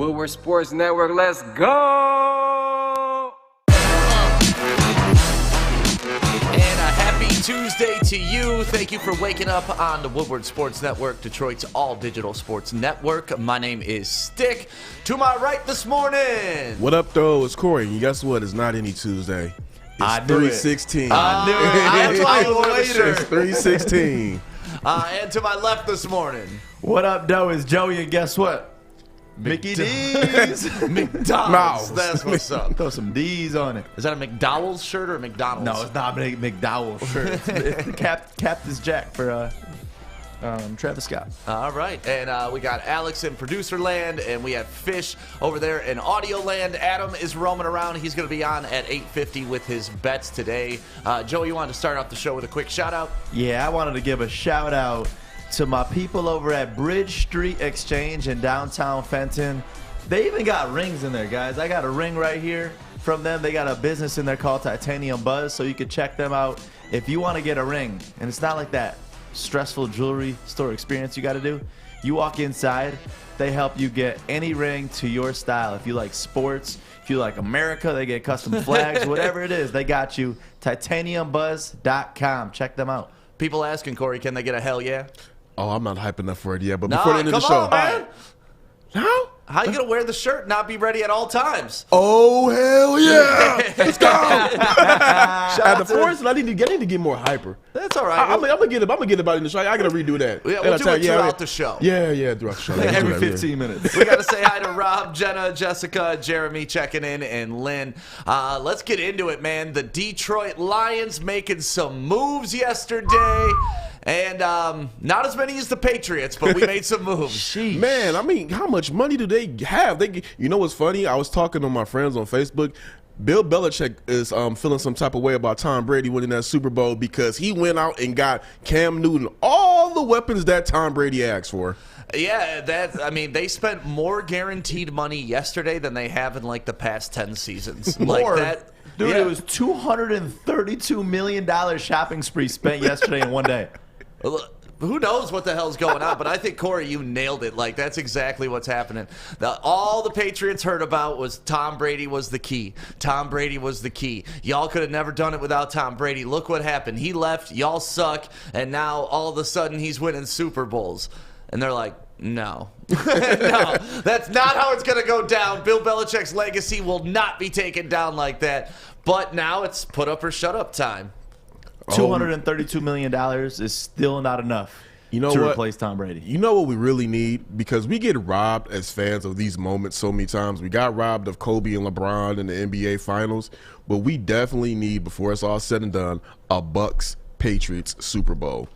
Woodward Sports Network. Let's go! And a happy Tuesday to you. Thank you for waking up on the Woodward Sports Network, Detroit's all-digital sports network. My name is Stick. To my right this morning. What up, though? It's Corey. And guess what? It's not any Tuesday. It's 3/16. I knew it. That's why you wore the shirt. It's 3/16. And to my left this morning. What up, though? It's Joey, and guess what? Mickey D's. McDonald's. That's what's up. Throw some D's on it. Is that a McDowell's shirt or a McDonald's? No, it's not a McDowell's shirt. It's the Captain's Jack for Travis Scott. All right. And we got Alex in producer land, and we have Fish over there in audio land. Adam is roaming around. He's going to be on at 8:50 with his bets today. Joey, you wanted to start off the show with a quick shout-out? Yeah, I wanted to give a shout-out to my people over at Bridge Street Exchange in downtown Fenton. They even got rings in there, guys. I got a ring right here from them. They got a business in there called Titanium Buzz, so you can check them out if you want to get a ring. And it's not like that stressful jewelry store experience you got to do. You walk inside, they help you get any ring to your style. If you like sports, if you like America, they get custom flags, whatever it is, they got you. TitaniumBuzz.com. Check them out. People asking, Corey, can they get a hell yeah? Oh, I'm not hyping up for it yet. But before the end of the show. On, man. How? How you going to wear the shirt and not be ready at all times? Oh, hell yeah. Let's go. At the forest, I need to get more hyper. That's all right. I'm gonna get about in the show. I got to redo that. Yeah, we'll do it throughout the show. Yeah, throughout the show. Like every 15 minutes. We got to say hi to Rob, Jenna, Jessica, Jeremy checking in, and Lynn. Let's get into it, man. The Detroit Lions making some moves yesterday. And not as many as the Patriots, but we made some moves. Sheesh. Man, I mean, how much money do they have? You know what's funny? I was talking to my friends on Facebook. Bill Belichick is feeling some type of way about Tom Brady winning that Super Bowl because he went out and got Cam Newton all the weapons that Tom Brady asked for. Yeah, they spent more guaranteed money yesterday than they have in like the past 10 seasons. More? Like that. Dude, yeah. It was $232 million shopping spree spent yesterday in one day. Who knows what the hell's going on, but I think, Corey, you nailed it. Like, that's exactly what's happening. All the Patriots heard about was Tom Brady was the key. Tom Brady was the key. Y'all could have never done it without Tom Brady. Look what happened. He left, y'all suck, and now all of a sudden he's winning Super Bowls. And they're like, no. No, that's not how it's going to go down. Bill Belichick's legacy will not be taken down like that. But now it's put up or shut up time. $232 million is still not enough to replace Tom Brady. You know what we really need? Because we get robbed as fans of these moments so many times. We got robbed of Kobe and LeBron in the NBA Finals. But we definitely need, before it's all said and done, a Bucks-Patriots Super Bowl.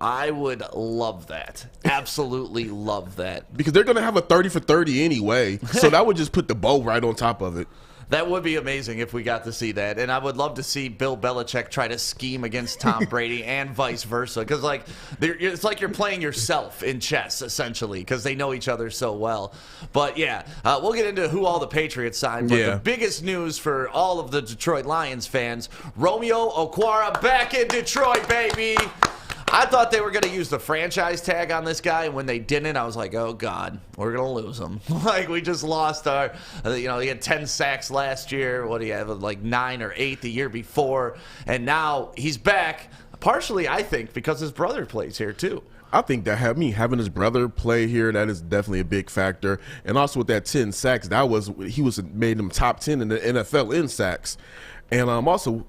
I would love that. Absolutely love that. Because they're going to have a 30 for 30 anyway. So that would just put the bow right on top of it. That would be amazing if we got to see that. And I would love to see Bill Belichick try to scheme against Tom Brady and vice versa. Because it's like you're playing yourself in chess, essentially, because they know each other so well. But, yeah, we'll get into who all the Patriots signed. But the biggest news for all of the Detroit Lions fans, Romeo Okwara back in Detroit, baby. I thought they were going to use the franchise tag on this guy, and when they didn't, I was like, oh, God, we're going to lose him. Like, we just lost our, he had 10 sacks last year. What do you have, like 9 or 8 the year before? And now he's back, partially, I think, because his brother plays here, too. I think that having his brother play here, that is definitely a big factor. And also with that 10 sacks, he made him top 10 in the NFL in sacks. And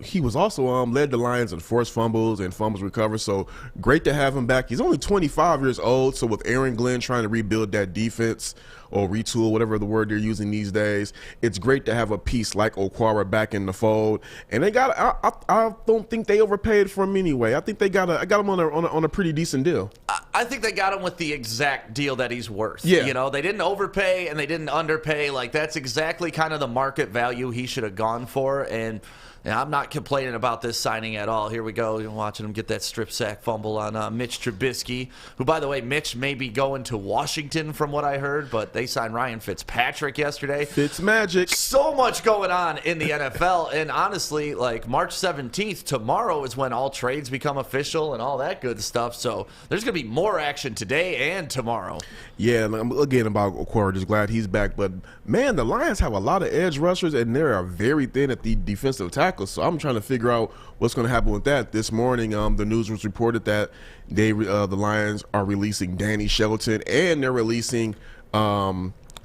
he was also led the Lions in forced fumbles and fumbles recovered. So great to have him back. He's only 25 years old. So with Aaron Glenn trying to rebuild that defense or retool, whatever the word they're using these days, it's great to have a piece like Okwara back in the fold. And they I don't think they overpaid for him anyway. I think I got him on a pretty decent deal. I think they got him with the exact deal that he's worth. Yeah. They didn't overpay and they didn't underpay. Like, that's exactly kind of the market value he should have gone for. And I'm not complaining about this signing at all. Here we go. You're watching him get that strip sack fumble on Mitch Trubisky, who, by the way, Mitch may be going to Washington from what I heard, but they signed Ryan Fitzpatrick yesterday. Fitzmagic. So much going on in the NFL. And honestly, like March 17th, tomorrow is when all trades become official and all that good stuff. So there's going to be more more action today and tomorrow. Yeah, and again about Okwara, just glad he's back. But man, the Lions have a lot of edge rushers, and they are very thin at the defensive tackle. So I'm trying to figure out what's going to happen with that. This morning, the news was reported that the Lions are releasing Danny Shelton, and they're releasing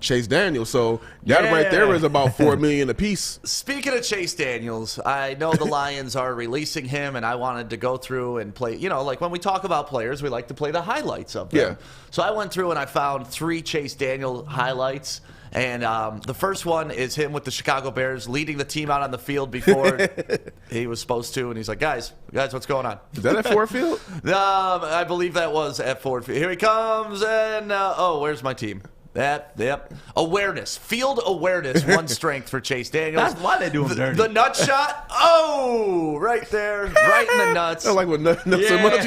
Chase Daniels. So that right there is about $4 million apiece. Speaking of Chase Daniels, I know the Lions are releasing him, and I wanted to go through and play. You know, like when we talk about players, we like to play the highlights of them. Yeah. So I went through and I found 3 Chase Daniel highlights. And the first one is him with the Chicago Bears leading the team out on the field before he was supposed to. And he's like, guys, what's going on? Is that at Ford Field? I believe that was at Ford Field. Here he comes. And, where's my team? Yep. Awareness. Field awareness, one strength for Chase Daniels. That's why they do him dirty. The nut shot. Oh, right there. Right in the nuts. I like what nuts so much.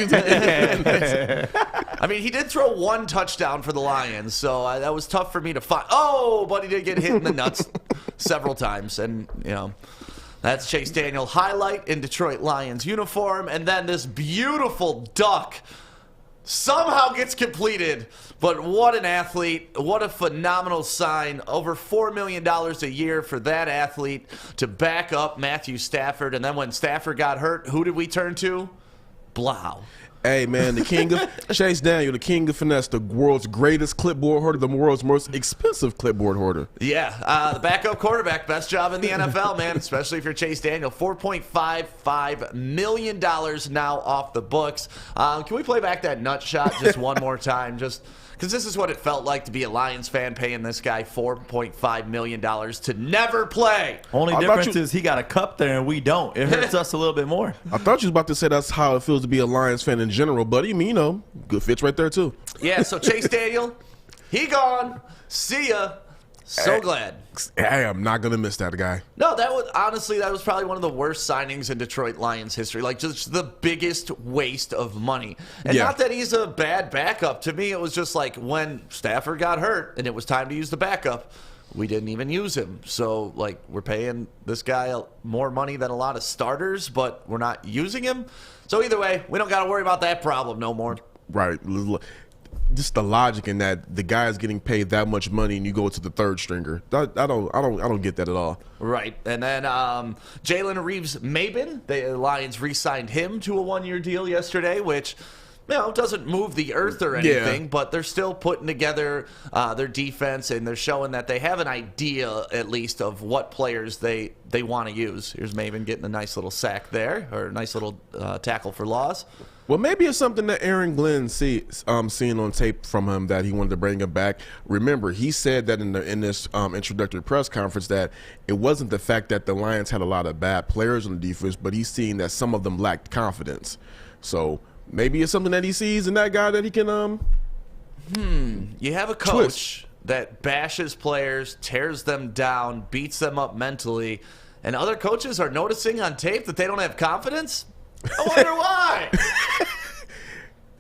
I mean, he did throw 1 touchdown for the Lions, so that was tough for me to find. Oh, but he did get hit in the nuts several times. And, that's Chase Daniel highlight in Detroit Lions uniform. And then this beautiful duck somehow gets completed. But what an athlete. What a phenomenal sign. Over $4 million a year for that athlete to back up Matthew Stafford. And then when Stafford got hurt, who did we turn to? Blau. Hey, man, the king of Chase Daniel, the king of finesse, the world's greatest clipboard hoarder, the world's most expensive clipboard hoarder. Yeah, the backup quarterback, best job in the NFL, man, especially if you're Chase Daniel. $4.55 million now off the books. Can we play back that nut shot just one more time? Just because this is what it felt like to be a Lions fan paying this guy $4.5 million to never play. Only difference is he got a cup there and we don't. It hurts us a little bit more. I thought you was about to say that's how it feels to be a Lions fan in general, buddy. I mean, good fits right there, too. Yeah, so Chase Daniel, he gone. See ya. So glad. Hey, I'm not going to miss that guy. No, that was probably one of the worst signings in Detroit Lions history. Like, just the biggest waste of money. And not that he's a bad backup. To me, it was just like when Stafford got hurt and it was time to use the backup, we didn't even use him. So, like, we're paying this guy more money than a lot of starters, but we're not using him. So, either way, we don't got to worry about that problem no more. Right. Just the logic in that the guy is getting paid that much money and you go to the third stringer. I don't get that at all. Right. And then Jalen Reeves-Maybin, the Lions re-signed him to a 1-year deal yesterday, which doesn't move the earth or anything, but they're still putting together their defense, and they're showing that they have an idea, at least, of what players they want to use. Here's Maybin getting a nice little sack there, or a nice little tackle for loss. Well, maybe it's something that Aaron Glenn seen on tape from him that he wanted to bring him back. Remember, he said that in this introductory press conference that it wasn't the fact that the Lions had a lot of bad players on the defense, but he's seeing that some of them lacked confidence. So maybe it's something that he sees in that guy that he can You have a coach that bashes players, tears them down, beats them up mentally, and other coaches are noticing on tape that they don't have confidence? I wonder why.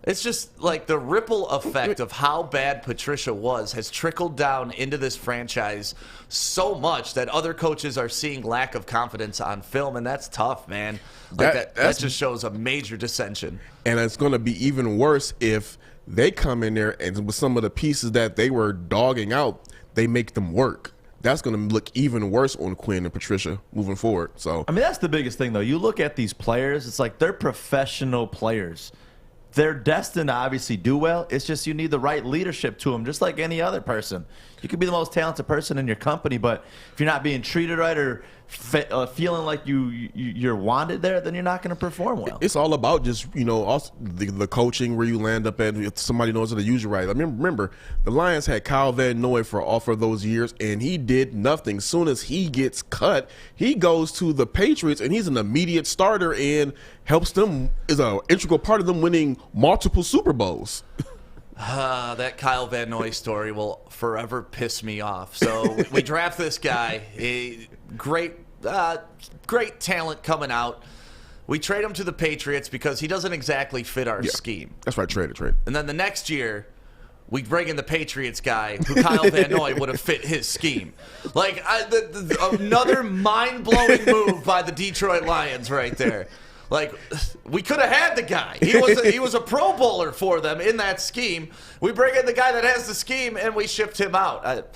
It's just like the ripple effect of how bad Patricia was has trickled down into this franchise so much that other coaches are seeing lack of confidence on film, and that's tough, man. Like that just shows a major dissension. And it's going to be even worse if they come in there and with some of the pieces that they were dogging out, they make them work. That's going to look even worse on Quinn and Patricia moving forward. So I mean, that's the biggest thing, though. You look at these players, it's like they're professional players. They're destined to obviously do well. It's just you need the right leadership to them, just like any other person. You could be the most talented person in your company, but if you're not being treated right or feeling like you're wanted there, then you're not going to perform well. It's all about just, also the coaching, where you land up at, if somebody knows how to use you right. I mean, remember, the Lions had Kyle Van Noy for all of those years, and he did nothing. Soon as he gets cut, he goes to the Patriots, and he's an immediate starter and helps them, is an integral part of them winning multiple Super Bowls. That Kyle Van Noy story will forever piss me off. So we draft this guy, a great talent coming out. We trade him to the Patriots because he doesn't exactly fit our scheme. That's right, trade. And then the next year, we bring in the Patriots guy who Kyle Van Noy would have fit his scheme. Like, another mind-blowing move by the Detroit Lions right there. Like, we could have had the guy. He was a Pro Bowler for them in that scheme. We bring in the guy that has the scheme, and we shipped him out.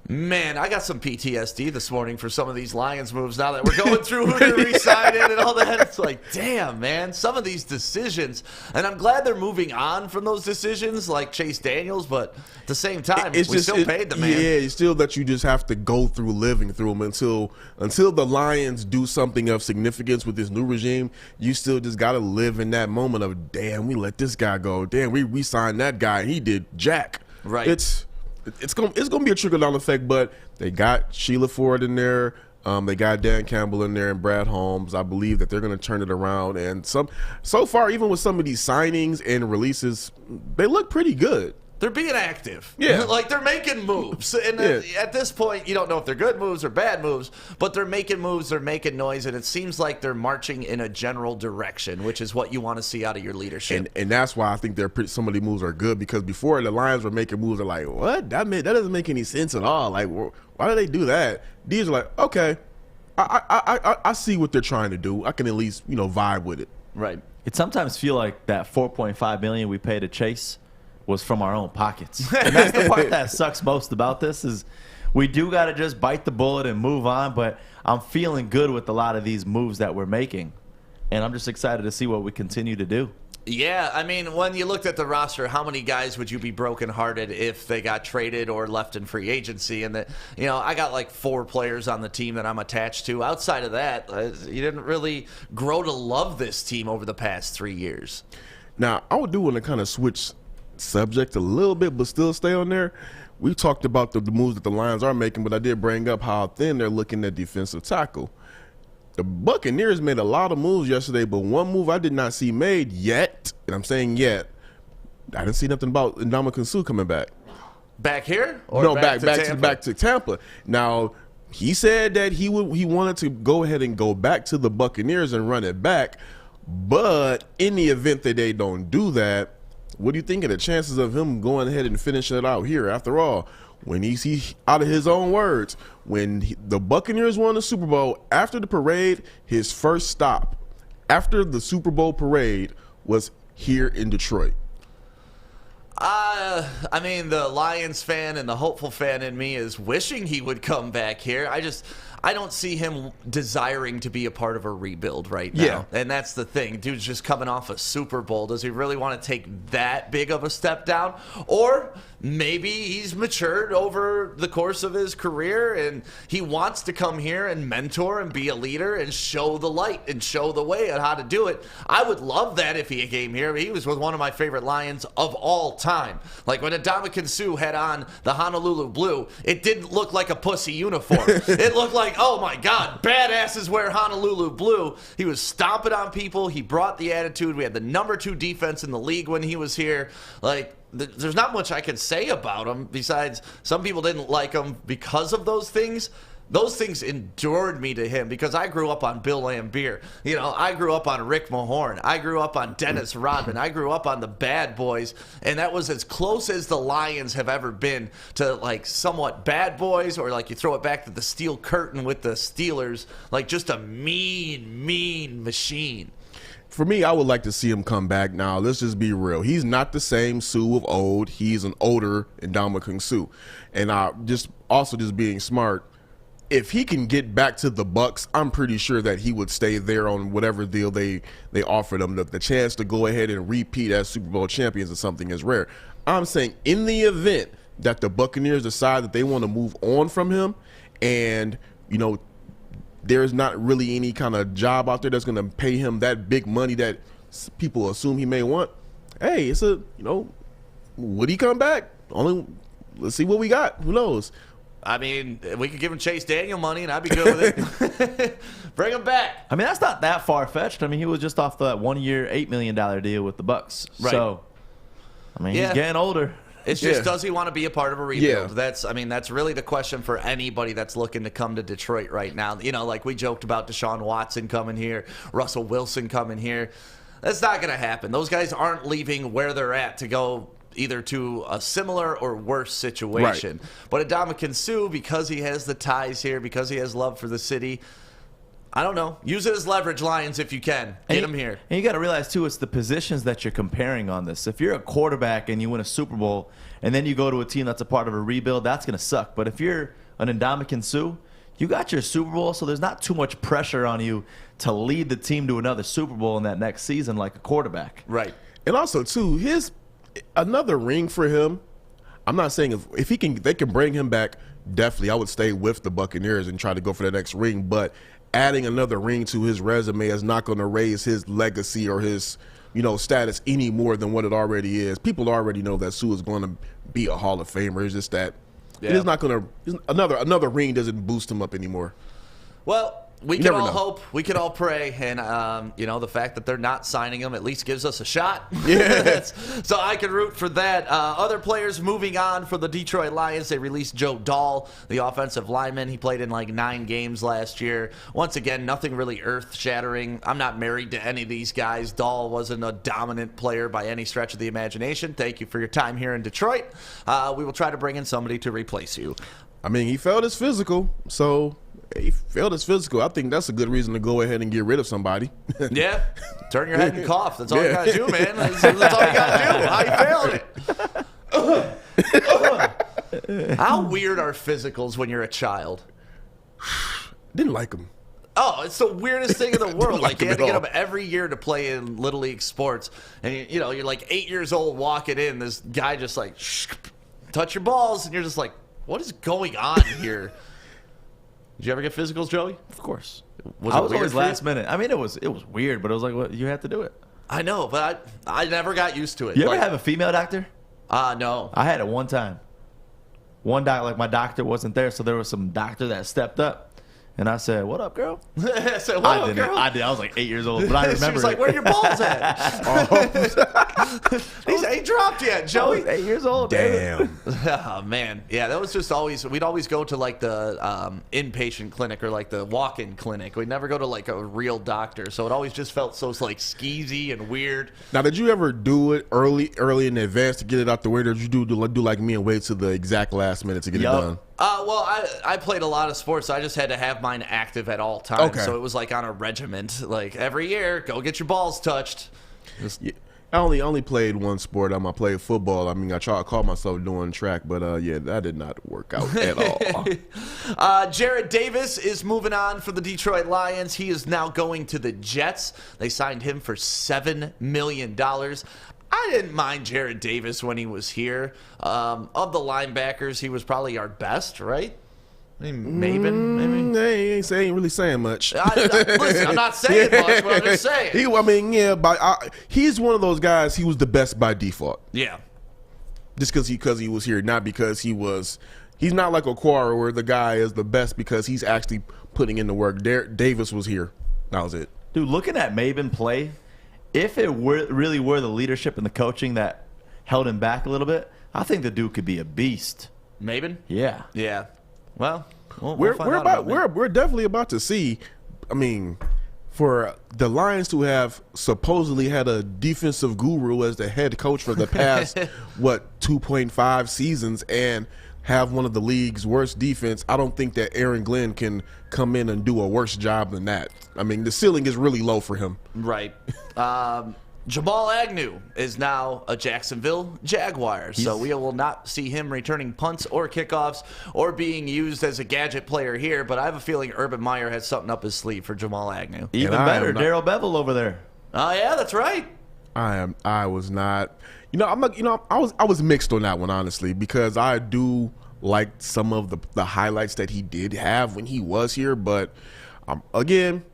Man, I got some PTSD this morning for some of these Lions moves now that we're going through who they're re-signing and all that. It's like, damn, man, some of these decisions. And I'm glad they're moving on from those decisions like Chase Daniels, but at the same time, we still paid the man. Yeah, it's still that you just have to go through living through them until the Lions do something of significance with this new regime. You still just got to live in that moment of, damn, we let this guy go. Damn, we signed that guy. He did jack. Right. It's gonna be a trickle down effect, but they got Sheila Ford in there. They got Dan Campbell in there and Brad Holmes. I believe that they're gonna turn it around. And so far, even with some of these signings and releases, they look pretty good. They're being active. Yeah. Like, they're making moves. And at this point, you don't know if they're good moves or bad moves, but they're making moves, they're making noise, and it seems like they're marching in a general direction, which is what you want to see out of your leadership. And that's why I think some of the moves are good, because before the Lions were making moves, they're like, what? That doesn't make any sense at all. Like, why do they do that? These are like, okay, I see what they're trying to do. I can at least, vibe with it. Right. It sometimes feel like that $4.5 million we paid to Chase was from our own pockets. And that's the part that sucks most about this is we do got to just bite the bullet and move on, but I'm feeling good with a lot of these moves that we're making. And I'm just excited to see what we continue to do. Yeah, I mean, when you looked at the roster, how many guys would you be brokenhearted if they got traded or left in free agency? And that, I got like 4 players on the team that I'm attached to. Outside of that, you didn't really grow to love this team over the past 3 years. Now, I do want to kind of switch subject a little bit, but still stay on there. We talked about the moves that the Lions are making, but I did bring up how thin they're looking at defensive tackle. The Buccaneers made a lot of moves yesterday, but one move I did not see made yet, and I'm saying yet, I didn't see nothing about Ndamukong Suh coming back. Back here? Or no, back to Tampa. Now, he said that he wanted to go ahead and go back to the Buccaneers and run it back, but in the event that they don't do that, what do you think of the chances of him going ahead and finishing it out here? After all, when he out of his own words, when the Buccaneers won the Super Bowl, after the parade, his first stop after the Super Bowl parade was here in Detroit. I mean, the Lions fan and the hopeful fan in me is wishing he would come back here. I don't see him desiring to be a part of a rebuild right now. Yeah. And that's the thing. Dude's just coming off a Super Bowl. Does he really want to take that big of a step down? Or maybe he's matured over the course of his career and he wants to come here and mentor and be a leader and show the light and show the way on how to do it. I would love that if he came here. He was one of my favorite Lions of all time. Like when Ndamukong Suh had on the Honolulu blue, it didn't look like a pussy uniform. It looked like, oh my God, badasses wear Honolulu blue. He was stomping on people. He brought the attitude. We had the #2 defense in the league when he was here. Like, there's not much I can say about him besides some people didn't like him because of those things. Those things endured me to him because I grew up on Bill Laimbeer. I grew up on Rick Mahorn. I grew up on Dennis Rodman. I grew up on the Bad Boys, and that was as close as the Lions have ever been to, like, somewhat Bad Boys, or like you throw it back to the Steel Curtain with the Steelers, like just a mean machine. For me, I would like to see him come back now. Let's just be real. He's not the same Suh of old. He's an older Ndamukong Suh. And just being smart, if he can get back to the Bucs, I'm pretty sure that he would stay there on whatever deal they offered him. The chance to go ahead and repeat as Super Bowl champions or something is rare. I'm saying in the event that the Buccaneers decide that they want to move on from him and, there's not really any kind of job out there that's going to pay him that big money that people assume he may want, hey, would he come back? Let's see what we got. Who knows? I mean, we could give him Chase Daniel money, and I'd be good with it. Bring him back. I mean, that's not that far-fetched. I mean, he was just off that 1-year, $8 million deal with the Bucs. Right. So, I mean, he's getting older. It's just, does he want to be a part of a rebuild? Yeah. That's really the question for anybody that's looking to come to Detroit right now. Like we joked about Deshaun Watson coming here, Russell Wilson coming here. That's not going to happen. Those guys aren't leaving where they're at to go either to a similar or worse situation. Right. But Ndamukong Suh, because he has the ties here, because he has love for the city, I don't know. Use it as leverage, Lions, if you can. Get them here. And you got to realize, too, it's the positions that you're comparing on this. If you're a quarterback and you win a Super Bowl and then you go to a team that's a part of a rebuild, that's going to suck. But if you're an Ndamukong Suh, you got your Super Bowl, so there's not too much pressure on you to lead the team to another Super Bowl in that next season like a quarterback. Right. And also, too, another ring for him. I'm not saying if they can bring him back, definitely I would stay with the Buccaneers and try to go for the next ring. But adding another ring to his resume is not going to raise his legacy or his, status any more than what it already is. People already know that Suh is going to be a Hall of Famer. It's just that it is not going to. Another ring doesn't boost him up anymore. Well, we can all hope, we can all pray, and the fact that they're not signing him at least gives us a shot. Yeah. So I can root for that. Other players moving on for the Detroit Lions. They released Joe Dahl, the offensive lineman. He played in like 9 games last year. Once again, nothing really earth-shattering. I'm not married to any of these guys. Dahl wasn't a dominant player by any stretch of the imagination. Thank you for your time here in Detroit. We will try to bring in somebody to replace you. I mean, he failed his physical, so he failed his physical. I think that's a good reason to go ahead and get rid of somebody. Yeah, turn your head and cough. That's all you gotta do, man. That's all you gotta do. How you failed it? How weird are physicals when you're a child? Didn't like him. Oh, it's the weirdest thing in the world. Like you had to him get at up every year to play in Little League sports, and you're like 8 years old walking in. This guy just like touch your balls, and you're just like, what is going on here? Did you ever get physicals, Joey? Of course. I was always last minute. I mean, it was weird, but it was like, what, you had to do it. I know, but I never got used to it. You ever have a female doctor? No. I had it one time. One doctor, like my doctor wasn't there, so there was some doctor that stepped up. And I said, "What up, girl?" I said, "What I up, didn't. girl?" I did. I was like 8 years old, but I remember. She was like, "Where are your balls at?" These ain't dropped yet, I Joey. was 8 years old. Damn. Oh man, yeah, that was just we'd always go to like the inpatient clinic or like the walk-in clinic. We'd never go to like a real doctor, so it always just felt so like skeezy and weird. Now, did you ever do it early in advance to get it out the way, or did you do like me and wait to the exact last minute to get it done? Well, I played a lot of sports, so I just had to have mine active at all times. Okay. So it was like on a regiment. Like every year, go get your balls touched. Yeah. I only played one sport. I played football. I mean, I called myself doing track, but that did not work out at all. Jarrett Davis is moving on for the Detroit Lions. He is now going to the Jets. They signed him for $7 million. I didn't mind Jarrett Davis when he was here. Of the linebackers, he was probably our best, right? I mean, maybe. They ain't really saying much. Listen, I'm not saying much, but I'm just saying. He's one of those guys. He was the best by default. Yeah. Just because he was here, not because he was. He's not like Okwara, where the guy is the best because he's actually putting in the work. Davis was here. That was it. Dude, looking at Maven play, if it really were the leadership and the coaching that held him back a little bit, I think the dude could be a beast. Maven? Yeah. Yeah. Well, we're definitely about to see. I mean, for the Lions to have supposedly had a defensive guru as the head coach for the past 2.5 seasons and have one of the league's worst defense, I don't think that Aaron Glenn can come in and do a worse job than that. I mean, the ceiling is really low for him. Right. Jamal Agnew is now a Jacksonville Jaguar, so we will not see him returning punts or kickoffs or being used as a gadget player here, but I have a feeling Urban Meyer has something up his sleeve for Jamal Agnew. Even better, Darrell Bevel over there. Oh, yeah, that's right. I was not. I was mixed on that one, honestly, because I do like some of the highlights that he did have when he was here, but again,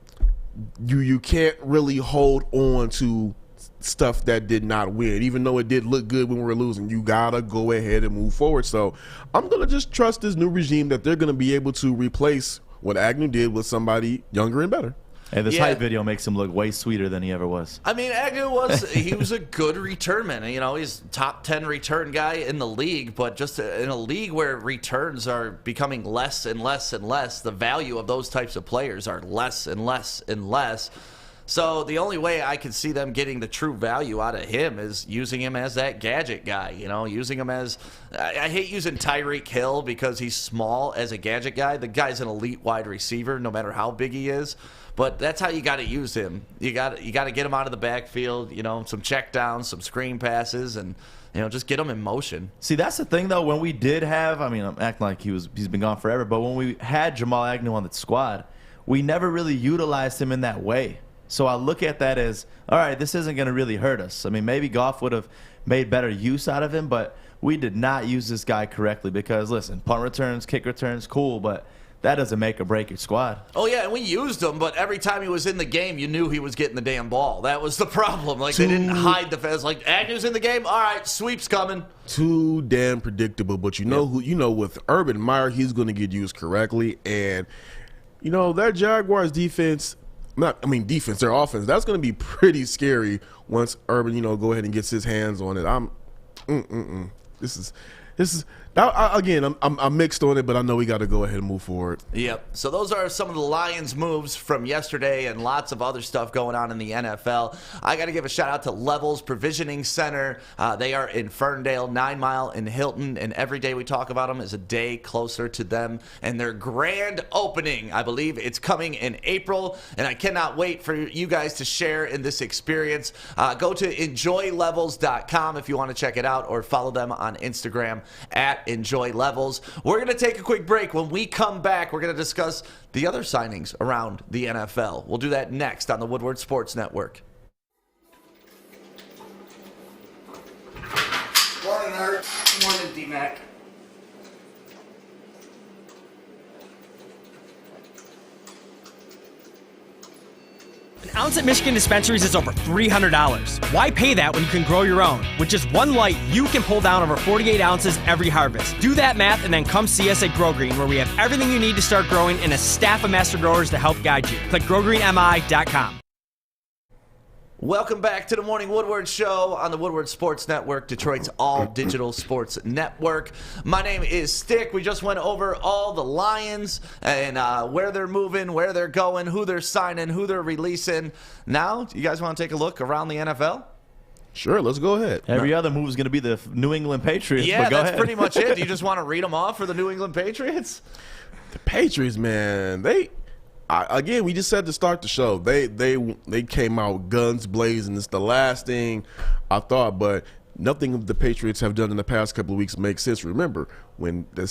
you can't really hold on to stuff that did not win, even though it did look good when we were losing. You gotta go ahead and move forward. So I'm gonna just trust this new regime that they're gonna be able to replace what Agnew did with somebody younger and better. And this hype video makes him look way sweeter than he ever was. I mean, Agnew was a good returnman. He's top 10 return guy in the league, but just in a league where returns are becoming less and less and less, the value of those types of players are less and less and less. So the only way I can see them getting the true value out of him is using him as that gadget guy, using him as I hate using Tyreek Hill because he's small as a gadget guy. The guy's an elite wide receiver no matter how big he is. But that's how you got to use him. You got to get him out of the backfield, some check downs, some screen passes, and just get him in motion. See, that's the thing, though. When we did have, I'm acting like he's been gone forever, but when we had Jamal Agnew on the squad, we never really utilized him in that way. So I look at that as, all right, this isn't going to really hurt us. Maybe Goff would have made better use out of him, but we did not use this guy correctly because, listen, punt returns, kick returns, cool, but that doesn't make or break your squad. Oh, yeah, and we used him, but every time he was in the game, you knew he was getting the damn ball. That was the problem. They didn't hide the fence. Agnew's in the game, all right, sweep's coming. Too damn predictable, but with Urban Meyer, he's going to get used correctly, and, that Jaguars defense, their offense, that's going to be pretty scary once Urban, go ahead and gets his hands on it. This is again, I'm mixed on it, but I know we got to go ahead and move forward. Yep. So those are some of the Lions' moves from yesterday and lots of other stuff going on in the NFL. I got to give a shout-out to Levels Provisioning Center. They are in Ferndale, 9 Mile in Hilton, and every day we talk about them is a day closer to them and their grand opening. I believe it's coming in April, and I cannot wait for you guys to share in this experience. Go to enjoylevels.com if you want to check it out, or follow them on Instagram at Enjoy Levels. We're going to take a quick break. When we come back, we're going to discuss the other signings around the NFL. We'll do that next on the Woodward Sports Network. Morning, Art. Morning, D-Mac. An ounce at Michigan dispensaries is over $300. Why pay that when you can grow your own? With just one light, you can pull down over 48 ounces every harvest. Do that math and then come see us at Grow Green, where we have everything you need to start growing and a staff of master growers to help guide you. Click growgreenmi.com. Welcome back to the Morning Woodward Show on the Woodward Sports Network, Detroit's all-digital sports network. My name is Stick. We just went over all the Lions and where they're moving, where they're going, who they're signing, who they're releasing. Now, you guys want to take a look around the NFL? Sure, let's go ahead. Every other move is going to be the New England Patriots. Yeah, but go that's ahead. pretty much it. Do you just want to read them off for the New England Patriots? The Patriots, man, again, we just said to start the show, they came out guns blazing. It's the last thing I thought, but nothing the Patriots have done in the past couple of weeks makes sense. Remember, when the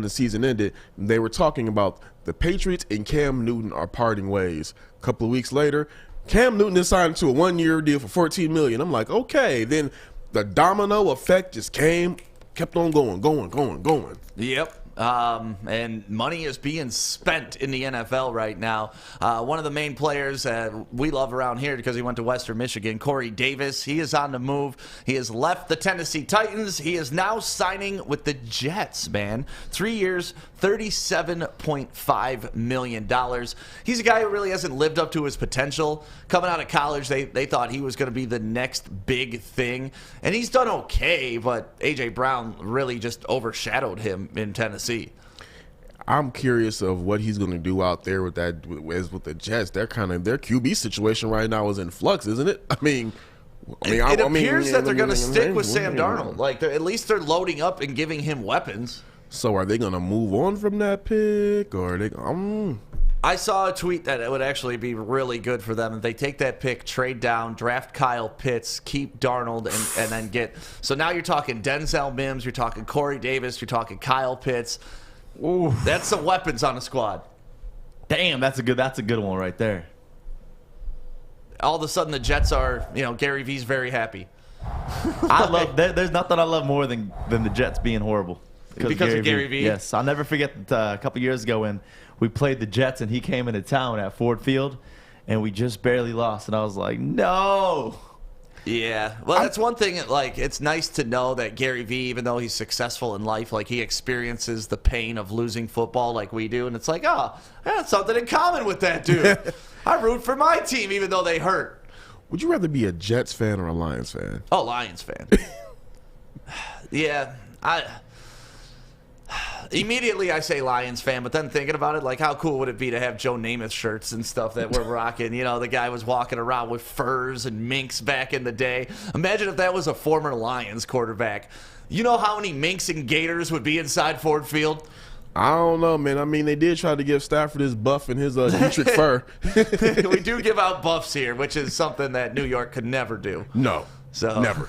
season ended, they were talking about the Patriots and Cam Newton are parting ways. A couple of weeks later, Cam Newton is signed to a one-year deal for $14 million. I'm like, okay. Then the domino effect just kept on going. Yep. And money is being spent in the NFL right now. One of the main players we love around here because he went to Western Michigan, Corey Davis, he is on the move. He has left the Tennessee Titans. He is now signing with the Jets, man. 3 years, $37.5 million. He's a guy who really hasn't lived up to his potential. Coming out of college, they thought he was going to be the next big thing. And he's done okay, but A.J. Brown really just overshadowed him in Tennessee. I'm curious of what he's going to do out there with the Jets. Their QB situation right now is in flux, isn't it? It appears that they're going to stick with Sam Darnold. At least they're loading up and giving him weapons. So are they going to move on from that pick, or are they? I saw a tweet that it would actually be really good for them if they take that pick, trade down, draft Kyle Pitts, keep Darnold, and then get. So now you're talking Denzel Mims, you're talking Corey Davis, you're talking Kyle Pitts. Ooh, that's some weapons on the squad. Damn, that's a good one right there. All of a sudden, the Jets are, Gary V's very happy. There's nothing I love more than the Jets being horrible. Because of Gary V? Yes, I'll never forget a couple years ago when we played the Jets and he came into town at Ford Field and we just barely lost. And I was like, no. Yeah, well, that's one thing. It's nice to know that Gary V, even though he's successful in life, he experiences the pain of losing football like we do, and it's like, oh, I got something in common with that dude. I root for my team even though they hurt. Would you rather be a Jets fan or a Lions fan? Oh, Lions fan. Yeah, Immediately I say Lions fan, but then thinking about it, like how cool would it be to have Joe Namath shirts and stuff that we're rocking? You know, the guy was walking around with furs and minks back in the day. Imagine if that was a former Lions quarterback. You know how many minks and gators would be inside Ford Field? I don't know, man. I mean, they did try to give Stafford his buff and his Dietrich fur. We do give out buffs here, which is something that New York could never do. No. So Never.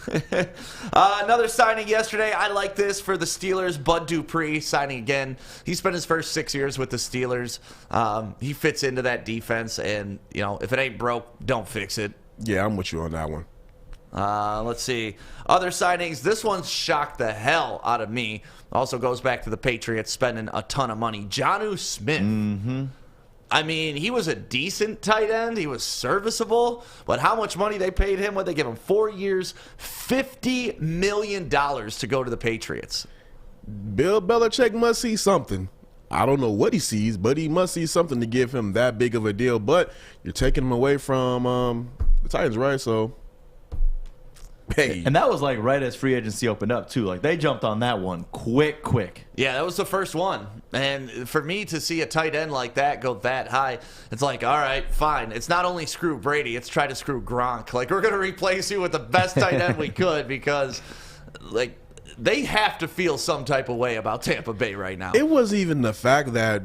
Another signing yesterday. I like this for the Steelers. Bud Dupree signing again. He spent his first 6 years with the Steelers. He fits into that defense, and you know, if it ain't broke, don't fix it. Yeah, I'm with you on that one. Let's see. Other signings. This one shocked the hell out of me. Also goes back to the Patriots spending a ton of money. Jonnu Smith. Mm-hmm. I mean, he was a decent tight end. He was serviceable. But how much money they paid him? What they give him? 4 years, $50 million to go to the Patriots. Bill Belichick must see something. I don't know what he sees, but he must see something to give him that big of a deal. But you're taking him away from the Titans, right? So, hey. And that was like right as free agency opened up, too. Like, they jumped on that one quick. Yeah, that was the first one. And for me to see a tight end like that go that high, it's like, all right, fine. It's not only screw Brady, it's try to screw Gronk. Like, we're going to replace you with the best tight end we could because, like, they have to feel some type of way about Tampa Bay right now. It was even the fact that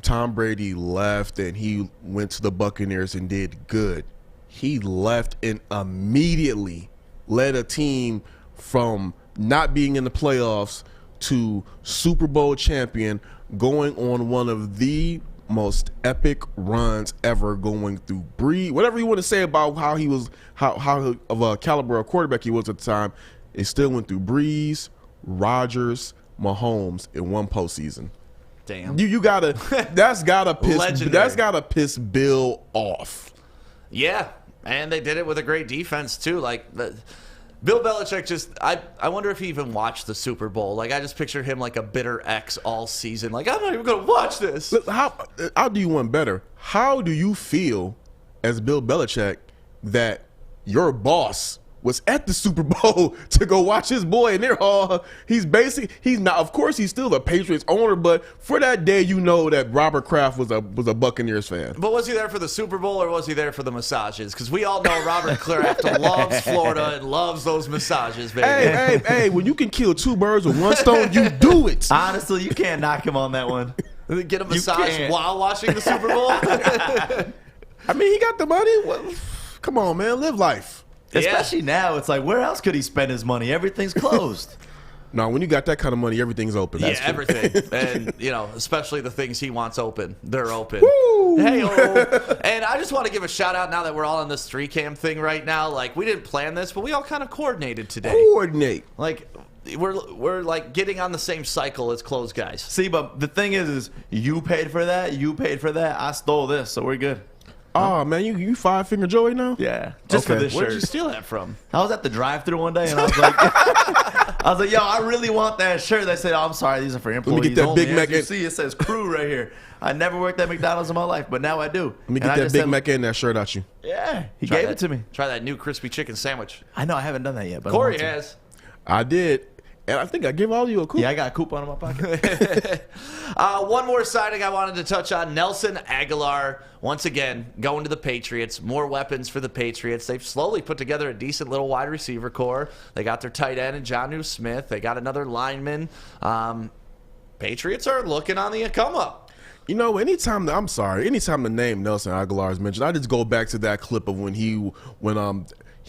Tom Brady left and he went to the Buccaneers and did good. He left and immediately led a team from not being in the playoffs to Super Bowl champion, going on one of the most epic runs ever, going through Breeze. Whatever you want to say about how he was, how of a caliber of quarterback he was at the time, it still went through Breeze, Rodgers, Mahomes in one postseason. Damn. You gotta that's gotta piss Legendary. that's gotta piss Bill off. Yeah, and they did it with a great defense, too. Like, Bill Belichick just, I wonder if he even watched the Super Bowl. Like, I just picture him like a bitter ex all season. Like, I'm not even going to watch this. Look, I'll do you one better. How do you feel as Bill Belichick that your boss was at the Super Bowl to go watch his boy, and they're all, he's not, of course he's still the Patriots owner, but for that day you know that Robert Kraft was a Buccaneers fan. But was he there for the Super Bowl or was he there for the massages? Because we all know Robert Kraft loves Florida and loves those massages, baby. Hey, when you can kill two birds with one stone, you do it. Honestly, you can't knock him on that one. Get a massage while watching the Super Bowl? I mean, he got the money. Well, come on, man, live life. Especially now, it's like, where else could he spend his money? Everything's closed. No, when you got that kind of money, everything's open. Yeah, That's true. everything. And, you know, especially the things he wants open. They're open. Woo! Hey-o. And I just want to give a shout-out now that we're all on this 3-cam thing right now. Like, we didn't plan this, but we all kind of coordinated today. Coordinate. Like, we're like, getting on the same cycle as closed guys. See, but the thing is you paid for that, I stole this, so we're good. Oh, man, you Five-Finger Joey now? Yeah, just for Okay. this Where'd shirt. you steal that from? I was at the drive-thru one day, and I was like, yo, I really want that shirt. They said, oh, I'm sorry, these are for employees get that only. Big Mac As you in- see, it says crew right here. I never worked at McDonald's in my life, but now I do. Let me get that Big Mac and that shirt out you. Yeah, he Try gave that- it to me. Try that new crispy chicken sandwich. I know I haven't done that yet, but I Corey want to. has. I did. And I think I give all of you a coupon. Yeah, I got a coupon in my pocket. One more signing I wanted to touch on. Nelson Aguilar, once again, going to the Patriots. More weapons for the Patriots. They've slowly put together a decent little wide receiver core. They got their tight end in Jonnu Smith. They got another lineman. Patriots are looking on the come-up. You know, anytime the name Nelson Aguilar is mentioned, I just go back to that clip of when he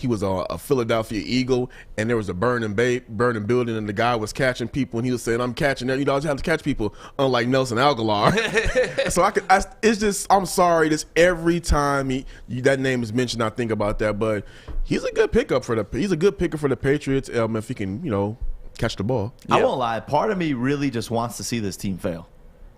was a Philadelphia Eagle and there was a burning building and the guy was catching people and he was saying, I'm catching that. You know, I just have to catch people, unlike Nelson Aguilar. So it's just, I'm sorry, this every time that name is mentioned, I think about that. But he's a good picker for the Patriots if he can, you know, catch the ball. I won't lie. Part of me really just wants to see this team fail.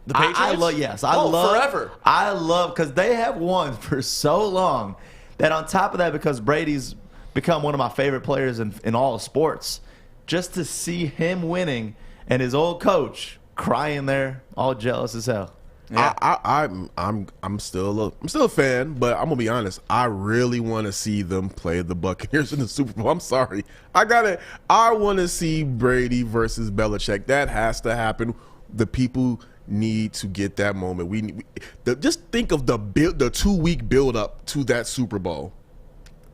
The Patriots? I love forever. I love, because they have won for so long that on top of that, because Brady's become one of my favorite players in all of sports, just to see him winning and his old coach crying there, all jealous as hell. Yeah. I'm still a fan, but I'm gonna be honest. I really want to see them play the Buccaneers in the Super Bowl. I'm sorry, I want to see Brady versus Belichick. That has to happen. the people need to get that moment. Just think of the 2-week build up to that Super Bowl.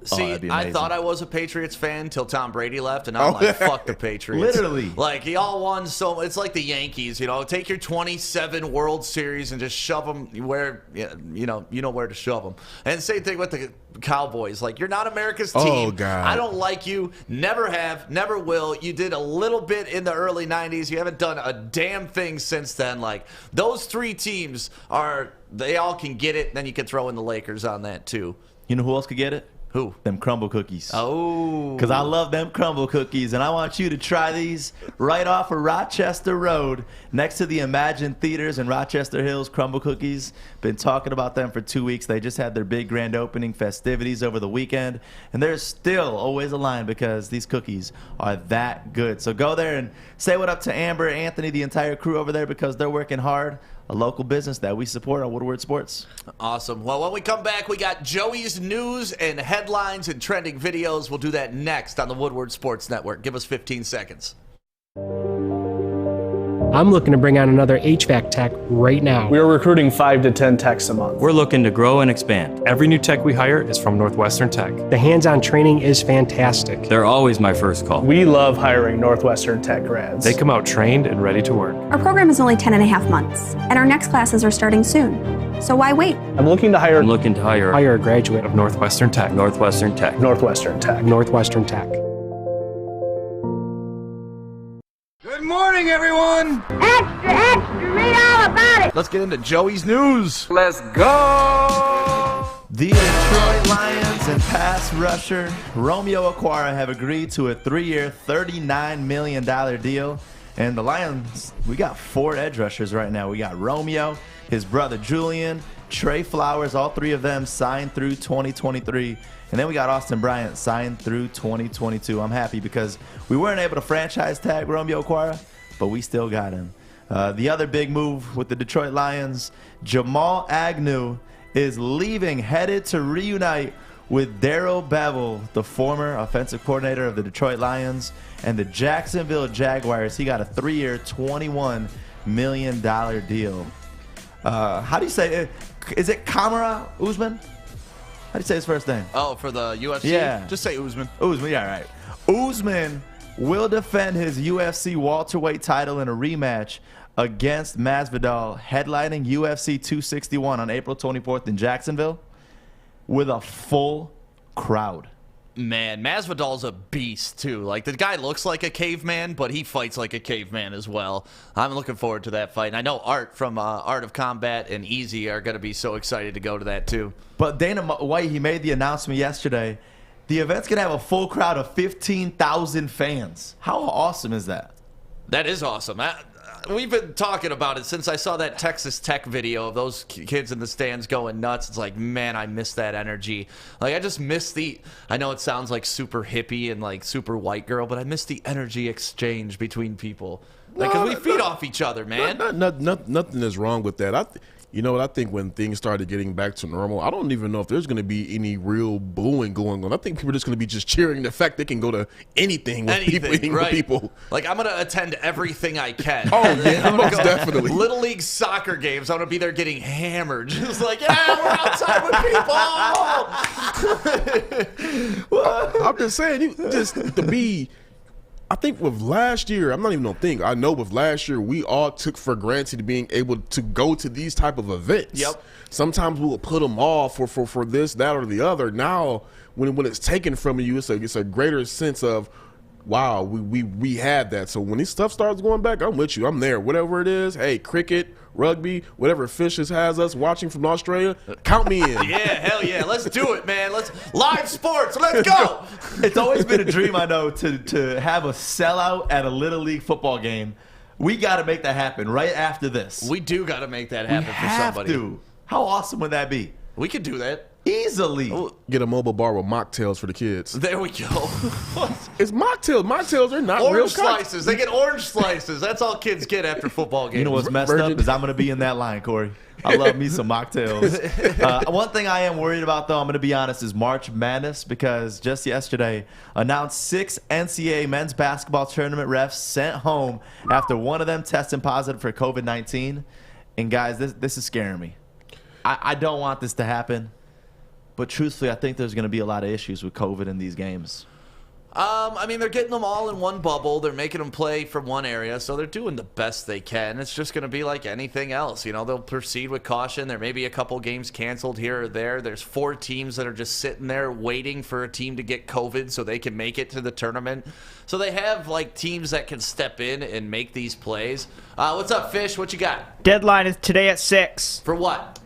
See, I thought I was a Patriots fan until Tom Brady left, and I'm like, fuck the Patriots. Literally. Like, he all won, so it's like the Yankees, take your 27 World Series and just shove them where, you know where to shove them. And same thing with the Cowboys. Like, you're not America's team. Oh, God. I don't like you. Never have. Never will. You did a little bit in the early 90s. You haven't done a damn thing since then. Like, those 3 teams they all can get it. Then you can throw in the Lakers on that, too. You know who else could get it? Who? Them crumble cookies. Oh. Because I love them crumble cookies, and I want you to try these right off of Rochester Road next to the Imagine Theaters in Rochester Hills. Crumble cookies. Been talking about them for 2 weeks. They just had their big grand opening festivities over the weekend, and there's still always a line because these cookies are that good. So go there and say what up to Amber, Anthony, the entire crew over there, because they're working hard. A local business that we support on Woodward Sports. Awesome. Well, when we come back, we got Joey's news and headlines and trending videos. We'll do that next on the Woodward Sports Network. Give us 15 seconds. I'm looking to bring on another HVAC tech right now. We are recruiting 5 to 10 techs a month. We're looking to grow and expand. Every new tech we hire is from Northwestern Tech. The hands-on training is fantastic. They're always my first call. We love hiring Northwestern Tech grads. They come out trained and ready to work. Our program is only 10 and a half months, and our next classes are starting soon. So why wait? I'm looking to hire Hire a graduate of Northwestern Tech. Northwestern Tech. Northwestern Tech. Northwestern Tech. Good morning, everyone. Extra, extra, read all about it. Let's get into Joey's news. Let's go. The Detroit Lions and pass rusher Romeo Okwara have agreed to a 3-year, $39 million deal. And the Lions, we got 4 edge rushers right now. We got Romeo, his brother Julian, Trey Flowers, all 3 of them signed through 2023. And then we got Austin Bryant signed through 2022. I'm happy because we weren't able to franchise tag Romeo Okwara, but we still got him. The other big move with the Detroit Lions, Jamal Agnew is leaving, headed to reunite with Darrell Bevell, the former offensive coordinator of the Detroit Lions and the Jacksonville Jaguars. He got a 3-year, $21 million deal. How do you say it? Is it Kamara Usman? How do you say his first name? Oh, for the UFC? Yeah. Just say Usman. Usman, yeah, right. Usman will defend his UFC welterweight title in a rematch against Masvidal, headlining UFC 261 on April 24th in Jacksonville with a full crowd. Man, Masvidal's a beast, too. Like, the guy looks like a caveman, but he fights like a caveman as well. I'm looking forward to that fight. And I know Art from Art of Combat and Easy are going to be so excited to go to that, too. But Dana White, he made the announcement yesterday. The event's going to have a full crowd of 15,000 fans. How awesome is that? That is awesome. We've been talking about it since I saw that Texas Tech video of those kids in the stands going nuts. It's like, man, I miss that energy. Like, I just miss I know it sounds like super hippie and like super white girl, but I miss the energy exchange between people. Like, 'cause we feed off each other, man. Nothing is wrong with that. You know what? I think when things started getting back to normal, I don't even know if there's going to be any real booing going on. I think people are just going to be just cheering the fact they can go to anything with people. Like, I'm going to attend everything I can. Oh, yeah, most definitely. Little League soccer games, I'm going to be there getting hammered. Just like, yeah, we're outside with people. I'm just saying, just to be... I think with last year, I'm not even gonna think. I know with last year, we all took for granted being able to go to these type of events. Yep. Sometimes we'll put them off for this, that, or the other. Now, when it's taken from you, it's a greater sense of, wow, we had that. So when this stuff starts going back, I'm with you. I'm there. Whatever it is, hey, cricket, rugby, whatever Fishes has us watching from Australia, count me in. Yeah, hell yeah. Let's do it, man. Live sports. Let's go. It's always been a dream, I know, to have a sellout at a Little League football game. We got to make that happen right after this. We do got to make that happen for somebody. To. How awesome would that be? We could do that. Easily. Get a mobile bar with mocktails for the kids. There we go. It's mocktails. Mocktails are not Orange real slices. They get orange slices. That's all kids get after football games. You know what's messed up is I'm going to be in that line, Corey. I love me some mocktails. One thing I am worried about, though, I'm going to be honest, is March Madness, because just yesterday announced 6 NCAA men's basketball tournament refs sent home after one of them testing positive for COVID-19. And, guys, this is scaring me. I don't want this to happen. But truthfully, I think there's going to be a lot of issues with COVID in these games. I mean, they're getting them all in one bubble. They're making them play from one area, so they're doing the best they can. It's just going to be like anything else. You know, they'll proceed with caution. There may be a couple games canceled here or there. There's 4 teams that are just sitting there waiting for a team to get COVID so they can make it to the tournament. So they have, like, teams that can step in and make these plays. What's up, Fish? What you got? Deadline is today at 6. For what?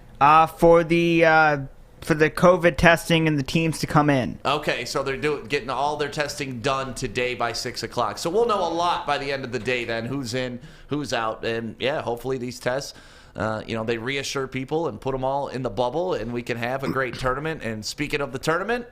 For the COVID testing and the teams to come in. Okay, so they're getting all their testing done today by 6 o'clock. So we'll know a lot by the end of the day then, who's in, who's out. And, yeah, hopefully these tests, they reassure people and put them all in the bubble, and we can have a great tournament. And speaking of the tournament,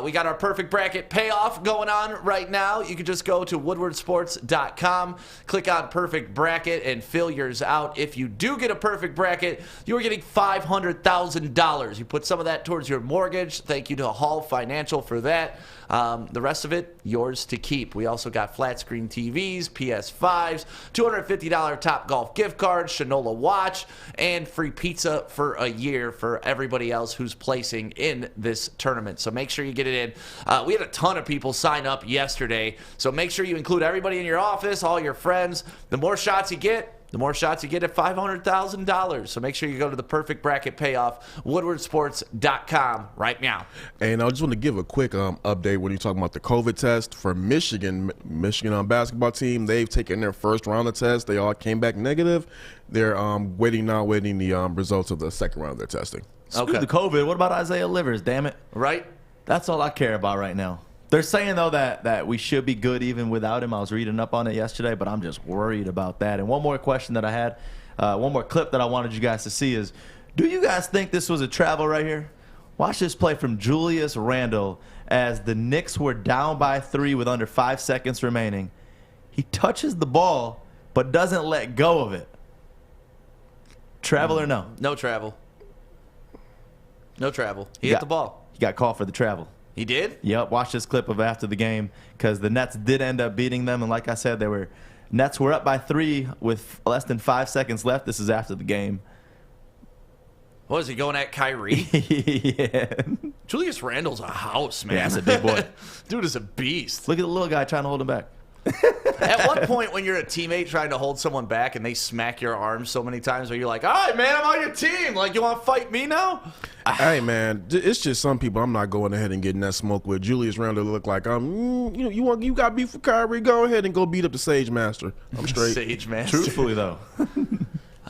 we got our perfect bracket payoff going on right now. You can just go to woodwardsports.com, click on perfect bracket, and fill yours out. If you do get a perfect bracket, you are getting $500,000. You put some of that towards your mortgage. Thank you to Hall Financial for that. The rest of it, yours to keep. We also got flat screen TVs, PS5s, $250 Topgolf gift cards, Shinola watch, and free pizza for a year for everybody else who's placing in this tournament. So make sure you get it in. We had a ton of people sign up yesterday, so make sure you include everybody in your office, all your friends. The more shots you get, the more shots you get at $500,000. So make sure you go to the perfect bracket payoff, woodwardsports.com right now. And I just want to give a quick update when you're talking about the COVID test for Michigan basketball team. They've taken their first round of tests. They all came back negative. They're waiting the results of the second round of their testing. Screw the COVID. What about Isaiah Livers? Damn it. Right? That's all I care about right now. They're saying, though, that we should be good even without him. I was reading up on it yesterday, but I'm just worried about that. And one more question that I had, one more clip that I wanted you guys to see is, do you guys think this was a travel right here? Watch this play from Julius Randle as the Knicks were down by 3 with under 5 seconds remaining. He touches the ball but doesn't let go of it. Travel or no? No travel. No travel. He hit the ball. He got called for the travel. He did? Yep. Watch this clip of after the game because the Nets did end up beating them. And like I said, Nets were up by 3 with less than 5 seconds left. This is after the game. What is he going at Kyrie? Yeah. Julius Randle's a house, man. Yeah, that's a big boy. Dude is a beast. Look at the little guy trying to hold him back. At what point when you're a teammate trying to hold someone back and they smack your arm so many times where you're like, all right, man, I'm on your team. Like, you want to fight me now? Hey, man, it's just some people I'm not going ahead and getting that smoke with. Julius Randle look like, you got beef with Kyrie? Go ahead and go beat up the Sage Master. I'm straight. Sage Master. Truthfully, though.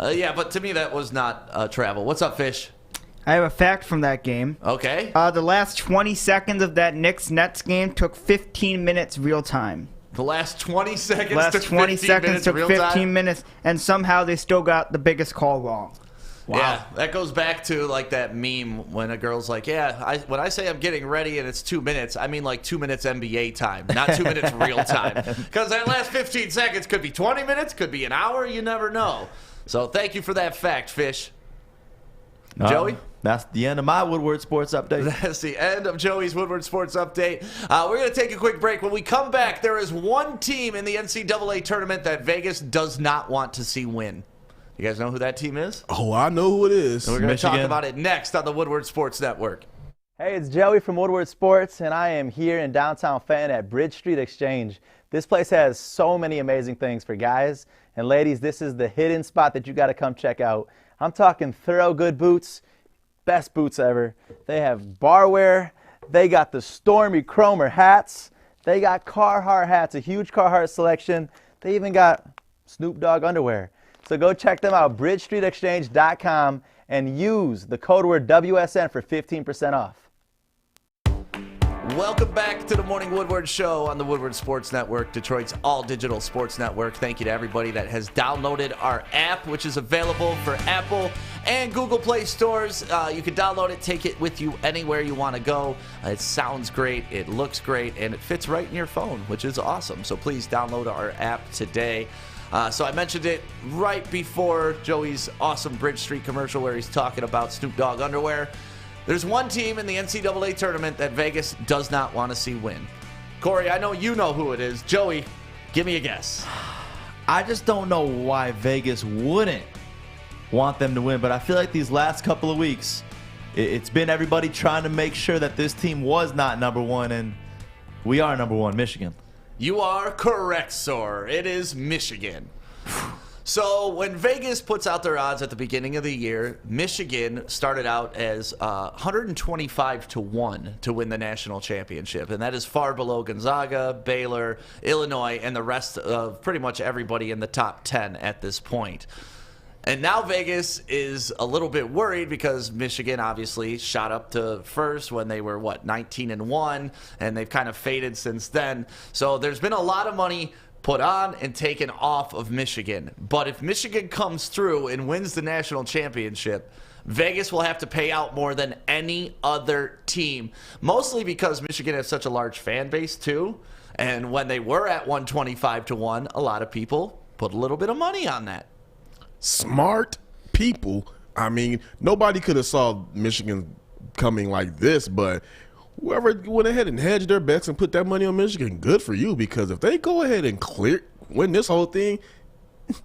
Yeah, but to me that was not travel. What's up, Fish? I have a fact from that game. Okay. The last 20 seconds of that Knicks-Nets game took 15 minutes real time. The last 20 seconds took 15 minutes, and somehow they still got the biggest call wrong. Wow. Yeah, that goes back to like that meme when a girl's like, yeah, when I say I'm getting ready and it's 2 minutes, I mean like 2 minutes NBA time, not 2 minutes real time. Because that last 15 seconds could be 20 minutes, could be an hour, you never know. So thank you for that fact, Fish. Joey? That's the end of my Woodward Sports Update. That's the end of Joey's Woodward Sports Update. We're going to take a quick break. When we come back, there is one team in the NCAA tournament that Vegas does not want to see win. You guys know who that team is? Oh, I know who it is. And we're going to talk about it next on the Woodward Sports Network. Hey, it's Joey from Woodward Sports, and I am here in downtown Fenton at Bridge Street Exchange. This place has so many amazing things for guys. And ladies, this is the hidden spot that you got to come check out. I'm talking thorough good boots. Best boots ever. They have barware. They got the Stormy Cromer hats. They got Carhartt hats, a huge Carhartt selection. They even got Snoop Dogg underwear. So go check them out, bridgestreetexchange.com, and use the code word WSN for 15% off. Welcome back to the Morning Woodward Show on the Woodward Sports Network, Detroit's all-digital sports network. Thank you to everybody that has downloaded our app, which is available for Apple and Google Play stores. You can download it, take it with you anywhere you want to go. It sounds great, it looks great, and it fits right in your phone, which is awesome. So please download our app today. So I mentioned it right before Joey's awesome Bridge Street commercial where he's talking about Snoop Dogg underwear. There's one team in the NCAA tournament that Vegas does not want to see win. Corey, I know you know who it is. Joey, give me a guess. I just don't know why Vegas wouldn't want them to win, but I feel like these last couple of weeks, it's been everybody trying to make sure that this team was not number one, and we are number one, Michigan. You are correct, sir. It is Michigan. So when Vegas puts out their odds at the beginning of the year, Michigan started out as 125 to 1 to win the national championship. And that is far below Gonzaga, Baylor, Illinois, and the rest of pretty much everybody in the top 10 at this point. And now Vegas is a little bit worried because Michigan obviously shot up to first when they were, 19-1, and they've kind of faded since then. So there's been a lot of money put on and taken off of Michigan. But if Michigan comes through and wins the national championship, Vegas will have to pay out more than any other team, mostly because Michigan has such a large fan base too. And when they were at 125 to 1, a lot of people put a little bit of money on that. Smart people. I mean, nobody could have saw Michigan coming like this, but whoever went ahead and hedged their bets and put that money on Michigan, good for you, because if they go ahead and win this whole thing,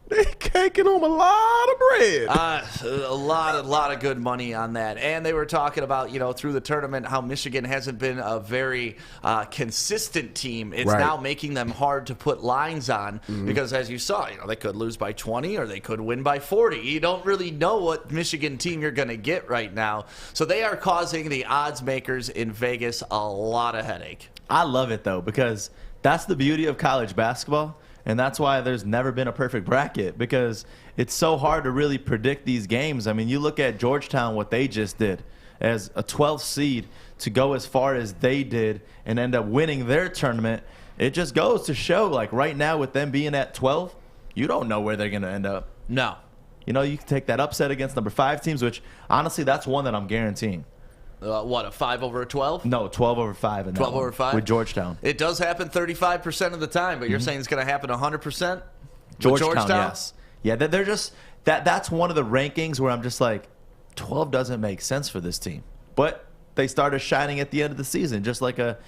they caking home a lot of bread. A lot of good money on that. And they were talking about, through the tournament, how Michigan hasn't been a very consistent team. It's now making them hard to put lines on because, as you saw, they could lose by 20 or they could win by 40. You don't really know what Michigan team you're going to get right now. So they are causing the odds makers in Vegas a lot of headache. I love it, though, because that's the beauty of college basketball. And that's why there's never been a perfect bracket, because it's so hard to really predict these games. I mean, you look at Georgetown, what they just did as a 12th seed to go as far as they did and end up winning their tournament. It just goes to show, like right now with them being at 12, you don't know where they're going to end up. No. You can take that upset against number 5 teams, which honestly, that's one that I'm guaranteeing. A 5 over a 12? No, 12 over 5. And 12 over 5? With Georgetown. It does happen 35% of the time, but you're saying it's going to happen 100%? Georgetown, yes. Yeah, they're just that's one of the rankings where I'm just like, 12 doesn't make sense for this team. But they started shining at the end of the season, just like a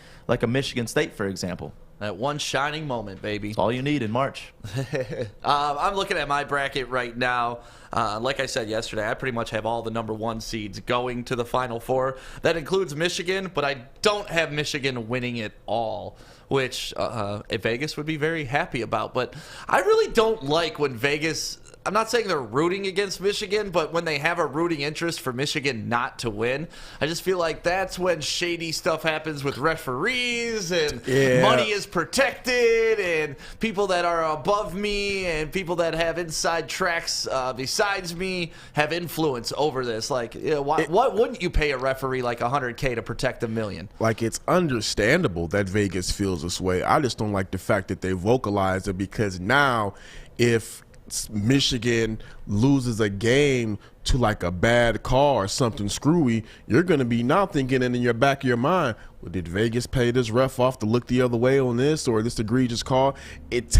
Michigan State, for example. That one shining moment, baby. That's all you need in March. I'm looking at my bracket right now. Like I said yesterday, I pretty much have all the number 1 seeds going to the Final Four. That includes Michigan, but I don't have Michigan winning it all, which Vegas would be very happy about. But I really don't like when Vegas... I'm not saying they're rooting against Michigan, but when they have a rooting interest for Michigan not to win, I just feel like that's when shady stuff happens with referees and money is protected and people that are above me and people that have inside tracks besides me have influence over this. Like, why wouldn't you pay a referee like $100K to protect $1 million? Like, it's understandable that Vegas feels this way. I just don't like the fact that they vocalize it, because now if Michigan loses a game to like a bad call or something screwy, you're going to be now thinking, and in your back of your mind, well, did Vegas pay this ref off to look the other way on this or this egregious call? It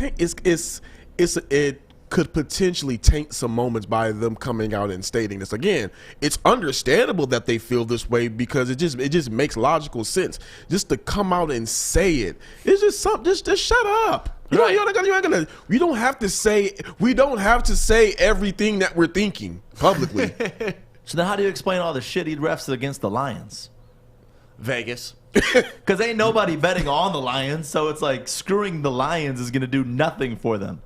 could potentially taint some moments by them coming out and stating this. Again, it's understandable that they feel this way because it just makes logical sense. Just to come out and say it, it's just something. Just shut up. We don't have to say everything that we're thinking publicly. So then how do you explain all the shitty refs against the Lions? Vegas. Because ain't nobody betting on the Lions, so it's like screwing the Lions is going to do nothing for them.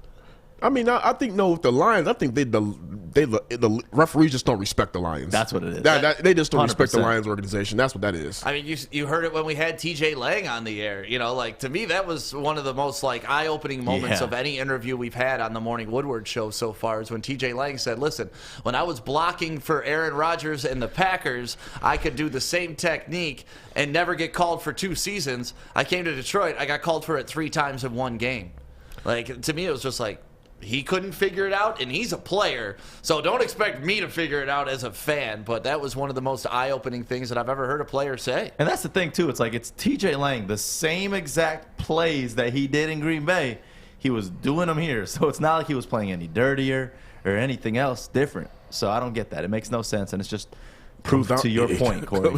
I mean, I think with the Lions, I think the referees just don't respect the Lions. That's what it is. They just don't 100%. Respect the Lions organization. That's what that is. I mean, you heard it when we had TJ Lang on the air. To me, that was one of the most eye-opening moments of any interview we've had on the Morning Woodward show so far, is when TJ Lang said, listen, when I was blocking for Aaron Rodgers and the Packers, I could do the same technique and never get called for 2 seasons. I came to Detroit, I got called for it 3 times in 1 game. To me, it was just like, he couldn't figure it out, and he's a player. So don't expect me to figure it out as a fan, but that was one of the most eye-opening things that I've ever heard a player say. And that's the thing, too. It's like it's T.J. Lang, the same exact plays that he did in Green Bay, he was doing them here. So it's not like he was playing any dirtier or anything else different. So I don't get that. It makes no sense, and it's just proof to your point, Corey.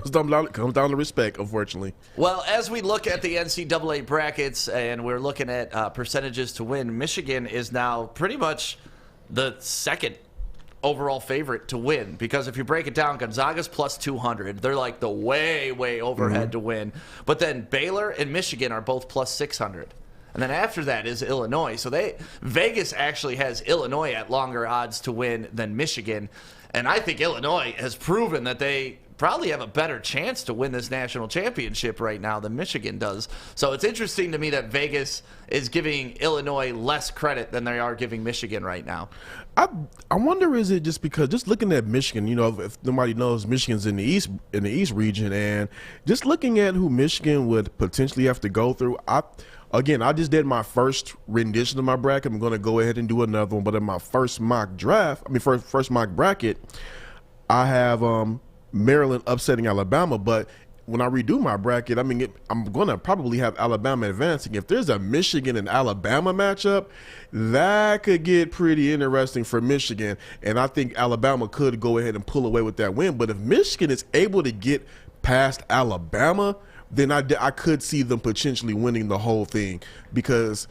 Comes down to respect, unfortunately. Well, as we look at the NCAA brackets and we're looking at percentages to win, Michigan is now pretty much the second overall favorite to win, because if you break it down, Gonzaga's plus 200. They're like the way overhead to win. But then Baylor and Michigan are both plus 600. And then after that is Illinois. So Vegas actually has Illinois at longer odds to win than Michigan. And I think Illinois has proven that they probably have a better chance to win this national championship right now than Michigan does. So it's interesting to me that Vegas is giving Illinois less credit than they are giving Michigan right now. I wonder, is it just because, just looking at Michigan, you know, if nobody knows, Michigan's in the East region, and just looking at who Michigan would potentially have to go through, I just did my first rendition of my bracket. I'm going to go ahead and do another one. But in my first mock bracket, I have Maryland upsetting Alabama. But when I redo my bracket, I'm going to probably have Alabama advancing. If there's a Michigan and Alabama matchup, that could get pretty interesting for Michigan. And I think Alabama could go ahead and pull away with that win. But if Michigan is able to get past Alabama, then I could see them potentially winning the whole thing, because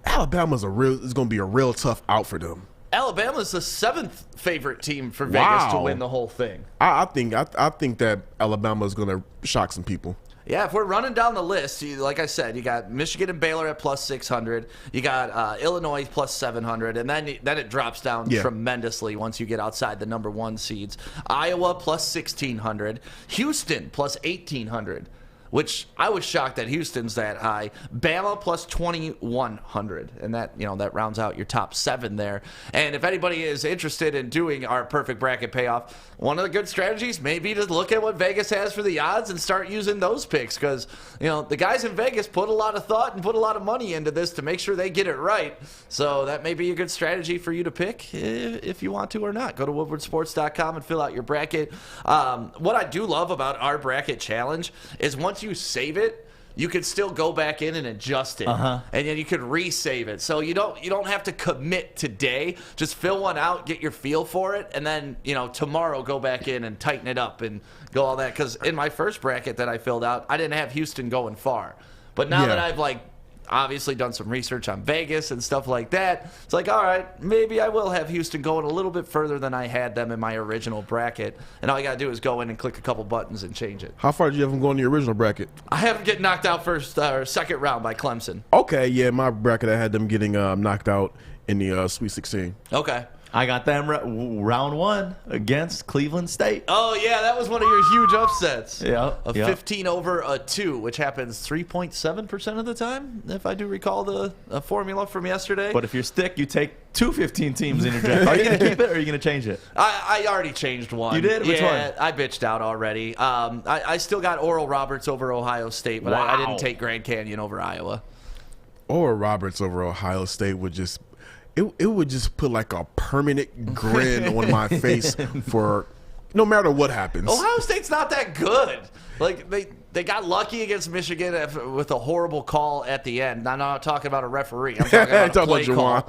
Alabama's is going to be a real tough out for them. Alabama's the 7th favorite team for Vegas to win the whole thing. I think that Alabama is going to shock some people. Yeah, if we're running down the list, like I said, you got Michigan and Baylor at plus 600. You got Illinois plus 700, and then it drops down tremendously once you get outside the number 1 seeds. Iowa plus 1,600. Houston plus 1,800, which I was shocked that Houston's that high. Bama plus 2,100, and that rounds out your top 7 there. And if anybody is interested in doing our perfect bracket payoff, one of the good strategies may be to look at what Vegas has for the odds and start using those picks, because the guys in Vegas put a lot of thought and put a lot of money into this to make sure they get it right. So that may be a good strategy for you to pick if you want to or not. Go to woodwardsports.com and fill out your bracket. What I do love about our bracket challenge is once you save it, you could still go back in and adjust it, and then you could resave it. So you don't have to commit today. Just fill one out, get your feel for it, and then tomorrow go back in and tighten it up and go all that. Because in my first bracket that I filled out, I didn't have Houston going far, but now that I've obviously done some research on Vegas and stuff like that, it's like, all right, maybe I will have Houston going a little bit further than I had them in my original bracket, and all you gotta do is go in and click a couple buttons and change it. How far did you have them go in the original bracket? I have them get knocked out first or second round by Clemson. Okay, yeah, my bracket, I had them getting knocked out in the Sweet 16. Okay. I got them round 1 against Cleveland State. Oh, yeah, that was one of your huge upsets. Yeah. 15 over a 2, which happens 3.7% of the time, if I do recall the formula from yesterday. But if you're stick, you take 2 15 teams in your draft. Are you going to keep it, or are you going to change it? I already changed one. You did? Which one? I bitched out already. I still got Oral Roberts over Ohio State, but I didn't take Grand Canyon over Iowa. Oral Roberts over Ohio State would just... It would just put like a permanent grin on my face for no matter what happens. Ohio State's not that good. Like they got lucky against Michigan with a horrible call at the end. I'm not talking about a referee. I'm talking about a play call.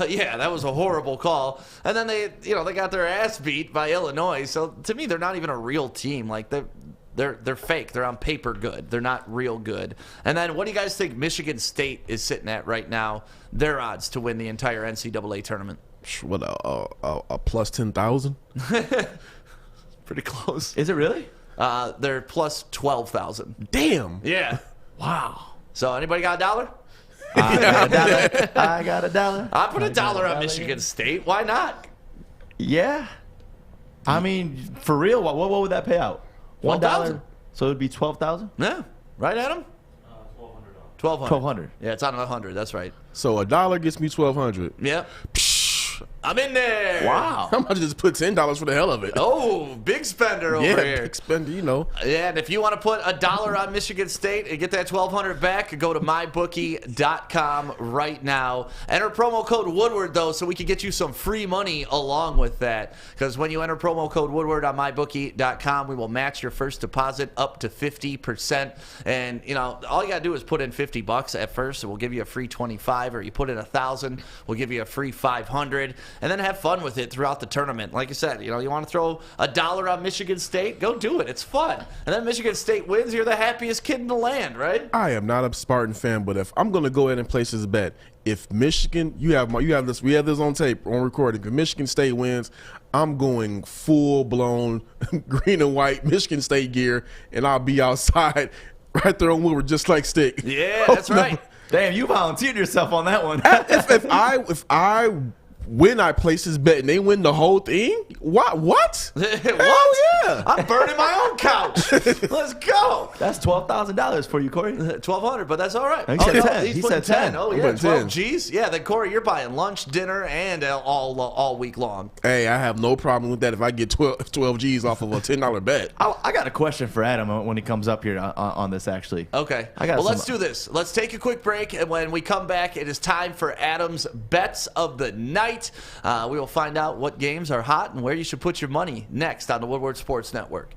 Yeah, that was a horrible call. And then they got their ass beat by Illinois. So to me, they're not even a real team. Like they're fake. They're on paper good. They're not real good. And then what do you guys think Michigan State is sitting at right now? Their odds to win the entire NCAA tournament. What, a plus 10,000? Pretty close. Is it really? They're plus 12,000. Damn. Yeah. Wow. So anybody got $1? I got $1. I put $1 on Michigan State. Why not? Yeah. I mean, for real, what would that pay out? $1. So it would be 12,000? Yeah. Right, Adam? $1,200. 1,200. Yeah, it's on 100. That's right. So $1 gets me 1,200. Yep. I'm in there. Wow. I might just put $10 for the hell of it. Oh, big spender over yeah, here. big spender, you know. Yeah, and if you want to put $1 on Michigan State and get that $1,200 back, go to mybookie.com right now. Enter promo code Woodward, though, so we can get you some free money along with that. Because when you enter promo code Woodward on mybookie.com, we will match your first deposit up to 50%. And, you know, all you got to do is put in $50 at first, and we'll give you a free $25. Or you put in $1,000, we'll give you a free $500. And then have fun with it throughout the tournament. Like I said, you know, you want to throw $1 on Michigan State, go do it. It's fun. And then Michigan State wins, you're the happiest kid in the land, right? I am not a Spartan fan, but if I'm going to go ahead and place this bet, if Michigan, we have this on tape, on recording. If Michigan State wins, I'm going full-blown green and white Michigan State gear, and I'll be outside right there on Woodward just like Stick. Yeah, that's right. Damn, you volunteered yourself on that one. if I win, I place this bet, and they win the whole thing. What? What? Yeah! I'm burning my own couch. Let's go. That's $12,000 for you, Corey. $1,200, but that's all right. He said 10. He's He putting said 10. Oh I'm yeah, putting 12 10. G's. Yeah, then Corey, you're buying lunch, dinner, and all week long. Hey, I have no problem with that if I get 12 G's off of a $10 bet. I got a question for Adam when he comes up here on this, actually. Okay. Let's do this. Let's take a quick break, and when we come back, it is time for Adam's bets of the night. We will find out what games are hot and where you should put your money next on the Woodward Sports Network.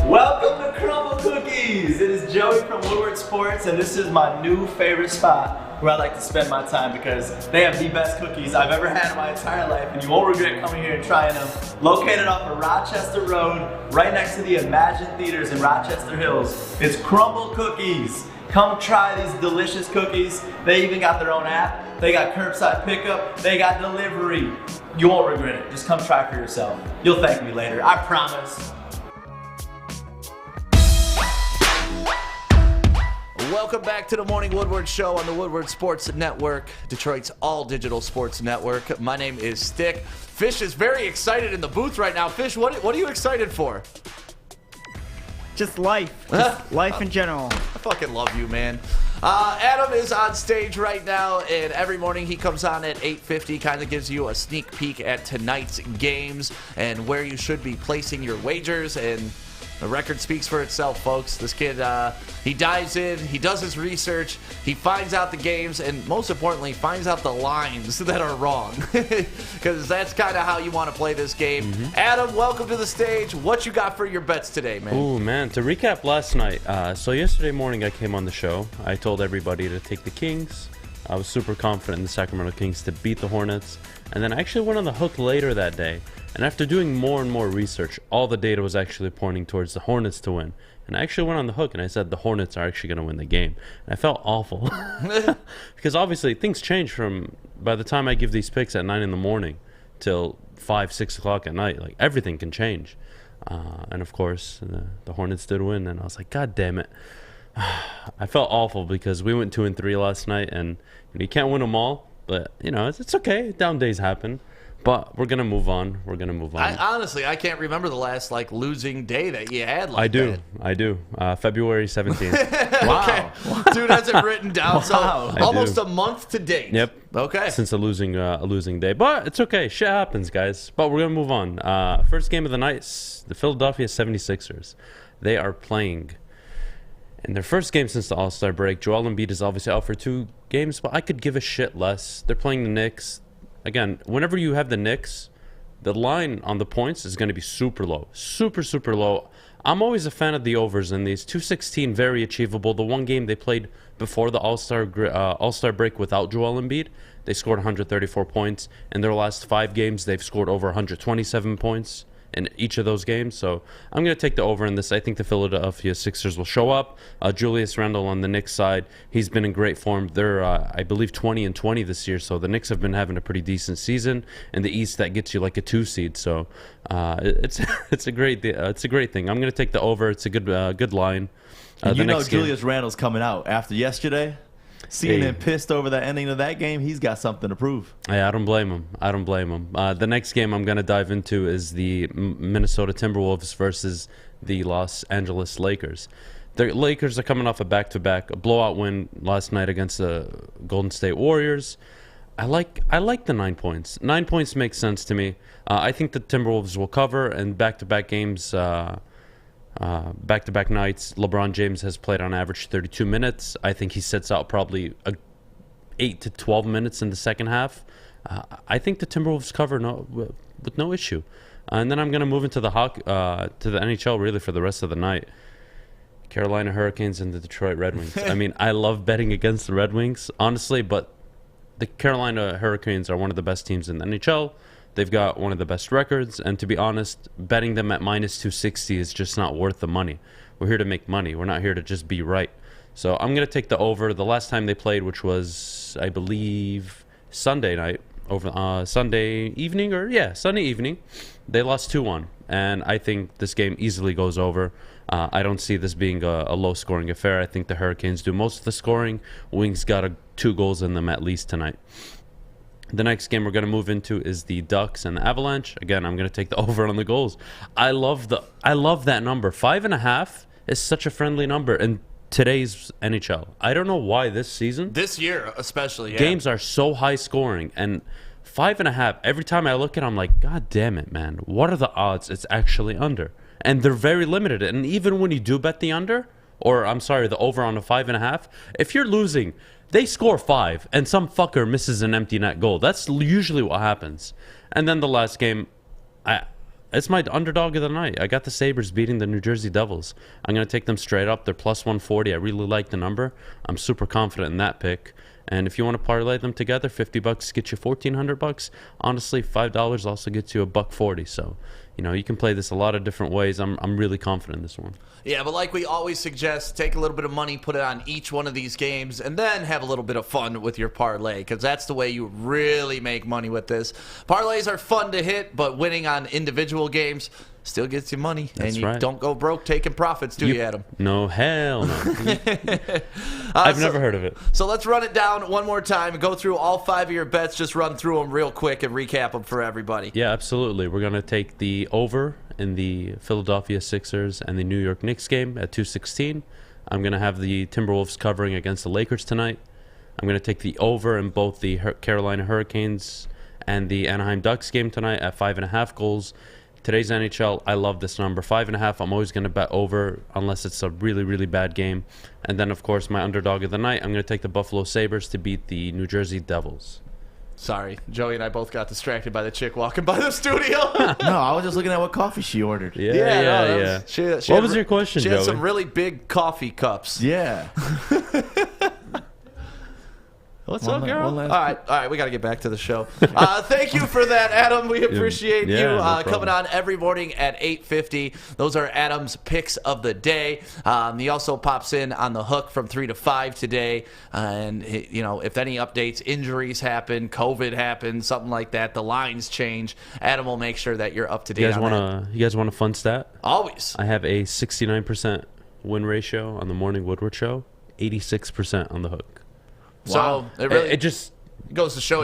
Welcome to Crumble Cookies. It is Joey from Woodward Sports, and this is my new favorite spot where I like to spend my time because they have the best cookies I've ever had in my entire life, and you won't regret coming here and trying them. Located off of Rochester Road, right next to the Imagine Theaters in Rochester Hills, it's Crumble Cookies. Come try these delicious cookies. They even got their own app. They got curbside pickup. They got delivery. You won't regret it. Just come try for yourself. You'll thank me later. I promise. Welcome back to the Morning Woodward Show on the Woodward Sports Network, Detroit's all-digital sports network. My name is Stick. Fish is very excited in the booth right now. Fish, what are you excited for? Just life. Just life in general. I fucking love you, man. Adam is on stage right now, and every morning he comes on at 8:50, kind of gives you a sneak peek at tonight's games and where you should be placing your wagers, and the record speaks for itself, folks. This kid, he dives in, he does his research, he finds out the games, and most importantly, finds out the lines that are wrong. Because that's kind of how you want to play this game. Mm-hmm. Adam, welcome to the stage. What you got for your bets today, man? Ooh, man, to recap last night, so yesterday morning I came on the show. I told everybody to take the Kings. I was super confident in the Sacramento Kings to beat the Hornets. And then I actually went on the hook later that day. And after doing more and more research, all the data was actually pointing towards the Hornets to win. And I actually went on the hook and I said the Hornets are actually going to win the game. And I felt awful. Because obviously things change from by the time I give these picks at 9 in the morning till 5, 6 o'clock at night. Like, everything can change. And of course, the Hornets did win. And I was like, God damn it. I felt awful because we went 2 and 3 last night. And you can't win them all. But, you know, it's okay. Down days happen. But we're going to move on. We're going to move on. Honestly, I can't remember the last, losing day that you had like that. I do. February 17th. Wow. Okay. Dude has it written down. Wow. So almost a month to date. Yep. Okay. Since a losing day. But it's okay. Shit happens, guys. But we're going to move on. First game of the night, the Philadelphia 76ers. They are playing in their first game since the All-Star break. Joel Embiid is obviously out for 2 games, but I could give a shit less. They're playing the Knicks. Again, whenever you have the Knicks, the line on the points is going to be super low. Super, super low. I'm always a fan of the overs in these. 216, very achievable. The one game they played before the All-Star break without Joel Embiid, they scored 134 points. In their last 5 games, they've scored over 127 points in each of those games. So I'm going to take the over in this. I think the Philadelphia Sixers will show up. Julius Randle on the Knicks side, he's been in great form. They're, I believe, 20 and 20 this year. So the Knicks have been having a pretty decent season. In the East, that gets you like a 2 seed. So it's a great thing. I'm going to take the over. It's a good line. And you know Julius Randle's coming out after yesterday. Seeing him pissed over the ending of that game, he's got something to prove. Hey, I don't blame him. The next game I'm going to dive into is the Minnesota Timberwolves versus the Los Angeles Lakers. The Lakers are coming off a back-to-back, a blowout win last night against the Golden State Warriors. I like the 9 points. 9 points makes sense to me. I think the Timberwolves will cover, and back-to-back games, back-to-back nights, LeBron James has played on average 32 minutes. I think he sits out probably 8 to 12 minutes in the second half. I think the Timberwolves cover with no issue. And then I'm going to move into the NHL really for the rest of the night. Carolina Hurricanes and the Detroit Red Wings. I mean, I love betting against the Red Wings, honestly, but the Carolina Hurricanes are one of the best teams in the NHL. They've got one of the best records, and to be honest, betting them at minus 260 is just not worth the money. We're here to make money. We're not here to just be right. So I'm going to take the over. The last time they played, which was, I believe, Sunday night, Sunday evening, they lost 2-1. And I think this game easily goes over. I don't see this being a low-scoring affair. I think the Hurricanes do most of the scoring. Wings got 2 goals in them at least tonight. The next game we're going to move into is the Ducks and the Avalanche. Again, I'm going to take the over on the goals. I love that number. 5.5 is such a friendly number in today's NHL. I don't know why this year especially, games are so high scoring, and 5.5. Every time I look at it, I'm like, God damn it, man! What are the odds it's actually under? And they're very limited. And even when you do bet the under, or I'm sorry, the over on a 5.5, if you're losing, they score 5 and some fucker misses an empty net goal. That's usually what happens. And then the last game, it's my underdog of the night. I got the Sabres beating the New Jersey Devils. I'm going to take them straight up. They're plus 140. I really like the number. I'm super confident in that pick. And if you want to parlay them together, $50 gets you $1,400. Honestly, $5 also gets you $140. So, you can play this a lot of different ways. I'm really confident in this one. Yeah, but like we always suggest, take a little bit of money, put it on each one of these games, and then have a little bit of fun with your parlay, because that's the way you really make money with this. Parlays are fun to hit, but winning on individual games still gets you money. That's and you don't go broke taking profits, do you, Adam? No, hell no. I've never heard of it. So let's run it down one more time and go through all 5 of your bets. Just run through them real quick and recap them for everybody. Yeah, absolutely. We're going to take the over in the Philadelphia Sixers and the New York Knicks game at 216. I'm going to have the Timberwolves covering against the Lakers tonight. I'm going to take the over in both the Carolina Hurricanes and the Anaheim Ducks game tonight at 5.5 goals. Today's NHL, I love this number. 5.5, I'm always going to bet over unless it's a really, really bad game. And then, of course, my underdog of the night, I'm going to take the Buffalo Sabres to beat the New Jersey Devils. Sorry, Joey and I both got distracted by the chick walking by the studio. No, I was just looking at what coffee she ordered. Yeah. What was your question, Joey? She had some really big coffee cups. Yeah. What's up, girl? All right, we got to get back to the show. Thank you for that, Adam. We appreciate you coming on every morning at 8:50. Those are Adam's picks of the day. He also pops in on the hook from 3 to 5 today. And, if any updates, injuries happen, COVID happens, something like that, the lines change, Adam will make sure that you're up to date You guys want a fun stat? Always. I have a 69% win ratio on the Morning Woodward show, 86% on the hook. Wow. So it just goes to show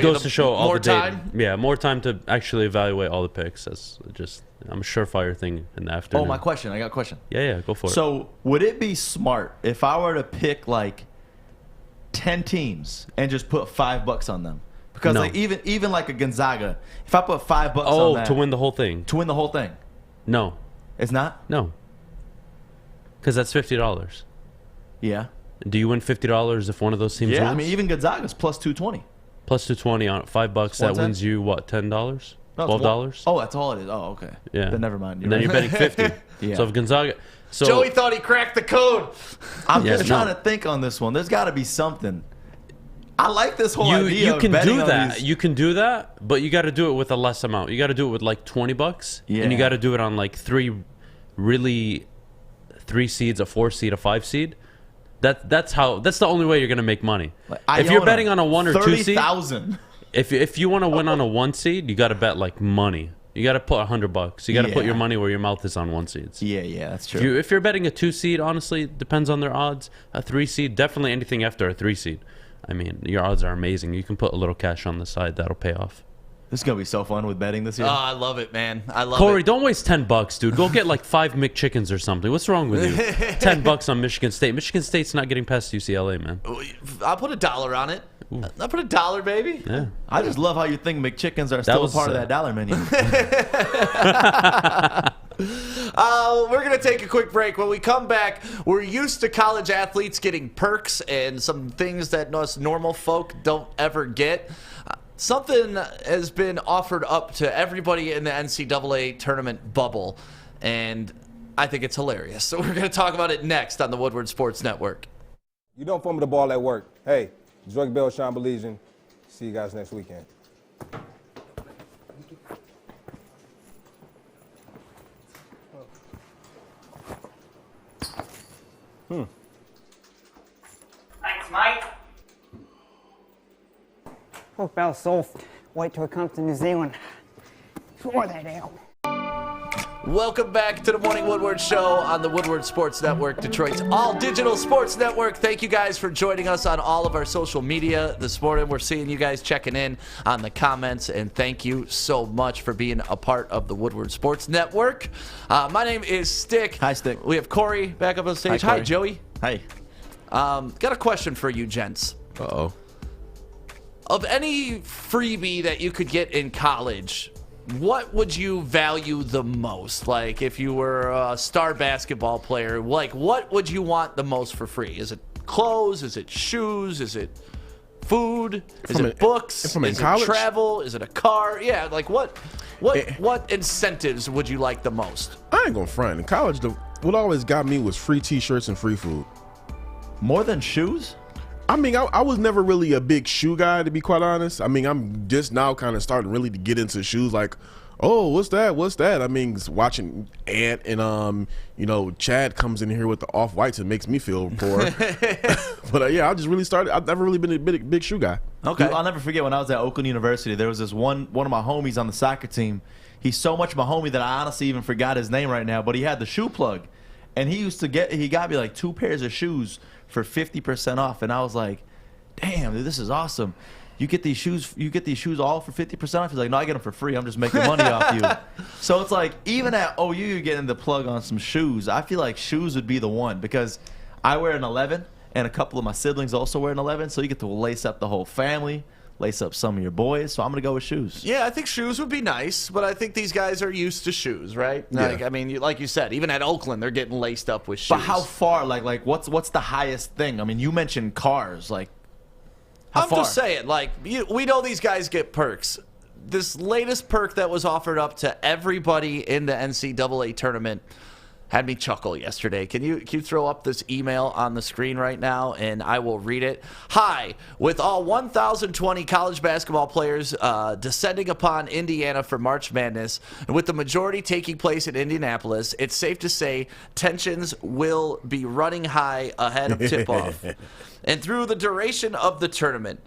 all more the data. time. Yeah, more time to actually evaluate all the picks. That's just I'm a surefire thing in the afternoon. Oh, I got a question. Yeah, go for it. So would it be smart if I were to pick like 10 teams and just put $5 on them? Because like even like a Gonzaga, if I put $5 on that to win the whole thing. To win the whole thing. No. It's not? No. Because that's $50. Yeah. Do you win $50 if one of those teams wins? Yeah, I mean, even Gonzaga's plus 220. Plus 220 on $5. That wins you, what, $10? No, $12? Oh, that's all it is. Oh, okay. Yeah. Then never mind. And then you're betting 50. Yeah. So if Gonzaga... So, Joey thought he cracked the code. I'm just trying to think on this one. There's got to be something. I like this whole idea you of can betting do on that. these. You can do that, but you got to do it with a less amount. You got to do it with like $20, and you got to do it on like 3 seeds, a 4 seed, a 5 seed. That's the only way you're gonna make money. If you're betting on a 1 or 2 seed, if you want to win on a 1 seed, you got to bet like money. You got to put $100. You got to put your money where your mouth is on 1 seeds. Yeah, that's true. If you're betting a 2 seed, honestly, it depends on their odds. A 3 seed, definitely anything after a 3 seed. I mean, your odds are amazing. You can put a little cash on the side. That'll pay off. This is going to be so fun with betting this year. Oh, I love it, man. I love Corey, it. don't waste $10, dude. Go get like 5 McChickens or something. What's wrong with you? $10 on Michigan State. Michigan State's not getting past UCLA, man. I'll put $1 on it. I'll put $1, baby. Yeah. I just love how you think McChickens are still a part of that dollar menu. We're going to take a quick break. When we come back, we're used to college athletes getting perks and some things that us normal folk don't ever get. Something has been offered up to everybody in the NCAA tournament bubble, and I think it's hilarious. So we're going to talk about it next on the Woodward Sports Network. You don't fumble the ball at work. Hey, Drake Bell, Sean Baligian. See you guys next weekend. Thanks, mate. Oh, Bell's soft. Wait till it comes to New Zealand. Pour that out. Welcome back to the Morning Woodward Show on the Woodward Sports Network, Detroit's all-digital sports network. Thank you guys for joining us on all of our social media this morning. We're seeing you guys checking in on the comments, and thank you so much for being a part of the Woodward Sports Network. My name is Stick. Hi, Stick. We have Corey back up on stage. Hi, Joey. Hi. Got a question for you, gents. Uh-oh. Of any freebie that you could get in college, what would you value the most? Like, if you were a star basketball player, like, what would you want the most for free? Is it clothes? Is it shoes? Is it food? Is it books? Is it travel? Is it a car? Yeah, like, what incentives would you like the most? I ain't gonna front. In college, what always got me was free T-shirts and free food. More than shoes? I mean, I was never really a big shoe guy, to be quite honest. I mean, I'm just now kind of starting really to get into shoes. Like, oh, what's that? What's that? I mean, watching Ant and Chad comes in here with the off-whites and makes me feel poor. But yeah, I just really started. I've never really been a big shoe guy. Okay. I'll never forget when I was at Oakland University. There was this one of my homies on the soccer team. He's so much my homie that I honestly even forgot his name right now. But he had the shoe plug, and he got me like 2 pairs of shoes for 50% off, and I was like, damn, dude, this is awesome. You get these shoes all for 50% off? He's like, no, I get them for free. I'm just making money off you. So it's like, even at OU, you're getting the plug on some shoes. I feel like shoes would be the one, because I wear an 11, and a couple of my siblings also wear an 11, so you get to lace up the whole family, lace up some of your boys, so I'm going to go with shoes. Yeah, I think shoes would be nice, but I think these guys are used to shoes, right? Like, I mean, like you said, even at Oakland, they're getting laced up with shoes. But how far? Like what's the highest thing? I mean, you mentioned cars. Like, how far? I'm just saying, like, we know these guys get perks. This latest perk that was offered up to everybody in the NCAA tournament had me chuckle yesterday. Can you throw up this email on the screen right now, and I will read it? Hi, with all 1,020 college basketball players descending upon Indiana for March Madness, and with the majority taking place in Indianapolis, it's safe to say tensions will be running high ahead of tip-off. And through the duration of the tournament,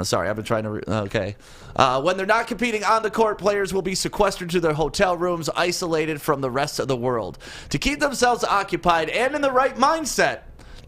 sorry, I've been trying to... Okay. When they're not competing on the court, players will be sequestered to their hotel rooms, isolated from the rest of the world. To keep themselves occupied and in the right mindset,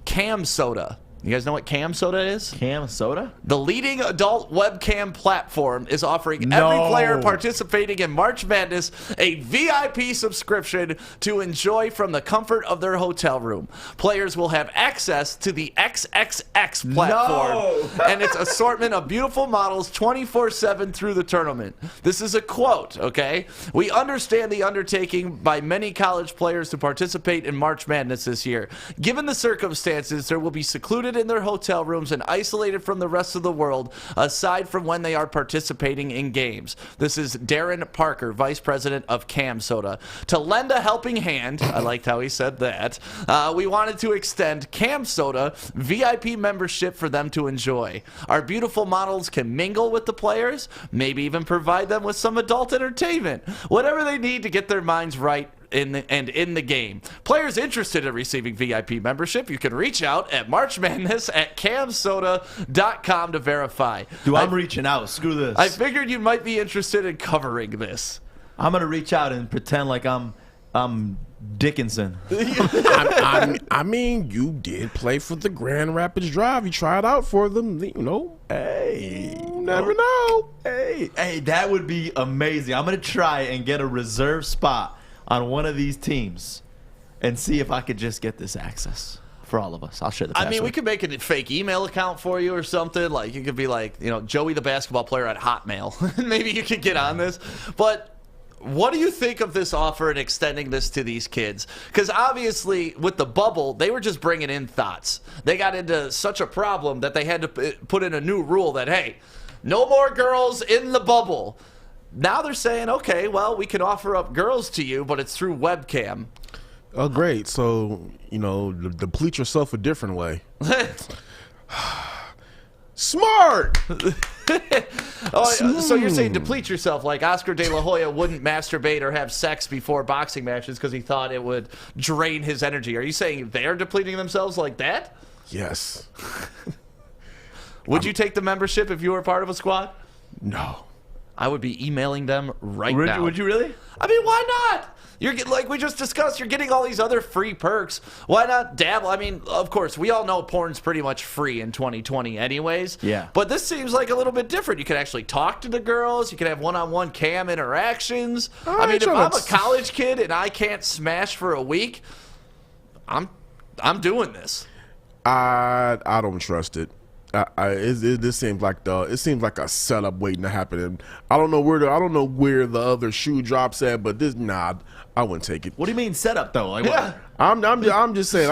Cam Soda. You guys know what Cam Soda is? Cam Soda? The leading adult webcam platform is offering every player participating in March Madness a VIP subscription to enjoy from the comfort of their hotel room. Players will have access to the XXX platform and its assortment of beautiful models 24/7 through the tournament. This is a quote, okay? We understand the undertaking by many college players to participate in March Madness this year. Given the circumstances, there will be secluded in their hotel rooms and isolated from the rest of the world, aside from when they are participating in games. This is Darren Parker, Vice President of Cam Soda. To lend a helping hand, I liked how he said that, we wanted to extend Cam Soda VIP membership for them to enjoy. Our beautiful models can mingle with the players, maybe even provide them with some adult entertainment, whatever they need to get their minds right in the game. Players interested in receiving VIP membership, you can reach out at March Madness at camsoda.com to verify. Dude, I'm reaching out. Screw this. I figured you might be interested in covering this. I'm going to reach out and pretend like I'm Dickinson. I mean, you did play for the Grand Rapids Drive. You tried out for them, you know. Hey, you never know. Hey, that would be amazing. I'm gonna try and get a reserve spot on one of these teams and see if I could just get this access for all of us. I'll share the password. I mean, we could make a fake email account for you or something. Like, you could be like, you know, Joey the basketball player at Hotmail. Maybe you could get on this. But what do you think of this offer and extending this to these kids? Because obviously, with the bubble, they were just bringing in thoughts. They got into such a problem that they had to put in a new rule that, hey, no more girls in the bubble. Now they're saying, okay, well, we can offer up girls to you, but it's through webcam. Oh, great. So, you know, deplete yourself a different way. Smart! So you're saying deplete yourself, like Oscar De La Hoya wouldn't masturbate or have sex before boxing matches because he thought it would drain his energy. Are you saying they're depleting themselves like that? Yes. Would you take the membership if you were part of a squad? No. I would be emailing them now. Would you really? I mean, why not? You're like we just discussed, you're getting all these other free perks. Why not dabble? I mean, of course, we all know porn's pretty much free in 2020 anyways. Yeah. But this seems like a little bit different. You can actually talk to the girls. You can have one-on-one cam interactions. I mean, if I'm a college kid and I can't smash for a week, I'm doing this. I don't trust it. This seems like a setup waiting to happen. And I don't know where the other shoe drops at, but I wouldn't take it. What do you mean setup though? Like, yeah. I'm just saying.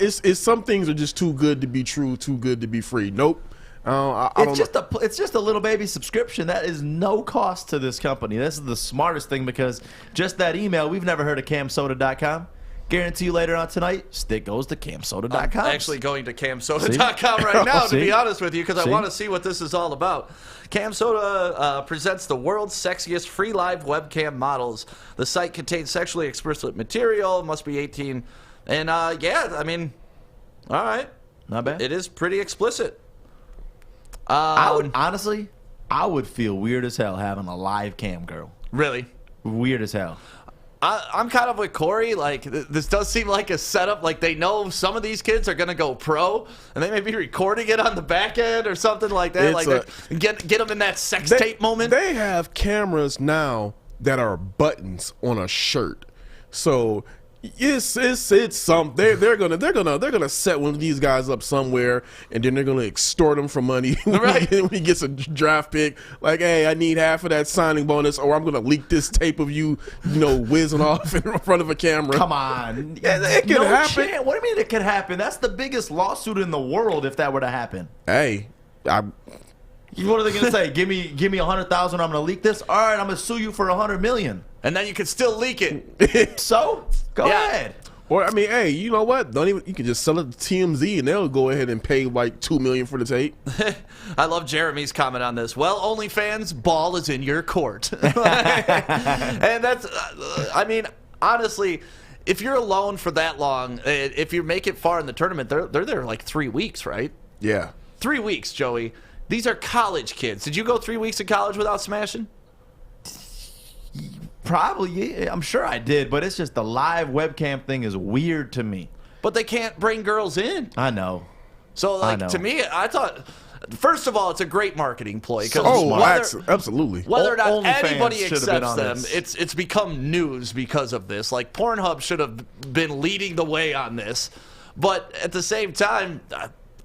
It's some things are just too good to be true, too good to be free. Nope. It's just a little baby subscription. That is no cost to this company. This is the smartest thing because just that email. We've never heard of camsoda.com. Guarantee you later on tonight, stick goes to camsoda.com. I'm actually going to camsoda.com right now, to be honest with you, because I want to see what this is all about. CamSoda presents the world's sexiest free live webcam models. The site contains sexually explicit material, must be 18. And, yeah, I mean, all right. Not bad. It is pretty explicit. I would feel weird as hell having a live cam girl. Really? Weird as hell. I'm kind of with Corey. Like, this does seem like a setup. Like, they know some of these kids are going to go pro, and they may be recording it on the back end or something like that. Get them in that sex tape moment. They have cameras now that are buttons on a shirt. So it's some they're gonna set one of these guys up somewhere, and then they're gonna extort him for money when he gets a draft pick. Like, hey, I need half of that signing bonus, or I'm gonna leak this tape of you whizzing off in front of a camera. Come on, it can happen. Chance. What do you mean it could happen? That's the biggest lawsuit in the world if that were to happen. Hey, what are they gonna say? Give me $100,000. I'm gonna leak this. All right, I'm gonna sue you for $100 million. And then you can still leak it. So go ahead. Or I mean, hey, you know what? You can just sell it to TMZ and they'll go ahead and pay like $2 million for the tape. I love Jeremy's comment on this. Well, OnlyFans, ball is in your court. And that's, I mean, honestly, if you're alone for that long, if you make it far in the tournament, they're there like 3 weeks, right? Yeah. 3 weeks, Joey. These are college kids. Did you go 3 weeks in college without smashing? Probably, yeah. I'm sure I did, but it's just the live webcam thing is weird to me. But they can't bring girls in. I know. So, like, to me, I thought, first of all, it's a great marketing ploy. Absolutely. Whether or not anybody accepts them, it's become news because of this. Like, Pornhub should have been leading the way on this. But at the same time,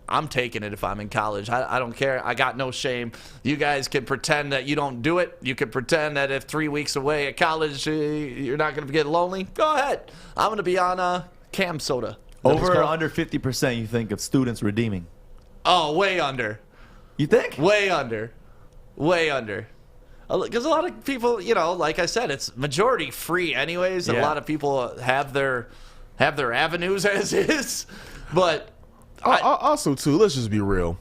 I'm taking it if I'm in college. I don't care. I got no shame. You guys can pretend that you don't do it. You can pretend that if 3 weeks away at college you're not going to get lonely. Go ahead. I'm going to be on Cam Soda. Over or under 50% you think of students redeeming? Oh, way under. You think? Way under. Way under. Because a lot of people, like I said, it's majority free anyways. And a lot of people have their avenues as is. But also, too, let's just be real.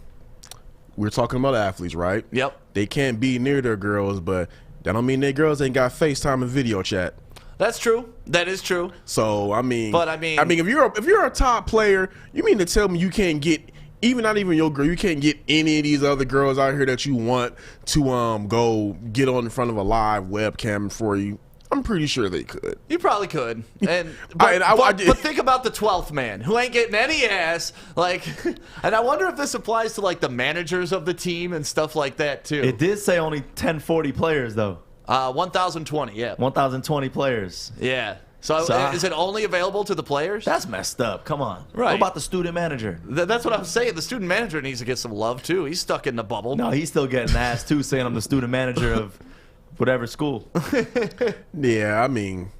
We're talking about athletes, right? Yep. They can't be near their girls, but that don't mean their girls ain't got FaceTime and video chat. That's true. That is true. So I mean, if you're a top player, you mean to tell me you can't get not even your girl, you can't get any of these other girls out here that you want to go get on in front of a live webcam for you? I'm pretty sure they could. You probably could. But think about the 12th man who ain't getting any ass. Like, and I wonder if this applies to like the managers of the team and stuff like that too. It did say only 1040 players though. 1,020. Yeah. 1,020 players. Yeah. So is it only available to the players? That's messed up. Come on. Right. What about the student manager? That's what I'm saying. The student manager needs to get some love too. He's stuck in the bubble. No, he's still getting ass too, saying I'm the student manager of whatever school. Yeah, I mean,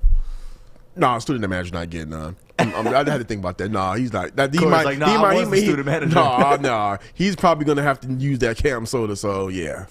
no, student manager's not getting none. I had to think about that. No, he's not. Student manager. No, he's probably gonna have to use that Cam Soda. So yeah.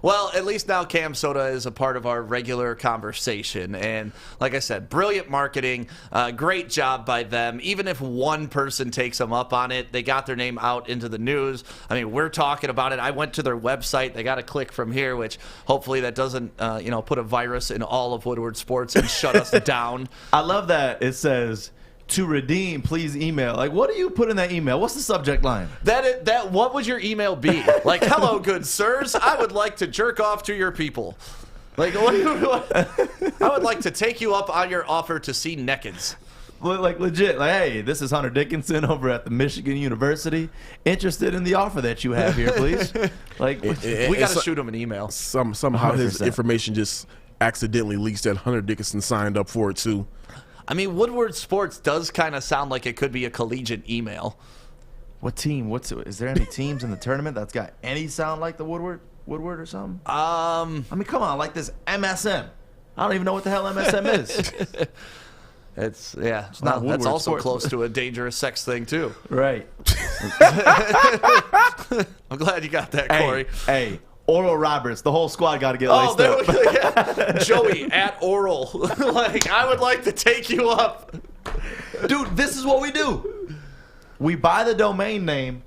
Well, at least now Cam Soda is a part of our regular conversation. And like I said, brilliant marketing, great job by them. Even if one person takes them up on it, they got their name out into the news. I mean, we're talking about it. I went to their website. They got a click from here, which hopefully that doesn't, put a virus in all of Woodward Sports and shut us down. I love that it says, to redeem, please email. Like, what do you put in that email? What's the subject line? What would your email be? Like, hello, good sirs. I would like to jerk off to your people. Like, I would like to take you up on your offer to see Neckeds. Like, legit. Like, hey, this is Hunter Dickinson over at the Michigan University. Interested in the offer that you have here, please? Like, we got to shoot him an email. Somehow 100%. his information just accidentally leaks that Hunter Dickinson signed up for it too. I mean, Woodward Sports does kind of sound like it could be a collegiate email. What team? Is there any teams in the tournament that's got any sound like the Woodward or something? I mean, come on, like this MSM. I don't even know what the hell MSM is. It's not Woodward that's also Sports. close to a dangerous sex thing too. Right. I'm glad you got that, Corey. Hey. Oral Roberts, the whole squad got to get laced up. Yeah. Joey at Oral. Like, I would like to take you up. Dude, this is what we do. We buy the domain name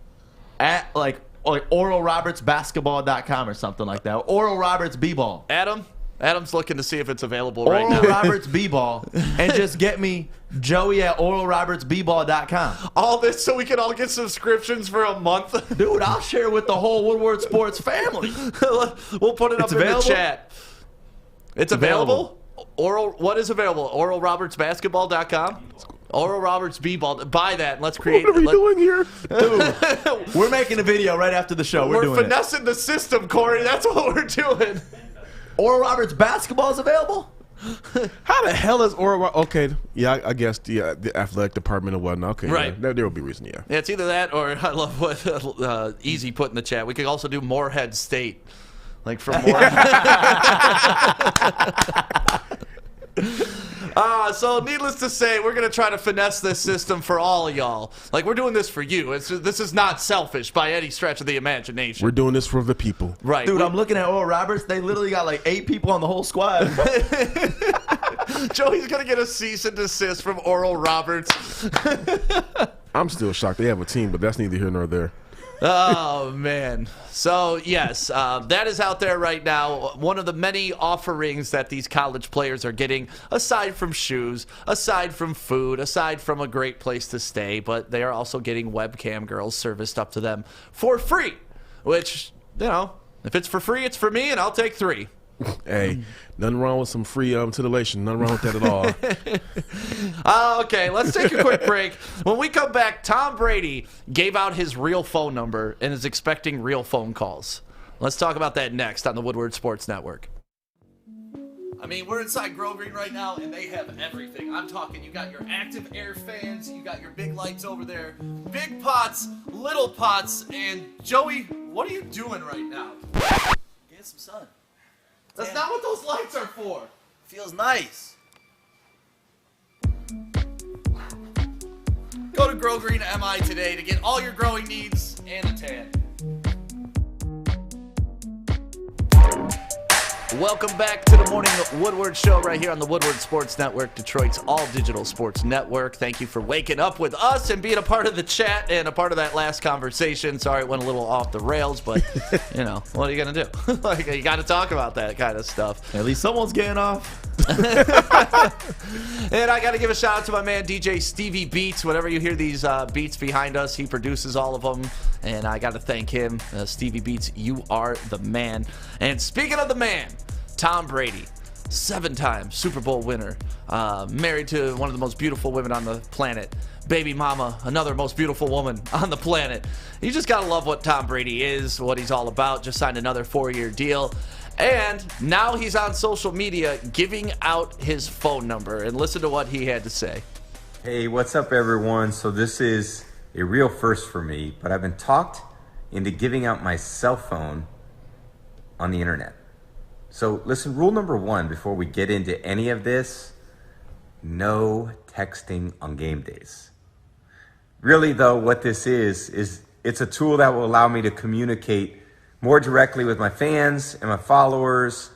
at like oralrobertsbasketball.com or something like that. Oral Roberts B-ball. Adam's looking to see if it's available right now. Oral Roberts B-ball. And just get me Joey at oralrobertsbball.com. All this so we can all get subscriptions for a month. Dude, I'll share with the whole Woodward Sports family. We'll put it up in the chat. It's available? What is available? oralrobertsbasketball.com? Oral Roberts B-ball. Buy that and let's create. What are we doing here? Dude, we're making a video right after the show. We're doing finessing the system, Corey. That's what we're doing. Oral Roberts basketball is available? How the hell is Oral? Okay, yeah, I guess the athletic department or whatnot. Okay, right. Yeah, there will be a reason. Yeah, it's either that or I love what Easy put in the chat. We could also do Morehead State, like from Morehead. So needless to say, we're going to try to finesse this system for all of y'all. Like, we're doing this for you. This is not selfish by any stretch of the imagination. We're doing this for the people. Right. Dude, I'm looking at Oral Roberts. They literally got like 8 people on the whole squad. Joey's going to get a cease and desist from Oral Roberts. I'm still shocked they have a team, but that's neither here nor there. Oh, man. So, yes, that is out there right now. One of the many offerings that these college players are getting, aside from shoes, aside from food, aside from a great place to stay, but they are also getting webcam girls serviced up to them for free, which, if it's for free, it's for me, and I'll take 3. Hey, nothing wrong with some free titillation. Nothing wrong with that at all. Okay, let's take a quick break. When we come back, Tom Brady gave out his real phone number and is expecting real phone calls. Let's talk about that next on the Woodward Sports Network. I mean, we're inside Grove Green right now, and they have everything. I'm talking, you got your active air fans, you got your big lights over there, big pots, little pots, and Joey, what are you doing right now? Get some sun. That's not what those lights are for. Feels nice. Go to Grow Green MI today to get all your growing needs and a tan. Welcome back to the Morning Woodward Show right here on the Woodward Sports Network, Detroit's all-digital sports network. Thank you for waking up with us and being a part of the chat and a part of that last conversation. Sorry it went a little off the rails, but, what are you going to do? Like, you got to talk about that kind of stuff. At least someone's getting off. And I got to give a shout out to my man DJ Stevie Beats. Whenever you hear these beats behind us, he produces all of them, and I got to thank him. Stevie Beats, you are the man. And speaking of the man, Tom Brady. 7-time Super Bowl winner, married to one of the most beautiful women on the planet, baby mama, another most beautiful woman on the planet. You just gotta love what Tom Brady is, what he's all about. Just signed another 4-year deal. And now he's on social media giving out his phone number. And listen to what he had to say. Hey, what's up, everyone? So this is a real first for me, but I've been talked into giving out my cell phone on the internet. So listen, rule number 1 before we get into any of this, no texting on game days. Really, though, what this is it's a tool that will allow me to communicate more directly with my fans and my followers,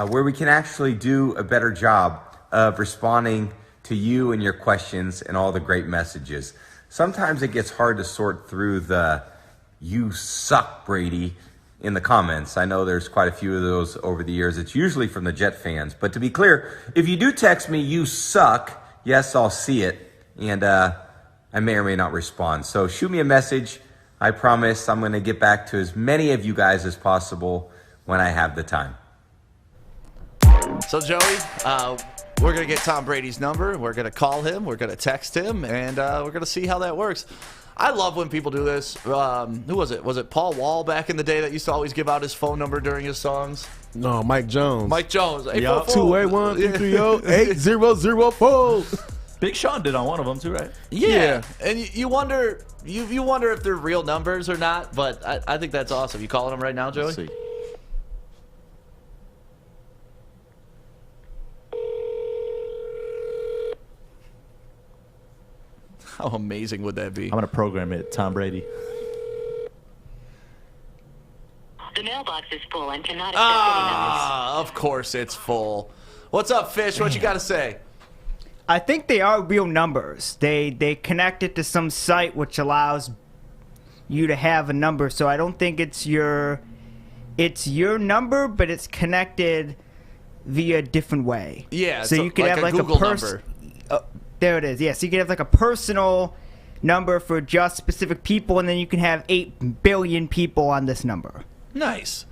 where we can actually do a better job of responding to you and your questions and all the great messages. Sometimes it gets hard to sort through the "you suck, Brady" in the comments. I know there's quite a few of those over the years. It's usually from the Jet fans. But to be clear, if you do text me "you suck," yes, I'll see it, and I may or may not respond. So shoot me a message. I promise I'm going to get back to as many of you guys as possible when I have the time. So, Joey, we're going to get Tom Brady's number. We're going to call him. We're going to text him. And we're going to see how that works. I love when people do this. Who was it? Was it Paul Wall back in the day that used to always give out his phone number during his songs? No, Mike Jones. Mike Jones. 281-330-8004. Big Sean did on one of them too, right? Yeah. And you wonder if they're real numbers or not, but I think that's awesome. You calling them right now, Joey? Let's see. How amazing would that be? I'm going to program it, Tom Brady. The mailbox is full and cannot accept any numbers. Of course it's full. What's up, Fish? What you got to say? I think they are real numbers. They connect it to some site which allows you to have a number. So I don't think it's your number, but it's connected via a different way. Yeah. So you could like have like Google a number. There it is. Yeah. So you could have like a personal number for just specific people, and then you can have 8 billion people on this number. Nice.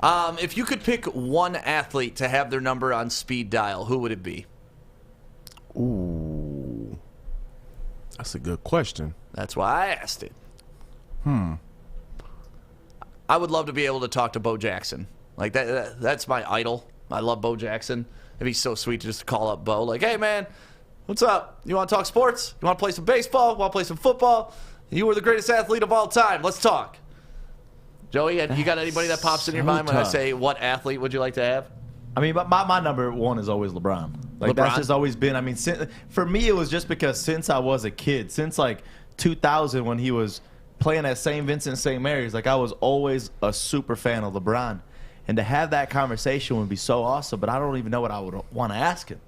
If you could pick one athlete to have their number on speed dial, who would it be? Ooh, that's a good question. That's why I asked it. I would love to be able to talk to Bo Jackson. Like that's my idol. I love Bo Jackson. It'd be so sweet to just call up Bo. Like, hey man, what's up? You want to talk sports? You want to play some baseball? Want to play some football? You were the greatest athlete of all time. Let's talk. Joey, you got anybody that pops in your mind when I say what athlete would you like to have? I mean, my number 1 is always LeBron. Like that's just always been. I mean, for me, it was just because since I was a kid, since like 2000 when he was playing at St. Vincent St. Mary's, like I was always a super fan of LeBron, and to have that conversation would be so awesome. But I don't even know what I would want to ask him.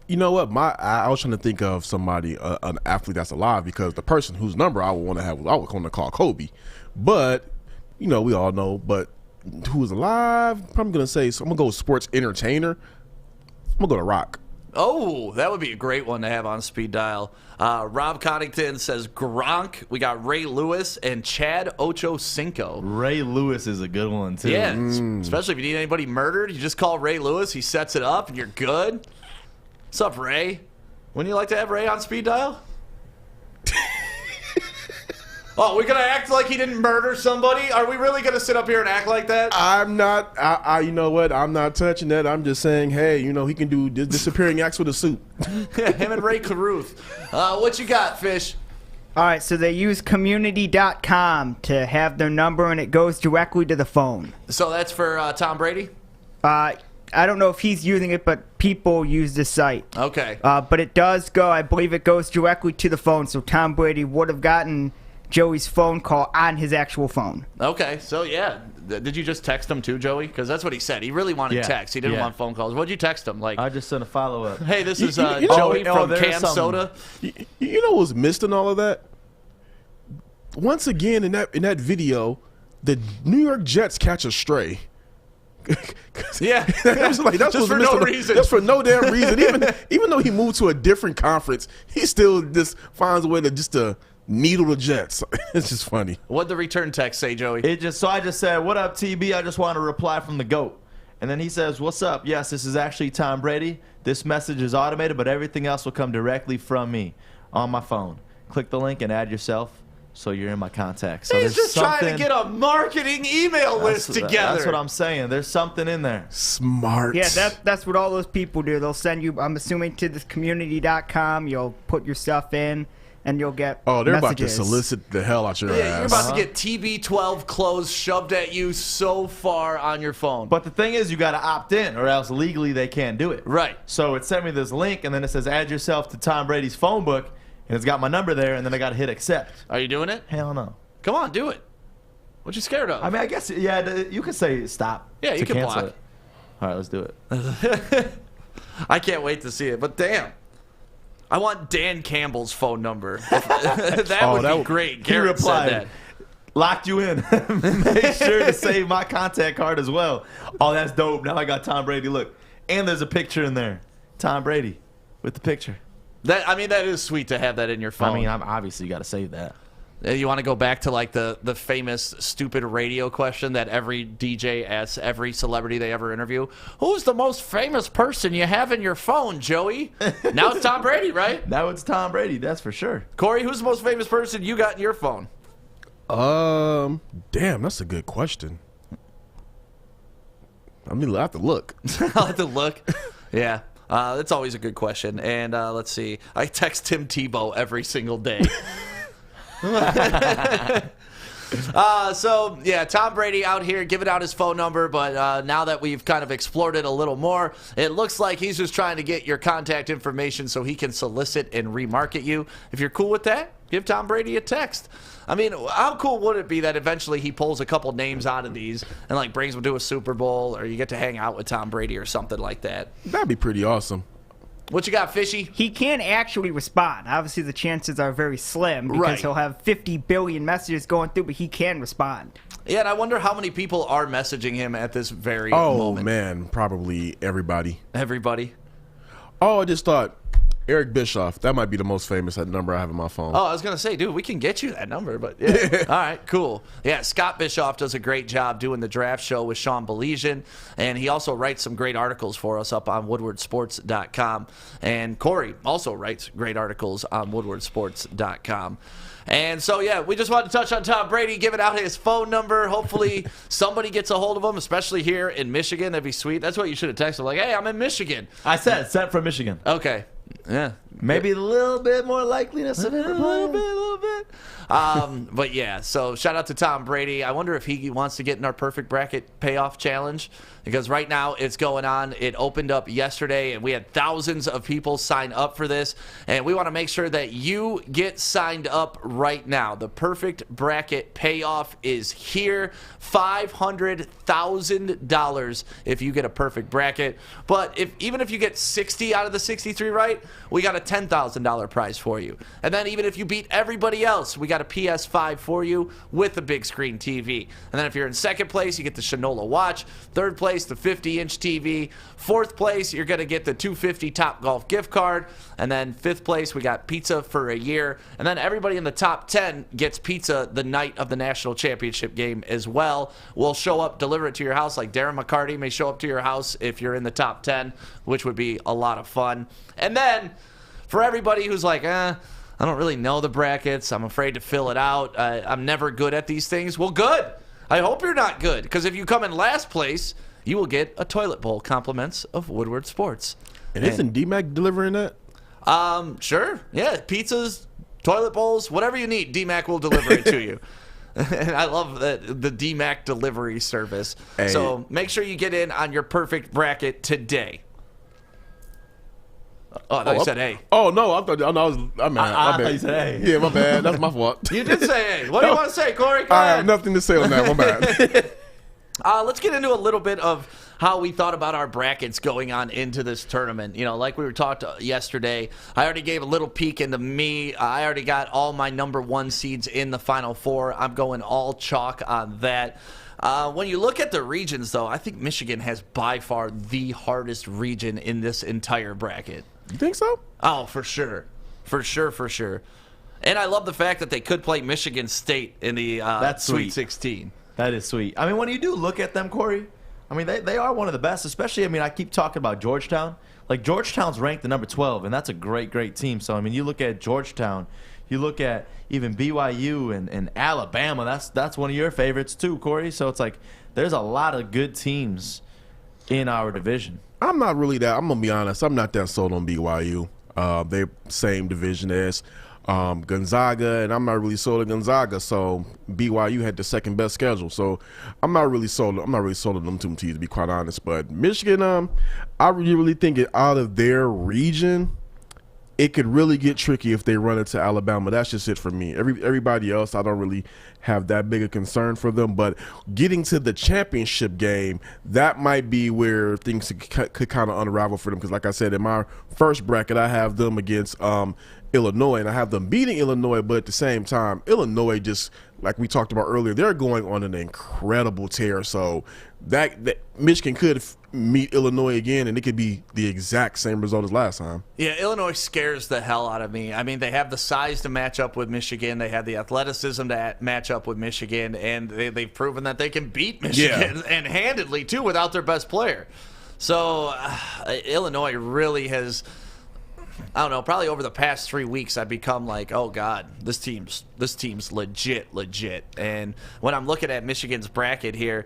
You know what? I was trying to think of somebody, an athlete that's alive, because the person whose number I would want to have, I would want to call Kobe. But you know, we all know. But who is alive? I'm gonna say. So I'm gonna go with sports entertainer. I'm gonna go to Rock. Oh, that would be a great one to have on speed dial. Rob Connington says Gronk. We got Ray Lewis and Chad Ochocinco. Ray Lewis is a good one too. Yeah, especially if you need anybody murdered, you just call Ray Lewis. He sets it up, and you're good. What's up, Ray? Wouldn't you like to have Ray on speed dial? Oh, we're gonna act like he didn't murder somebody? Are we really gonna sit up here and act like that? I'm not. You know what? I'm not touching that. I'm just saying, hey, you know, he can do disappearing acts with a suit. Him and Ray Caruth. What you got, Fish? All right, so they use community.com to have their number, and it goes directly to the phone. So that's for Tom Brady? I don't know if he's using it, but people use the site. Okay. But it does go, I believe it goes directly to the phone, so Tom Brady would have gotten Joey's phone call on his actual phone. Okay, so yeah. Did you just text him too, Joey? Because that's what he said. He really wanted text. He didn't want phone calls. What'd you text him? Like, I just sent a follow-up. Hey, this is Joey from Can Soda. You know what's missed in all of that? Once again, in that video, the New York Jets catch a stray. Yeah, that's just for no reason. That's for no damn reason. Even though he moved to a different conference, he still just finds a way to needle the Jets. It's just funny. What'd the return text say, Joey? I just said, "What up, TB? I just want to reply from the GOAT." And then he says, "What's up? Yes, this is actually Tom Brady. This message is automated, but everything else will come directly from me on my phone. Click the link and add yourself so you're in my contacts." So he's just trying to get a marketing email list together. That's what I'm saying. There's something in there. Smart. Yeah, that's what all those people do. They'll send you, I'm assuming, to this community.com. You'll put your stuff in, and you'll get they're messages. about to solicit the hell out your ass. You're about to get TB12 clothes shoved at you so far on your phone. But the thing is, you got to opt in, or else legally they can't do it. Right. So it sent me this link, and then it says, add yourself to Tom Brady's phone book, and it's got my number there, and then I got to hit accept. Are you doing it? Hell no. Come on, do it. What you scared of? I mean, I guess, yeah, you could say stop. Yeah, you to can cancel block. it. All right, let's do it. I can't wait to see it, but damn. I want Dan Campbell's phone number. that would be great. He Garrett replied, said that. locked you in. Make sure to save my contact card as well. Oh, that's dope. Now I got Tom Brady. Look. And there's a picture in there. Tom Brady with the picture. That is sweet to have that in your phone. I mean, obviously you got to save that. You want to go back to like the famous stupid radio question that every DJ asks every celebrity they ever interview? Who's the most famous person you have in your phone, Joey? Now it's Tom Brady, right? Now it's Tom Brady, that's for sure. Corey, who's the most famous person you got in your phone? Damn, that's a good question. I mean, I'll have to look. I'll have to look. Yeah. That's always a good question. And let's see. I text Tim Tebow every single day. So yeah, Tom Brady out here giving out his phone number, but now that we've kind of explored it a little more, it looks like he's just trying to get your contact information so he can solicit and remarket you. If you're cool with that, give Tom Brady a text. I mean, how cool would it be that eventually he pulls a couple names out of these and like brings them to a Super Bowl, or you get to hang out with Tom Brady or something like that? That'd be pretty awesome. What you got, Fishy? He can't actually respond. Obviously, the chances are very slim because Right. he'll have 50 billion messages going through, but he can respond. Yeah, and I wonder how many people are messaging him at this very Oh, moment. man, probably everybody. Everybody? Oh, I just thought Eric Bischoff. That might be the most famous number I have in my phone. Oh, I was going to say, dude, we can get you that number, but yeah. All right, cool. Yeah, Scott Bischoff does a great job doing the draft show with Sean Baligian, and he also writes some great articles for us up on woodwardsports.com. And Corey also writes great articles on woodwardsports.com. And so, yeah, we just wanted to touch on Tom Brady, giving out his phone number. Hopefully somebody gets a hold of him, especially here in Michigan. That'd be sweet. That's what you should have texted. Like, hey, I'm in Michigan. I said sent from Michigan. Okay. Yeah. Maybe a little bit more likeliness of him. A little bit. But yeah, so shout out to Tom Brady. I wonder if he wants to get in our perfect bracket payoff challenge, because right now it's going on. It opened up yesterday, and we had thousands of people sign up for this, and we want to make sure that you get signed up right now. The perfect bracket payoff is here. $500,000 if you get a perfect bracket. But even if you get 60 out of the 63 right, we got a $10,000 prize for you. And then even if you beat everybody else, we got a PS5 for you with a big screen TV. And then if you're in second place, you get the Shinola watch. Third place, the 50-inch TV. Fourth place, you're going to get the $250 Topgolf gift card. And then fifth place, we got pizza for a year. And then everybody in the top 10 gets pizza the night of the national championship game as well. We'll show up, deliver it to your house. Like Darren McCarty may show up to your house if you're in the top 10, which would be a lot of fun. And then for everybody who's like, I don't really know the brackets, I'm afraid to fill it out, I'm never good at these things. Well, good. I hope you're not good, because if you come in last place, you will get a toilet bowl compliments of Woodward Sports. And isn't DMAC delivering that? Sure. Yeah, pizzas, toilet bowls, whatever you need, DMAC will deliver it to you. And I love the DMAC delivery service. Hey. So make sure you get in on your perfect bracket today. Oh, I thought you said hey. Oh, no, I thought I thought you said hey. Yeah, my bad. That's my fault. You did say hey. What do you want to say, Corey? Go I ahead. have nothing to say on that. My bad. Let's get into a little bit of how we thought about our brackets going on into this tournament. You know, like we were talked yesterday, I already gave a little peek into me. I already got all my number one seeds in the Final Four. I'm going all chalk on that. When you look at the regions, though, I think Michigan has by far the hardest region in this entire bracket. You think so? Oh, for sure. For sure. And I love the fact that they could play Michigan State in the That's Sweet sweet. 16. That is sweet. I mean, when you do look at them, Corey, I mean, they are one of the best, especially, I mean, I keep talking about Georgetown. Like, Georgetown's ranked the number 12, and that's a great, great team. So, I mean, you look at Georgetown, you look at even BYU and Alabama. That's one of your favorites too, Corey. So it's like there's a lot of good teams in our division. I'm not really that. I'm gonna be honest. I'm not that sold on BYU. They're same division as Gonzaga, and I'm not really sold on Gonzaga. So BYU had the second best schedule. So I'm not really sold. I'm not really sold on them two teams, to be quite honest. But Michigan, I really think it out of their region, it could really get tricky if they run into Alabama. That's just it for me. Everybody else, I don't really have that big a concern for them. But getting to the championship game, that might be where things could kind of unravel for them. Because like I said, in my first bracket, I have them against Illinois, and I have them beating Illinois. But at the same time, Illinois, just like we talked about earlier, they're going on an incredible tear. So that Michigan could meet Illinois again, and it could be the exact same result as last time. Yeah, Illinois scares the hell out of me. I mean, they have the size to match up with Michigan. They have the athleticism to match up with Michigan, and they've proven that they can beat Michigan and handedly, too, without their best player. So Illinois really has, I don't know, probably over the past 3 weeks, I've become like, oh, God, this team's legit. And when I'm looking at Michigan's bracket here,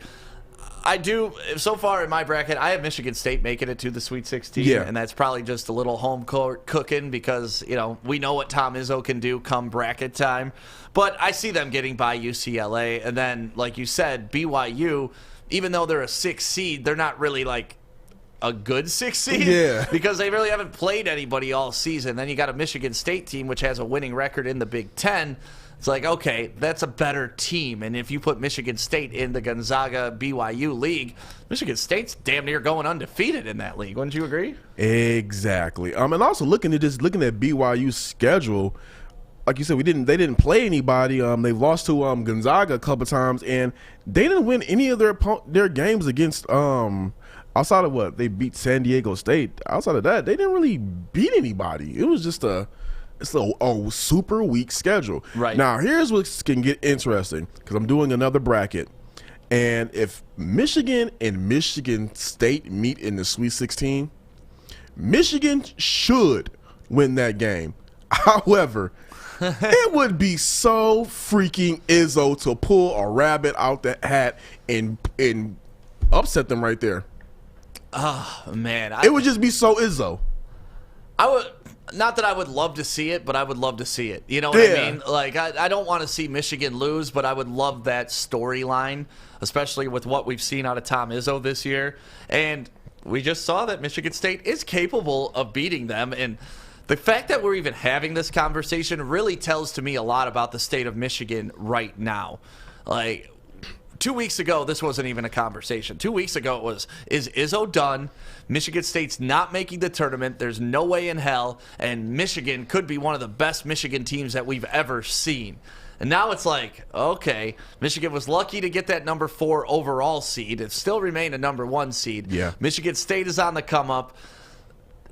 I do, so far in my bracket, I have Michigan State making it to the Sweet 16, and that's probably just a little home court cooking because, you know, we know what Tom Izzo can do come bracket time. But I see them getting by UCLA, and then, like you said, BYU, even though they're a 6th seed, they're not really, like, a good 6th seed because they really haven't played anybody all season. Then you got a Michigan State team, which has a winning record in the Big Ten. It's like, okay, that's a better team. And if you put Michigan State in the Gonzaga-BYU league, Michigan State's damn near going undefeated in that league. Wouldn't you agree? Exactly. And also looking at BYU's schedule, like you said, they didn't play anybody. They've lost to Gonzaga a couple times, and they didn't win any of their games against outside of what they beat San Diego State. Outside of that, they didn't really beat anybody. It was just a super weak schedule. Right. Now, here's what can get interesting, because I'm doing another bracket. And if Michigan and Michigan State meet in the Sweet 16, Michigan should win that game. However, it would be so freaking Izzo to pull a rabbit out the hat and upset them right there. Oh, man. It would just be so Izzo. I would, not that I would love to see it, but I would love to see it. You know what I mean? Like, I don't want to see Michigan lose, but I would love that storyline, especially with what we've seen out of Tom Izzo this year. And we just saw that Michigan State is capable of beating them. And the fact that we're even having this conversation really tells to me a lot about the state of Michigan right now. Like, 2 weeks ago, this wasn't even a conversation. 2 weeks ago, it was, is Izzo done? Michigan State's not making the tournament. There's no way in hell. And Michigan could be one of the best Michigan teams that we've ever seen. And now it's like, okay, Michigan was lucky to get that number 4 overall seed. It still remained a number 1 seed. Yeah. Michigan State is on the come up.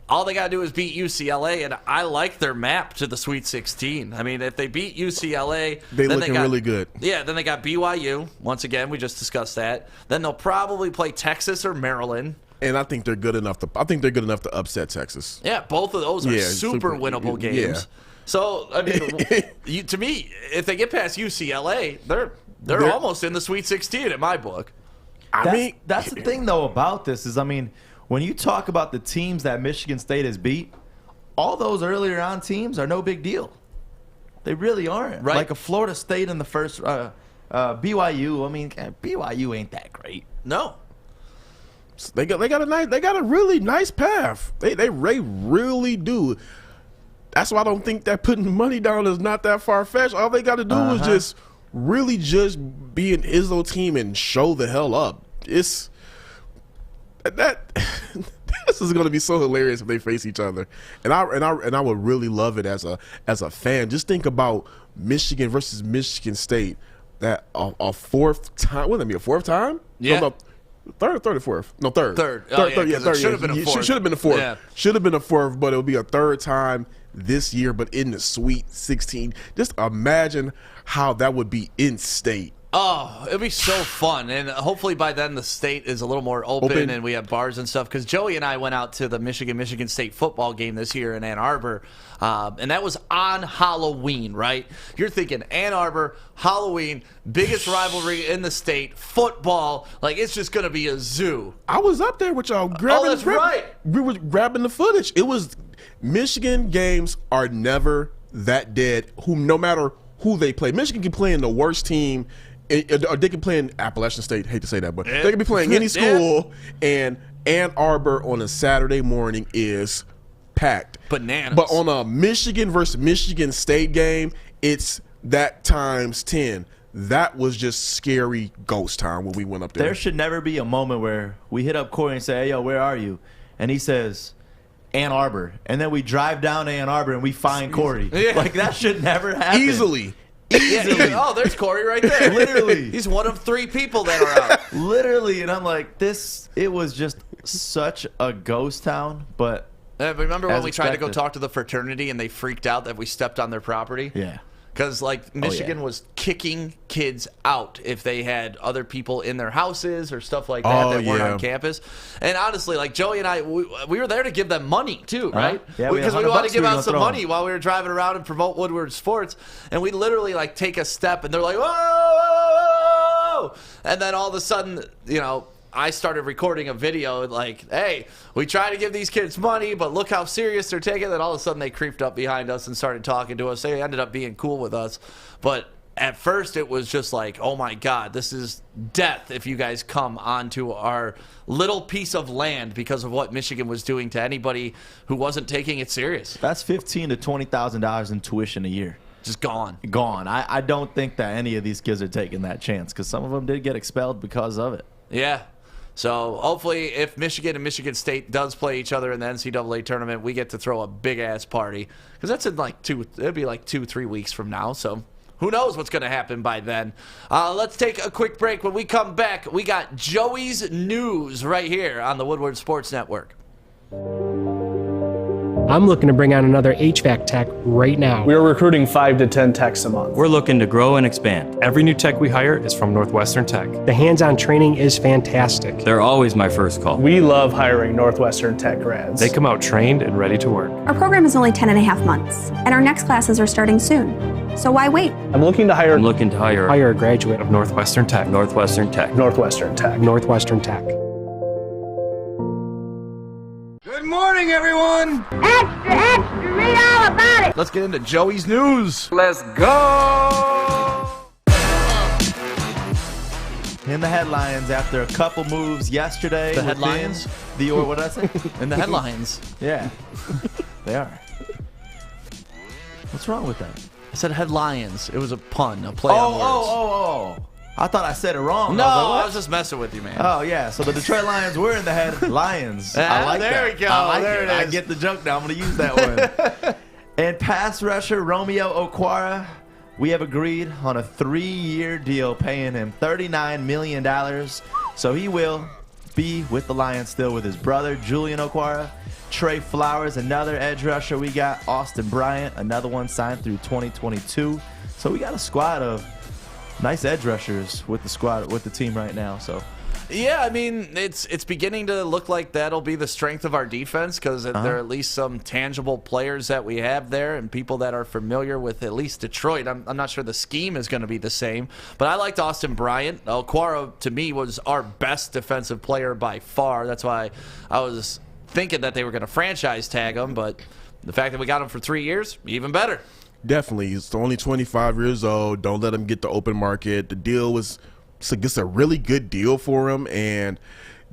All they got to do is beat UCLA, and I like their map to the Sweet 16. I mean, if they beat UCLA, they're looking really good. Yeah, then they got BYU. Once again, we just discussed that. Then they'll probably play Texas or Maryland. And I think they're good enough to upset Texas. Yeah, both of those are super winnable games. Yeah. So, I mean, to me, if they get past UCLA, they're almost in the Sweet 16 in my book. That's the thing, though, about this is, I mean, when you talk about the teams that Michigan State has beat, all those earlier on teams are no big deal. They really aren't. Right. Like a Florida State in the first BYU. I mean, BYU ain't that great. No. They got a really nice path. They really do. That's why I don't think that putting money down is not that far-fetched. All they got to do is just really just be an Izzo team and show the hell up. This is going to be so hilarious if they face each other, and I would really love it as a fan. Just think about Michigan versus Michigan State. That a fourth time. Wouldn't that be a fourth time? Yeah. No, third or fourth? No, third. Third. Third. Yeah, Third. should have been a fourth. Should have been a fourth. Yeah. Should have been a fourth, but it'll be a third time this year, but in the Sweet 16. Just imagine how that would be in state. Oh, it'll be so fun. And hopefully by then the state is a little more open. And we have bars and stuff. Because Joey and I went out to the Michigan State football game this year in Ann Arbor. And that was on Halloween, right? You're thinking Ann Arbor, Halloween, biggest rivalry in the state, football. Like, it's just going to be a zoo. I was up there with y'all. Right. We were grabbing the footage. It was Michigan games are never that dead. No matter who they play. Michigan can play in the worst team. Or they can play in Appalachian State. Hate to say that, but they can be playing any school. And Ann Arbor on a Saturday morning is packed. Bananas. But on a Michigan versus Michigan State game, it's that times 10. That was just scary ghost town when we went up there. There should never be a moment where we hit up Corey and say, "Hey, yo, where are you?" And he says, Ann Arbor. And then we drive down to Ann Arbor and we find Corey. Yeah. Like, that should never happen. Easily. Oh, there's Corey right there. Literally. He's one of 3 people that are out. Literally. And I'm like, it was just such a ghost town. But remember when we tried to go expected. talk to the fraternity and they freaked out that we stepped on their property? Yeah. Because, like, Michigan was kicking kids out if they had other people in their houses or stuff like that that weren't on campus. And honestly, like, Joey and I, we were there to give them money, too, right? Yeah, because we wanted to give out some money them. while we were driving around and promote Woodward Sports. And we literally, like, take a step, and they're like, whoa, whoa, whoa. And then all of a sudden, you know, I started recording a video like, hey, we try to give these kids money, but look how serious they're taking it. All of a sudden they creeped up behind us and started talking to us. They ended up being cool with us. But at first it was just like, oh my God, this is death if you guys come onto our little piece of land because of what Michigan was doing to anybody who wasn't taking it serious. That's $15,000 to $20,000 in tuition a year. Just gone. Gone. I don't think that any of these kids are taking that chance because some of them did get expelled because of it. Yeah. So hopefully if Michigan and Michigan State does play each other in the NCAA tournament, we get to throw a big-ass party. Because that's in like it'll be like 2-3 weeks from now. So who knows what's going to happen by then. Let's take a quick break. When we come back, we got Joey's News right here on the Woodward Sports Network. I'm looking to bring on another HVAC tech right now. We are recruiting 5 to 10 techs a month. We're looking to grow and expand. Every new tech we hire is from Northwestern Tech. The hands-on training is fantastic. They're always my first call. We love hiring Northwestern Tech grads. They come out trained and ready to work. Our program is only 10.5 months, and our next classes are starting soon. So why wait? I'm looking to hire a graduate of Northwestern Tech. Northwestern Tech. Northwestern Tech. Northwestern Tech. Good morning, everyone. Extra, extra, read all about it. Let's get into Joey's News. Let's go. In the headlines, after a couple moves yesterday. The headlines? What did I say? In the headlines. Yeah. They are. What's wrong with that? I said headlines. It was a pun, a play on words. Oh. I thought I said it wrong. No, I was like, what? I was just messing with you, man. Oh, yeah. So the Detroit Lions were in the headlines. I like there that. we go. I like there it. it I is. get the joke now. I'm going to use that one. And pass rusher Romeo Okwara, we have agreed on a 3-year deal paying him $39 million. So he will be with the Lions still with his brother, Julian Okwara. Trey Flowers, another edge rusher. We got Austin Bryant, another one signed through 2022. So we got a squad of nice edge rushers with the team right now. So yeah, I mean, it's beginning to look like that'll be the strength of our defense because there are at least some tangible players that we have there and people that are familiar with at least Detroit. I'm not sure the scheme is going to be the same, but I liked Austin Bryant. Okwara, to me, was our best defensive player by far. That's why I was thinking that they were going to franchise tag him, but the fact that we got him for 3 years, even better. Definitely. He's only 25 years old. Don't let him get the open market. The deal was it's a really good deal for him. And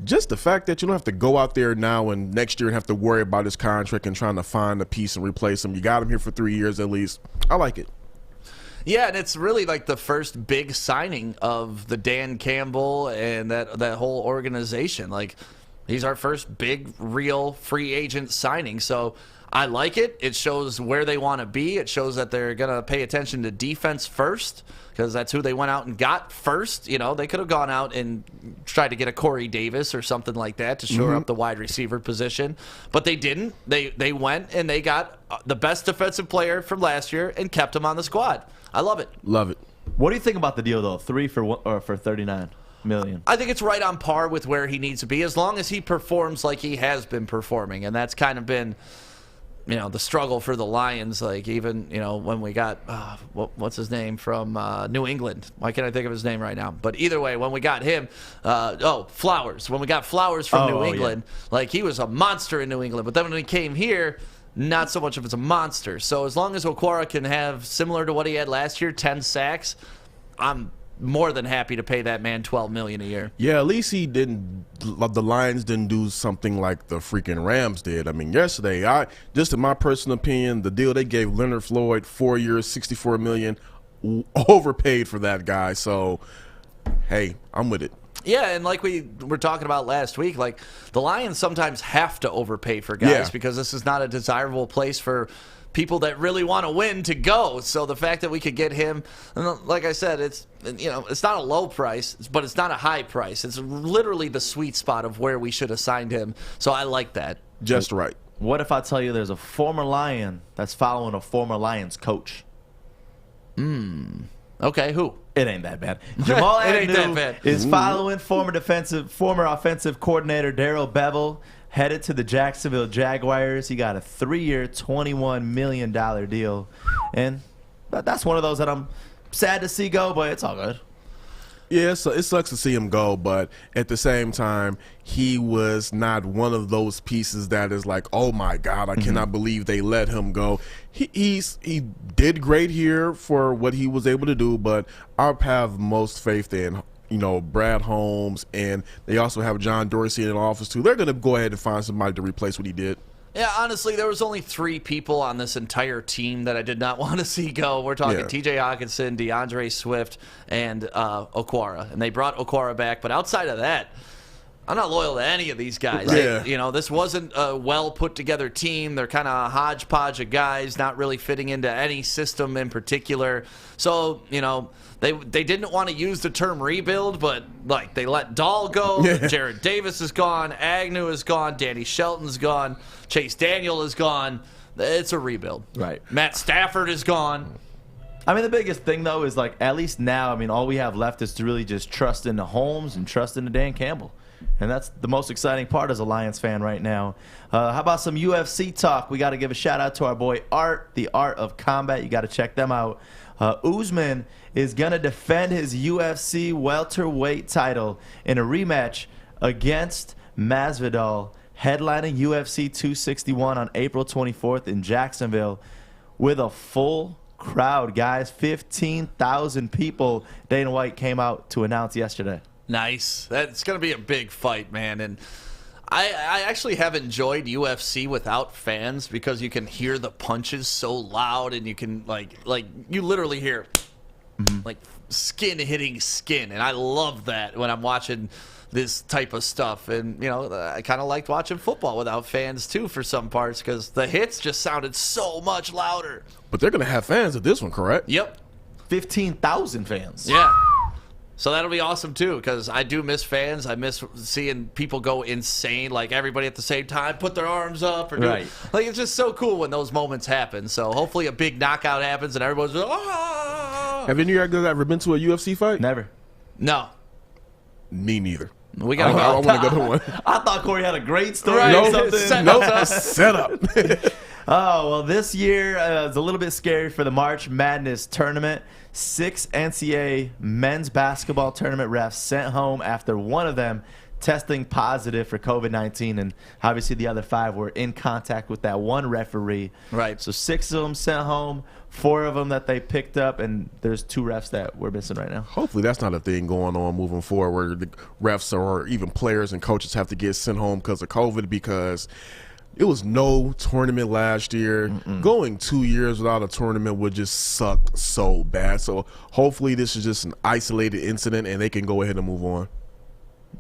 just the fact that you don't have to go out there now and next year and have to worry about his contract and trying to find a piece and replace him. You got him here for 3 years at least. I like it. Yeah, and it's really like the first big signing of the Dan Campbell and that whole organization. Like, he's our first big, real free agent signing. So I like it. It shows where they want to be. It shows that they're going to pay attention to defense first because that's who they went out and got first. You know, they could have gone out and tried to get a Corey Davis or something like that to shore up the wide receiver position, but they didn't. They went and they got the best defensive player from last year and kept him on the squad. I love it. Love it. What do you think about the deal though? 3 for 39 million. I think it's right on par with where he needs to be, as long as he performs like he has been performing, and that's kind of been, the struggle for the Lions. Like, even when we got what's his name from New England? Why can't I think of his name right now? But either way, when we got him, Flowers. When we got Flowers from New England, like, he was a monster in New England. But then when he came here, not so much of a monster. So as long as Okwara can have similar to what he had last year, 10 sacks, I'm more than happy to pay that man $12 million a year. Yeah, at least the Lions didn't do something like the freaking Rams did. I mean, yesterday, just in my personal opinion, the deal they gave Leonard Floyd, 4 years, $64 million, overpaid for that guy. So, hey, I'm with it. Yeah, and like we were talking about last week, like, the Lions sometimes have to overpay for guys because this is not a desirable place for people that really want to win to go. So the fact that we could get him, like I said, it's not a low price, but it's not a high price. It's literally the sweet spot of where we should have signed him. So I like that. Just right. What if I tell you there's a former Lion that's following a former Lions coach? Okay, who? It ain't that bad. Jamal ain't that Agnew bad. is following former offensive coordinator Darrell Bevel, headed to the Jacksonville Jaguars. He got a 3-year, $21 million deal. And that's one of those that I'm sad to see go, but it's all good. Yeah, so it sucks to see him go, but at the same time, he was not one of those pieces that is like, oh my God, I cannot believe they let him go. He did great here for what he was able to do, but I have most faith in Brad Holmes, and they also have John Dorsey in the office too. They're going to go ahead and find somebody to replace what he did. Yeah, honestly, there was only 3 people on this entire team that I did not want to see go. We're talking T.J. Hawkinson, DeAndre Swift, and Okwara. And they brought Okwara back. But outside of that, I'm not loyal to any of these guys. Yeah. This wasn't a well-put-together team. They're kind of a hodgepodge of guys, not really fitting into any system in particular. So, they didn't want to use the term rebuild, but, like, they let Dahl go. Jared Davis is gone. Agnew is gone. Danny Shelton's gone. Chase Daniel is gone. It's a rebuild. Right. Matt Stafford is gone. I mean, the biggest thing, though, is, like, at least now, all we have left is to really just trust in the Holmes and trust in the Dan Campbell. And that's the most exciting part as a Lions fan right now. How about some UFC talk? We got to give a shout-out to our boy Art, the Art of Combat. You got to check them out. Usman is going to defend his UFC welterweight title in a rematch against Masvidal, headlining UFC 261 on April 24th in Jacksonville with a full crowd, guys. 15,000 people Dana White came out to announce yesterday. Nice. That's going to be a big fight, man. And I actually have enjoyed UFC without fans because you can hear the punches so loud, and you can, like you literally hear, like, skin hitting skin. And I love that when I'm watching this type of stuff. And, I kind of liked watching football without fans, too, for some parts, because the hits just sounded so much louder. But they're going to have fans at this one, correct? Yep. 15,000 fans. Yeah. So that'll be awesome, too, because I do miss fans. I miss seeing people go insane, like everybody at the same time, put their arms up. Like, it's just so cool when those moments happen. So hopefully a big knockout happens and everyone's just, ah! Have any of you guys ever been to a UFC fight? Never. No. Me neither. We gotta go. I want to go to one. I thought Corey had a great story. Right. Or something. Set up. Oh, well, this year is a little bit scary for the March Madness tournament. 6 NCAA men's basketball tournament refs sent home after one of them testing positive for COVID-19, and obviously the other 5 were in contact with that one referee. Right. So 6 of them sent home, 4 of them that they picked up, and there's 2 refs that we're missing right now. Hopefully that's not a thing going on moving forward where the refs or even players and coaches have to get sent home because of COVID, because it was no tournament last year. Going 2 years without a tournament would just suck so bad. So hopefully this is just an isolated incident and they can go ahead and move on.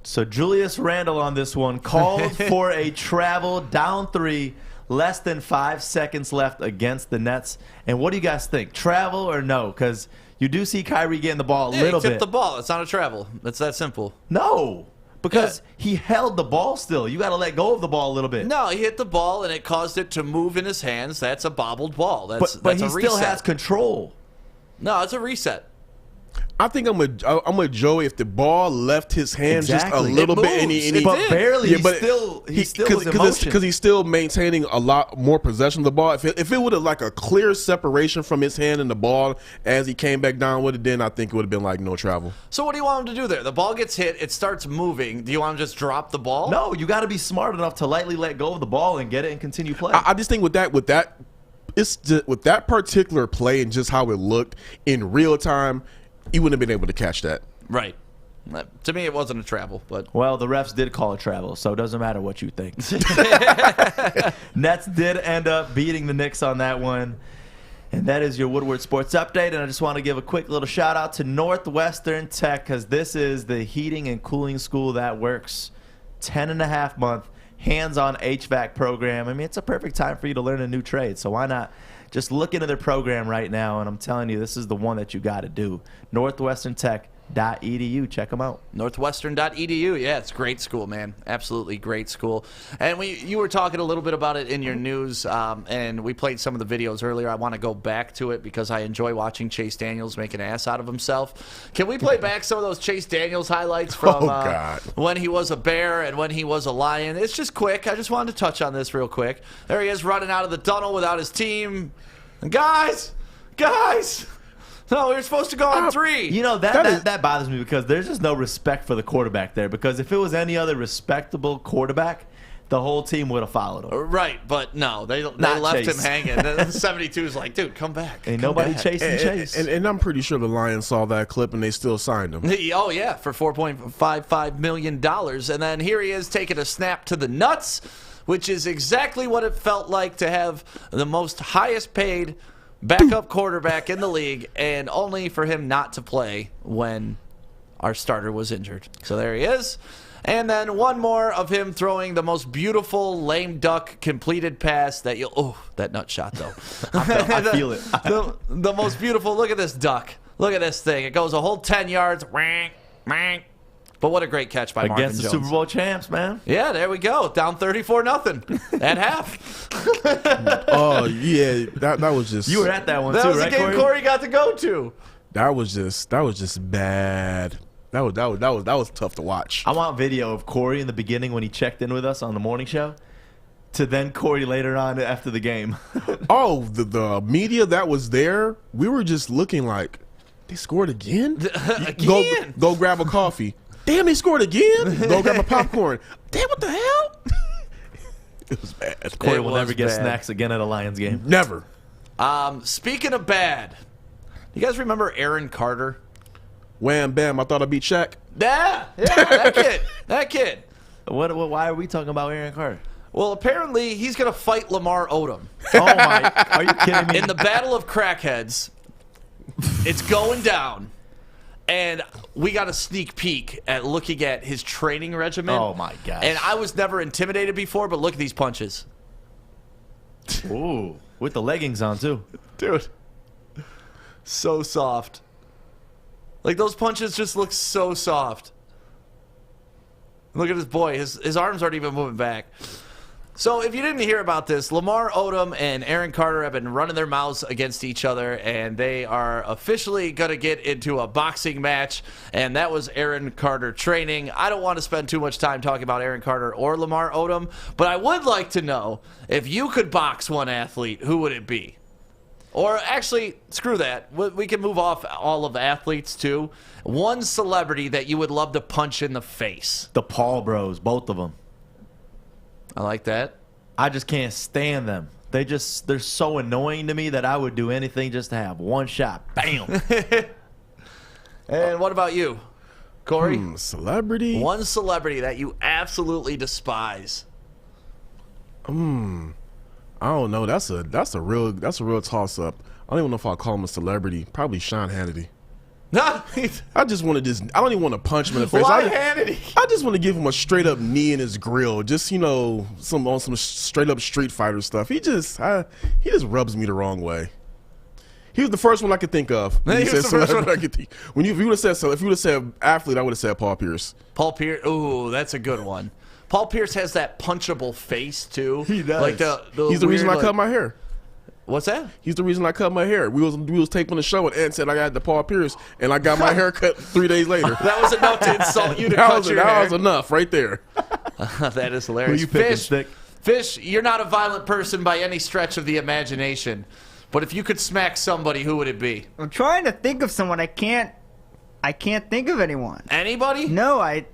So Julius Randle on this one called for a travel, down 3, less than 5 seconds left against the Nets. And what do you guys think? Travel or no? Because you do see Kyrie getting the ball a little he tipped bit. the ball. It's not a travel. It's that simple. No. Because he held the ball still. You got to let go of the ball a little bit. No, he hit the ball, and it caused it to move in his hands. That's a bobbled ball. That's but a he reset. still has control. No, it's a reset. I think I'm with Joey. If the ball left his hand just a little bit, and he but barely, yeah, he still was in motion. Because he's still maintaining a lot more possession of the ball. If it would have like a clear separation from his hand and the ball as he came back down with it, then I think it would have been like no travel. So what do you want him to do there? The ball gets hit, it starts moving. Do you want him to just drop the ball? No, you got to be smart enough to lightly let go of the ball and get it and continue playing. I just think with that particular play and just how it looked in real time, you wouldn't have been able to catch that. Right. To me, it wasn't a travel, but well, the refs did call it travel, so it doesn't matter what you think. Nets did end up beating the Knicks on that one. And that is your Woodward Sports Update. And I just want to give a quick little shout out to Northwestern Tech, because this is the heating and cooling school that works. 10.5-month hands-on HVAC program. I mean, it's a perfect time for you to learn a new trade, so why not just look into their program right now? And I'm telling you, this is the one that you got to do. NorthwesternTech.edu. Check them out. Northwestern.edu. Yeah, it's a great school, man. Absolutely great school. And you were talking a little bit about it in your news, and we played some of the videos earlier. I want to go back to it because I enjoy watching Chase Daniels make an ass out of himself. Can we play back some of those Chase Daniels highlights from when he was a Bear and when he was a Lion? It's just quick. I just wanted to touch on this real quick. There he is running out of the tunnel without his team. And guys! No, we were supposed to go on 3. You know, that bothers me because there's just no respect for the quarterback there. Because if it was any other respectable quarterback, the whole team would have followed him. Right, but no, they left him hanging. 72 is like, dude, come back. Ain't nobody chasing Chase. And I'm pretty sure the Lions saw that clip and they still signed him. Oh, yeah, for $4.55 million. And then here he is taking a snap to the nuts, which is exactly what it felt like to have the most highest paid backup quarterback in the league, and only for him not to play when our starter was injured. So there he is. And then one more of him throwing the most beautiful lame duck completed pass that that nut shot though. I feel it. The most beautiful. Look at this duck. Look at this thing. It goes a whole 10 yards. But what a great catch by Marvin Jones. Against the Super Bowl champs, man. Yeah, there we go. Down 34-0 at half. Oh, yeah. That was just... You were at that one, too, right, That was the game Corey got to go to. That was just bad. That was tough to watch. I want video of Corey in the beginning when he checked in with us on the morning show, to then Corey later on after the game. Oh, the media that was there, we were just looking like, they scored again? Again? Go grab a coffee. Damn, they scored again? Go grab a popcorn. Damn, what the hell? It was bad. Corey will never get snacks again at a Lions game. Never. Speaking of bad, you guys remember Aaron Carter? Wham, bam, I thought I beat Shaq. Yeah, that kid. Why are we talking about Aaron Carter? Well, apparently he's going to fight Lamar Odom. Oh, my. Are you kidding me? In the Battle of Crackheads. It's going down. And we got a sneak peek at looking at his training regimen. Oh, my gosh. And I was never intimidated before, but look at these punches. Ooh, with the leggings on, too. Dude. So soft. Like, those punches just look so soft. Look at this boy. His arms aren't even moving back. So if you didn't hear about this, Lamar Odom and Aaron Carter have been running their mouths against each other, and they are officially going to get into a boxing match, and that was Aaron Carter training. I don't want to spend too much time talking about Aaron Carter or Lamar Odom, but I would like to know, if you could box one athlete, who would it be? Or actually, screw that. We can move off all of the athletes, too. One celebrity that you would love to punch in the face. The Paul Bros, both of them. I like that. I just can't stand them. They're so annoying to me that I would do anything just to have one shot. Bam. And what about you, Corey? Celebrity? One celebrity that you absolutely despise. I don't know. That's a real toss up. I don't even know if I'll call him a celebrity. Probably Sean Hannity. I just want to I don't even want to punch him in the face. Why Hannity? I just want to give him a straight up knee in his grill. Just, some straight up Street Fighter stuff. He just rubs me the wrong way. He was the first one I could think of. When you would have said athlete, I would have said Paul Pierce. Paul Pierce. Ooh, that's a good one. Paul Pierce has that punchable face too. He does. Like he's the reason I cut my hair. What's that? He's the reason I cut my hair. We was taping the show, and Ant said I got the Paul Pierce, and I got my hair cut 3 days later. That was enough to insult you to cut your hair. That was enough right there. That is hilarious. Who you picking, Stick? Fish, you're not a violent person by any stretch of the imagination. But if you could smack somebody, who would it be? I'm trying to think of someone. I can't think of anyone. Anybody? No, I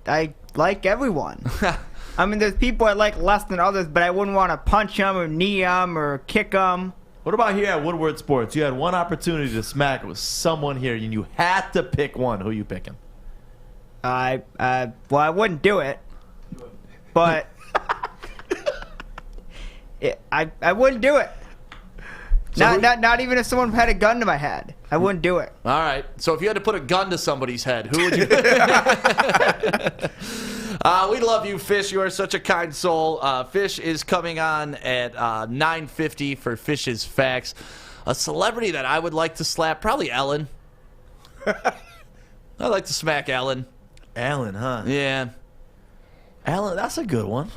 like everyone. I mean, there's people I like less than others, but I wouldn't want to punch them or knee them or kick them. What about here at Woodward Sports? You had one opportunity to smack with someone here, and you had to pick one. Who you picking? Well, I wouldn't do it, but I wouldn't do it. So not even if someone had a gun to my head. I wouldn't do it. All right. So if you had to put a gun to somebody's head, who would you? We love you, Fish. You are such a kind soul. Fish is coming on at 9:50 for Fish's Facts. A celebrity that I would like to slap, probably Ellen. I'd like to smack Ellen. Ellen, huh? Yeah. Ellen, that's a good one.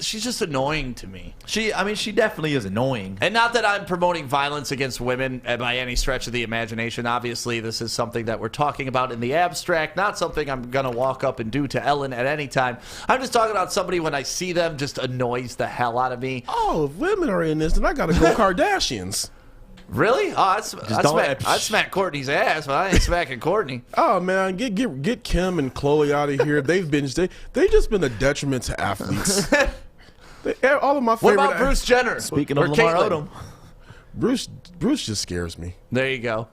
She's just annoying to me. She definitely is annoying. And not that I'm promoting violence against women by any stretch of the imagination. Obviously, this is something that we're talking about in the abstract, not something I'm going to walk up and do to Ellen at any time. I'm just talking about somebody when I see them just annoys the hell out of me. Oh, if women are in this, then I got to go Kardashians. Really? Oh, I'd smack Courtney's ass, but I ain't smacking Courtney. Oh man, get Kim and Chloe out of here. They've just been a detriment to athletes. All of my favorite. What about Bruce Jenner? Speaking of Lamar Odom, Bruce just scares me. There you go.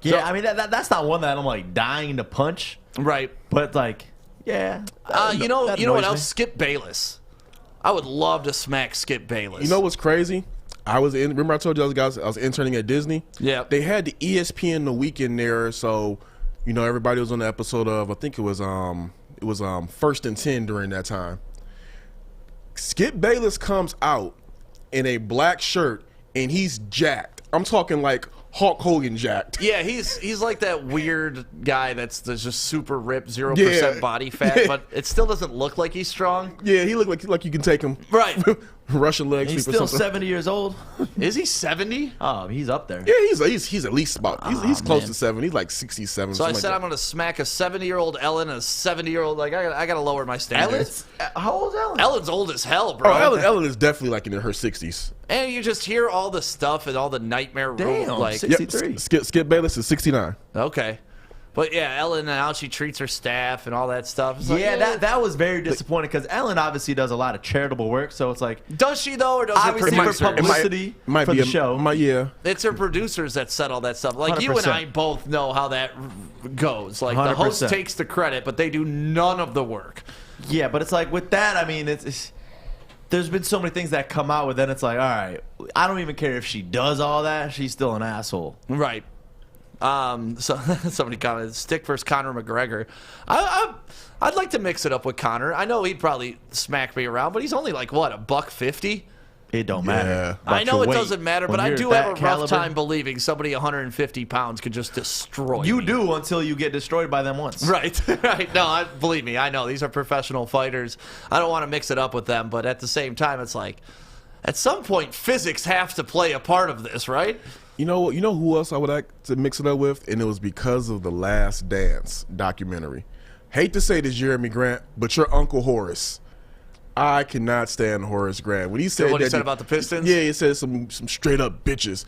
Yeah, I mean that's not one that I'm like dying to punch. Right. But like, yeah. You know what else? Skip Bayless. I would love to smack Skip Bayless. You know what's crazy? Remember I told you guys I was interning at Disney? Yeah. They had the ESPN The Weekend there, so everybody was on the episode of, I think it was First and 10 during that time. Skip Bayless comes out in a black shirt and he's jacked. I'm talking like Hulk Hogan jacked. Yeah, he's like that weird guy that's just super ripped, 0% body fat, but it still doesn't look like he's strong. Yeah, he looked like you can take him. Right. Russian leg He's sweep still or something. 70 years old. Is he 70? Oh, he's up there. Yeah, he's at least about he's close to 70. He's like 67. So I said like I'm going to smack a 70-year-old Ellen and a 70-year-old. Like I got to lower my standards. How old is Ellen? Ellen's old as hell, bro. Oh, Ellen is definitely like in her 60s. And you just hear all the stuff and all the nightmare Damn, like 63. Skip Bayless is 69. Okay. But yeah, Ellen and how she treats her staff and all that stuff. It's That was very disappointing because Ellen obviously does a lot of charitable work. So it's like, does she though, or does her obviously producers? for publicity for the show? Yeah, it's her producers that set all that stuff. Like 100%. you and I both know how that goes. Like 100%. the host takes the credit, but they do none of the work. Yeah, but it's like with that, I mean, it's there's been so many things that come out with. Then it's like, all right, I don't even care if she does all that. She's still an asshole. Right. So somebody commented, Stick versus Conor McGregor. I'd like to mix it up with Conor. I know he'd probably smack me around, but he's only like what, $150? It don't matter. I know it doesn't matter, but I do have a rough time believing somebody 150 pounds could just destroy me. You do until you get destroyed by them once. Right. Right. No, believe me, I know these are professional fighters. I don't want to mix it up with them, but at the same time, it's like at some point physics have to play a part of this, right? You know who else I would like to mix it up with? And it was because of the Last Dance documentary. Hate to say this, Jeremy Grant, but your Uncle Horace. I cannot stand Horace Grant. When he said what he said about the Pistons? Yeah, he said some straight up bitches.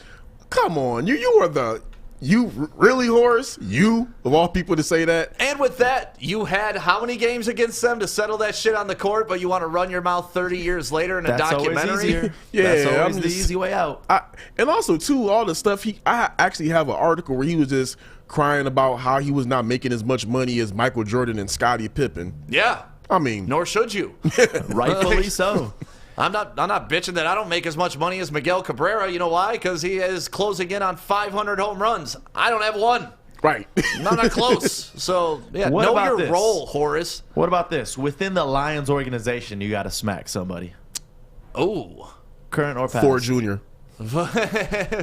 Come on, you really, Horace? You, of all people, to say that? And with that, you had how many games against them to settle that shit on the court, but you want to run your mouth 30 years later in a documentary? Always easier. Yeah, that's always the easy way out. And also, too, all the stuff I actually have an article where he was just crying about how he was not making as much money as Michael Jordan and Scottie Pippen. Yeah. I mean, nor should you. Rightfully so. I'm not bitching that I don't make as much money as Miguel Cabrera. You know why? Because he is closing in on 500 home runs. I don't have one. Right. I'm not close. So, yeah, what know about your this? role, Horace. What about this? Within the Lions organization, you got to smack somebody. Oh. Current or past? Ford Jr.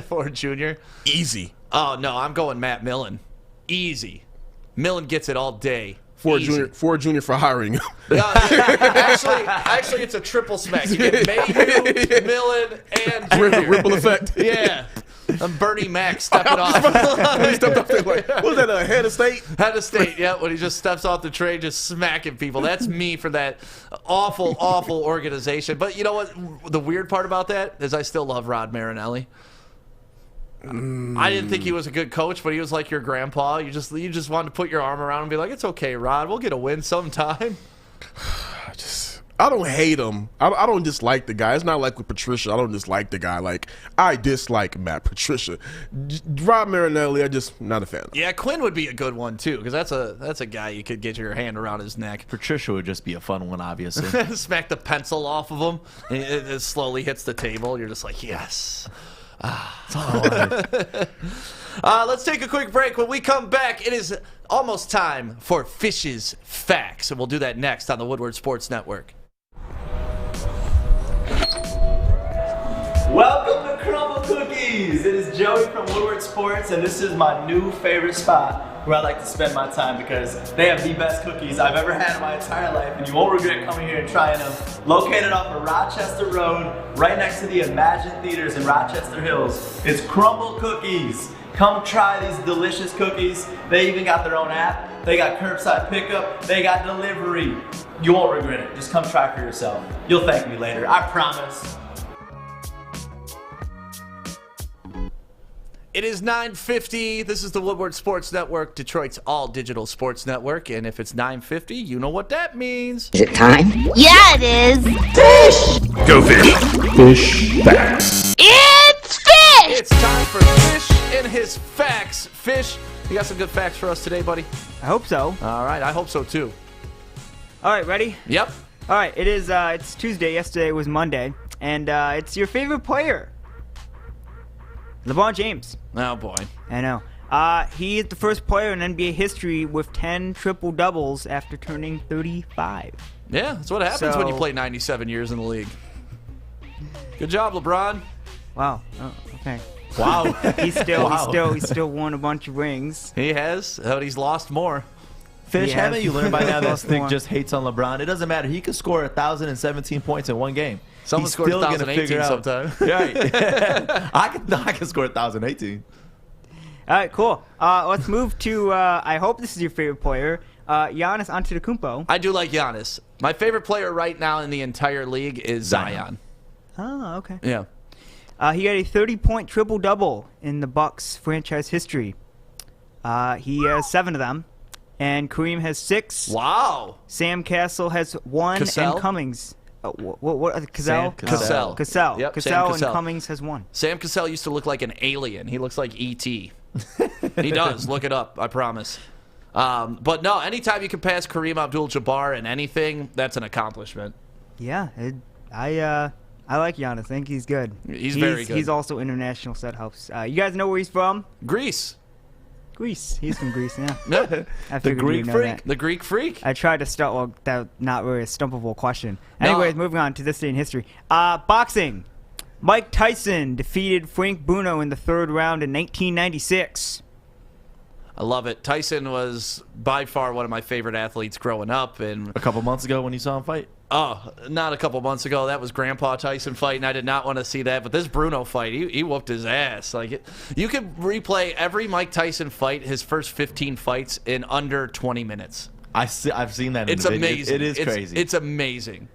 Ford Jr. Easy. Oh, no, I'm going Matt Millen. Easy. Millen gets it all day. Ford Jr. for hiring. Actually, it's a triple smack. You get Mayhew, Millen, and Jr. Ripple effect. Yeah. And Bernie Mac stepping off. He stepped off there like, what was that, a head of state? Head of state, yeah, when he just steps off the train just smacking people. That's me for that awful, awful organization. But you know what? The weird part about that is I still love Rod Marinelli. I didn't think he was a good coach, but he was like your grandpa. You just wanted to put your arm around him and be like, it's okay, Rod. We'll get a win sometime. I don't hate him. I don't dislike the guy. It's not like with Patricia. I don't dislike the guy. Like, I dislike Matt Patricia. Rob Marinelli, I'm just not a fan of. Yeah, Quinn would be a good one, too, because that's a guy you could get your hand around his neck. Patricia would just be a fun one, obviously. Smack the pencil off of him, and it slowly hits the table. You're just like, yes. That's all I wanted. Let's take a quick break. When we come back, it is almost time for Fish's Facts, and we'll do that next on the Woodward Sports Network. Welcome to Crumble Cookies. It is Joey from Woodward Sports, and this is my new favorite spot where I like to spend my time because they have the best cookies I've ever had in my entire life, and you won't regret coming here and trying them. Located off of Rochester Road, right next to the Imagine Theaters in Rochester Hills, it's Crumble Cookies. Come try these delicious cookies. They even got their own app. They got curbside pickup. They got delivery. You won't regret it. Just come try for yourself. You'll thank me later. I promise. It is 9:50. This is the Woodward Sports Network, Detroit's all-digital sports network. And if it's 9:50, you know what that means. Is it time? Yeah, it is. Fish! Go fish. Fish Facts. It's Fish! It's time for Fish and his Facts. Fish, you got some good facts for us today, buddy? I hope so. All right, I hope so, too. All right, ready? Yep. All right, it's Tuesday. Yesterday was Monday. And it's your favorite player. LeBron James. Oh, boy. I know. He is the first player in NBA history with 10 triple-doubles after turning 35. Yeah, that's what happens when you play 97 years in the league. Good job, LeBron. Wow. Oh, okay. Wow. He's still won a bunch of rings. He has, but he's lost more. Fish, haven't you learned by now that Stick just hates on LeBron? It doesn't matter. He could score 1,017 points in one game. Someone scores 1,018 sometime. Right. I can score 1,018. All right, cool. Let's move to, I hope this is your favorite player, Giannis Antetokounmpo. I do like Giannis. My favorite player right now in the entire league is Zion. Oh, okay. Yeah. He had a 30-point triple-double in the Bucks franchise history. He has 7 of them. And Kareem has 6. Wow. Sam Cassell has 1. Cassell? And Cummings. What Cassell? Cassell. Cassell. Yep, Cassell Sam and Cummings has 1. Sam Cassell used to look like an alien. He looks like E.T. He does. Look it up. I promise. But no, anytime you can pass Kareem Abdul-Jabbar in anything, that's an accomplishment. Yeah. I like Giannis. I think he's good. He's very good. He's also international set helps. You guys know where he's from? Greece. He's from Greece, yeah. The Greek freak. The Greek freak. I tried to start. Well, that not really a stumpable question. Anyways, moving on to this day in history. Boxing. Mike Tyson defeated Frank Bruno in the 3rd round in 1996. I love it. Tyson was by far one of my favorite athletes growing up. And a couple months ago when you saw him fight? Oh, not a couple months ago. That was Grandpa Tyson fighting. I did not want to see that. But this Bruno fight, he whooped his ass. You could replay every Mike Tyson fight, his first 15 fights, in under 20 minutes. I've seen that. It's amazing. It is crazy. It's amazing.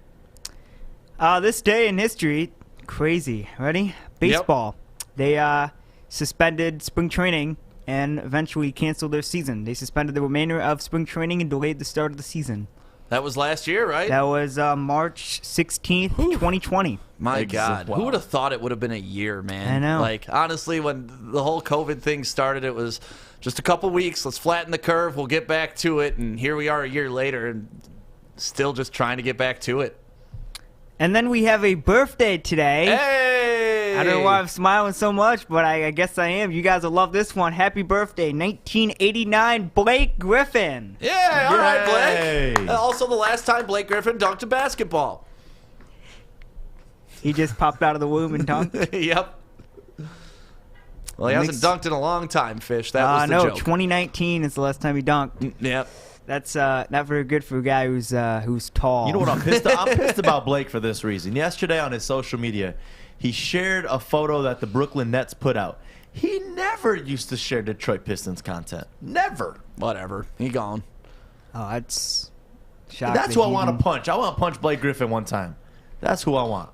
This day in history, crazy. Ready? Baseball. Yep. They suspended spring training and eventually canceled their season. They suspended the remainder of spring training and delayed the start of the season. That was last year, right? That was March 16th, 2020. My God. Wow. Who would have thought it would have been a year, man? I know. Like, honestly, when the whole COVID thing started, it was just a couple weeks. Let's flatten the curve. We'll get back to it. And here we are a year later and still just trying to get back to it. And then we have a birthday today. Hey! I don't know why I'm smiling so much, but I guess I am. You guys will love this one. Happy birthday, 1989, Blake Griffin. Yeah, all right, Blake. Also the last time Blake Griffin dunked a basketball. He just popped out of the womb and dunked? Yep. Well, he hasn't dunked in a long time, Fish. That was the joke. 2019 is the last time he dunked. Yep. That's not very good for a guy who's tall. You know what I'm pissed about? I'm pissed about Blake for this reason. Yesterday on his social media, he shared a photo that the Brooklyn Nets put out. He never used to share Detroit Pistons content. Never. Whatever. He gone. Oh, that's shocking. That's who I want to punch. I want to punch Blake Griffin one time. That's who I want.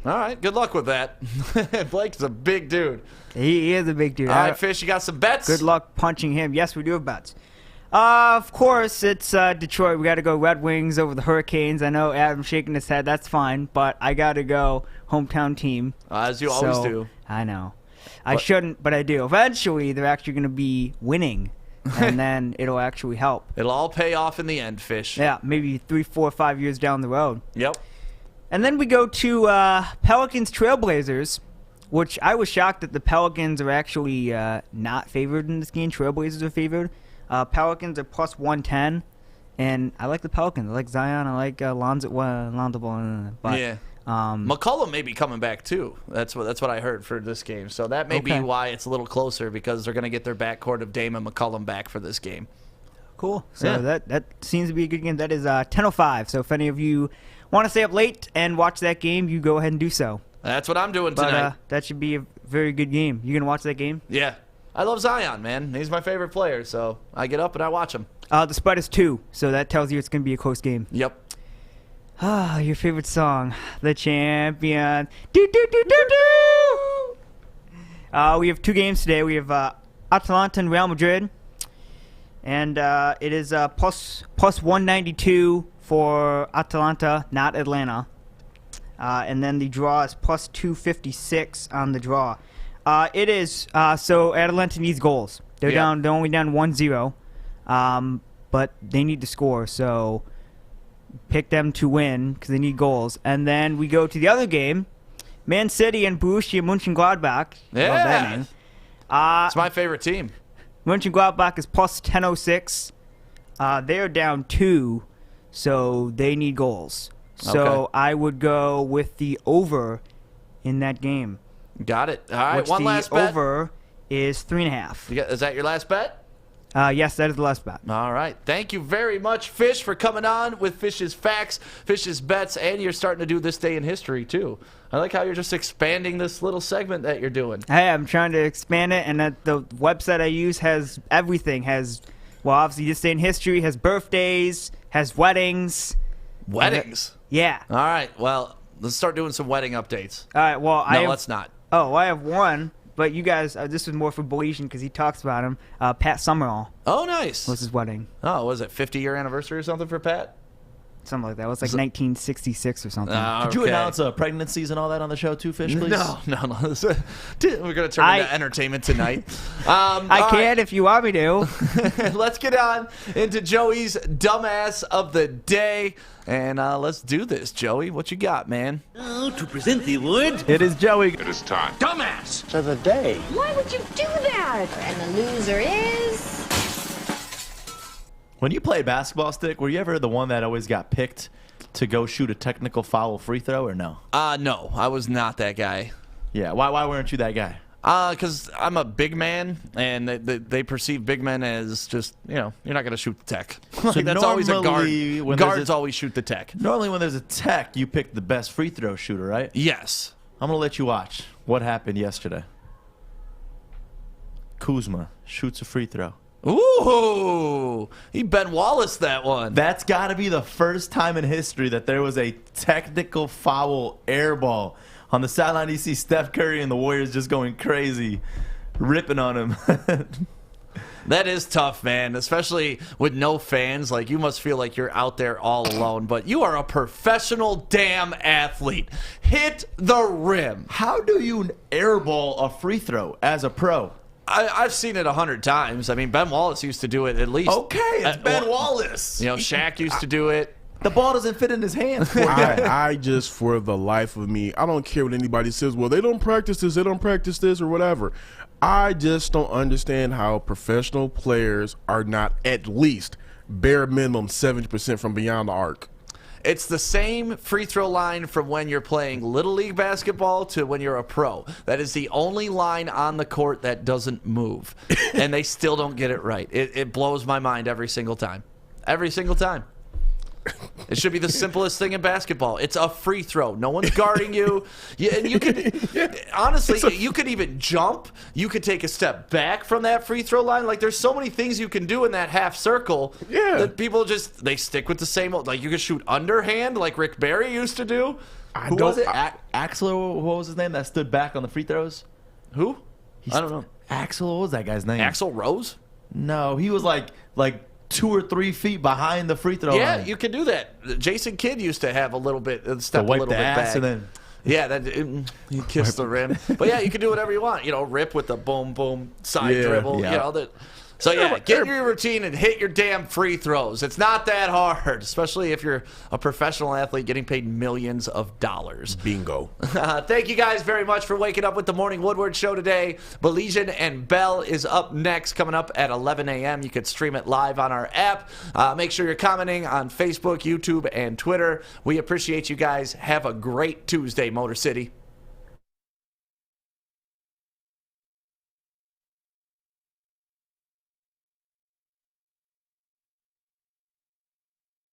All right. Good luck with that. Blake's a big dude. He is a big dude. All right, Fish, you got some bets? Good luck punching him. Yes, we do have bets. Of course, it's Detroit. We got to go Red Wings over the Hurricanes. I know Adam's shaking his head. That's fine, but I got to go hometown team. As you always do. I know. I shouldn't, but I do. Eventually, they're actually going to be winning, and then it'll actually help. It'll all pay off in the end, Fish. Yeah, maybe 3, 4, 5 years down the road. Yep. And then we go to Pelicans Trailblazers, which I was shocked that the Pelicans are actually not favored in this game. Trailblazers are favored. Pelicans are plus 110, and I like the Pelicans. I like Zion. I like Lonzo Ball. But, yeah. McCollum may be coming back too. That's what I heard for this game. So that may be why it's a little closer, because they're going to get their backcourt of Dame and McCollum back for this game. Cool. So that seems to be a good game. That is 10:05. So if any of you want to stay up late and watch that game, you go ahead and do so. That's what I'm doing tonight. That should be a very good game. You gonna watch that game? Yeah. I love Zion, man. He's my favorite player, so I get up and I watch him. The spread is 2, so that tells you it's going to be a close game. Yep. Your favorite song, The Champion. Do-do-do-do-do! We have 2 games today. We have Atalanta and Real Madrid, and it is plus 192 for Atalanta, not Atlanta. And then the draw is plus 256 on the draw. It is so Atalanta needs goals. They're down. They're only down 1-0, but they need to score. So pick them to win because they need goals. And then we go to the other game, Man City and Borussia Mönchengladbach. Yeah, love that name. It's my favorite team. Mönchengladbach is plus 1006. They are down 2, so they need goals. So I would go with the over in that game. Got it. All right, one last bet. bet. Over is 3.5. Is that your last bet? Yes, that is the last bet. All right. Thank you very much, Fish, for coming on with Fish's facts, Fish's bets, and you're starting to do This Day in History, too. I like how you're just expanding this little segment that you're doing. Hey, I'm trying to expand it, and the website I use has everything. Obviously, This Day in History has birthdays, has weddings. Weddings? Yeah. All right. Well, let's start doing some wedding updates. All right. Well, let's not. Oh, I have one, but you guys, this was more for Baligian because he talks about him. Pat Summerall. Oh, nice. Was his wedding. Oh, was it 50-year anniversar or something for Pat? Something like that. It was like 1966 or something. Could you announce pregnancies and all that on the show too, Fish, please? No. We're going to turn into entertainment tonight. I can if you want me to. Let's get on into Joey's dumbass of the day. And let's do this, Joey. What you got, man? To present the award. It is Joey. It is time. Dumbass For the day. Why would you do that? And the loser is... When you played basketball, Stick, were you ever the one that always got picked to go shoot a technical foul free throw, or no? No, I was not that guy. Yeah, why weren't you that guy? Because I'm a big man, and they perceive big men as just, you're not going to shoot the tech. So that's always a guard. when Guards always shoot the tech. Normally when there's a tech, you pick the best free throw shooter, right? Yes. I'm going to let you watch what happened yesterday. Kuzma shoots a free throw. Ooh, he Ben Wallace that one. That's got to be the first time in history that there was a technical foul air ball. On the sideline, you see Steph Curry and the Warriors just going crazy, ripping on him. That is tough, man, especially with no fans. Like, you must feel like you're out there all alone, but you are a professional damn athlete. Hit the rim. How do you airball a free throw as a pro? I've seen it 100 times. I mean, Ben Wallace used to do it at least. Okay, it's Ben Wallace. Shaq used to do it. The ball doesn't fit in his hands. I just, for the life of me, I don't care what anybody says. Well, they don't practice this, or whatever. I just don't understand how professional players are not at least bare minimum 70% from beyond the arc. It's the same free throw line from when you're playing Little League basketball to when you're a pro. That is the only line on the court that doesn't move. And they still don't get it right. It blows my mind every single time. Every single time. It should be the simplest thing in basketball. It's a free throw. No one's guarding you. And you could, honestly, you could even jump. You could take a step back from that free throw line. Like, there's so many things you can do in that half circle that people just, they stick with the same old. Like, you could shoot underhand like Rick Barry used to do. Who was it? Axel, what was his name that stood back on the free throws? Who? I don't know. Axel, what was that guy's name? Axl Rose? No, he was like 2 or 3 feet behind the free throw line. Yeah, you can do that. Jason Kidd used to have a little bit, step a little bit back. And then he kissed the rim. But yeah, you can do whatever you want. Rip with the boom, boom, side dribble. Yeah. So yeah, get your routine and hit your damn free throws. It's not that hard, especially if you're a professional athlete getting paid millions of dollars. Bingo. Thank you guys very much for waking up with the Morning Woodward show today. Baligian and Bell is up next, coming up at 11 a.m. You could stream it live on our app. Make sure you're commenting on Facebook, YouTube, and Twitter. We appreciate you guys. Have a great Tuesday, Motor City.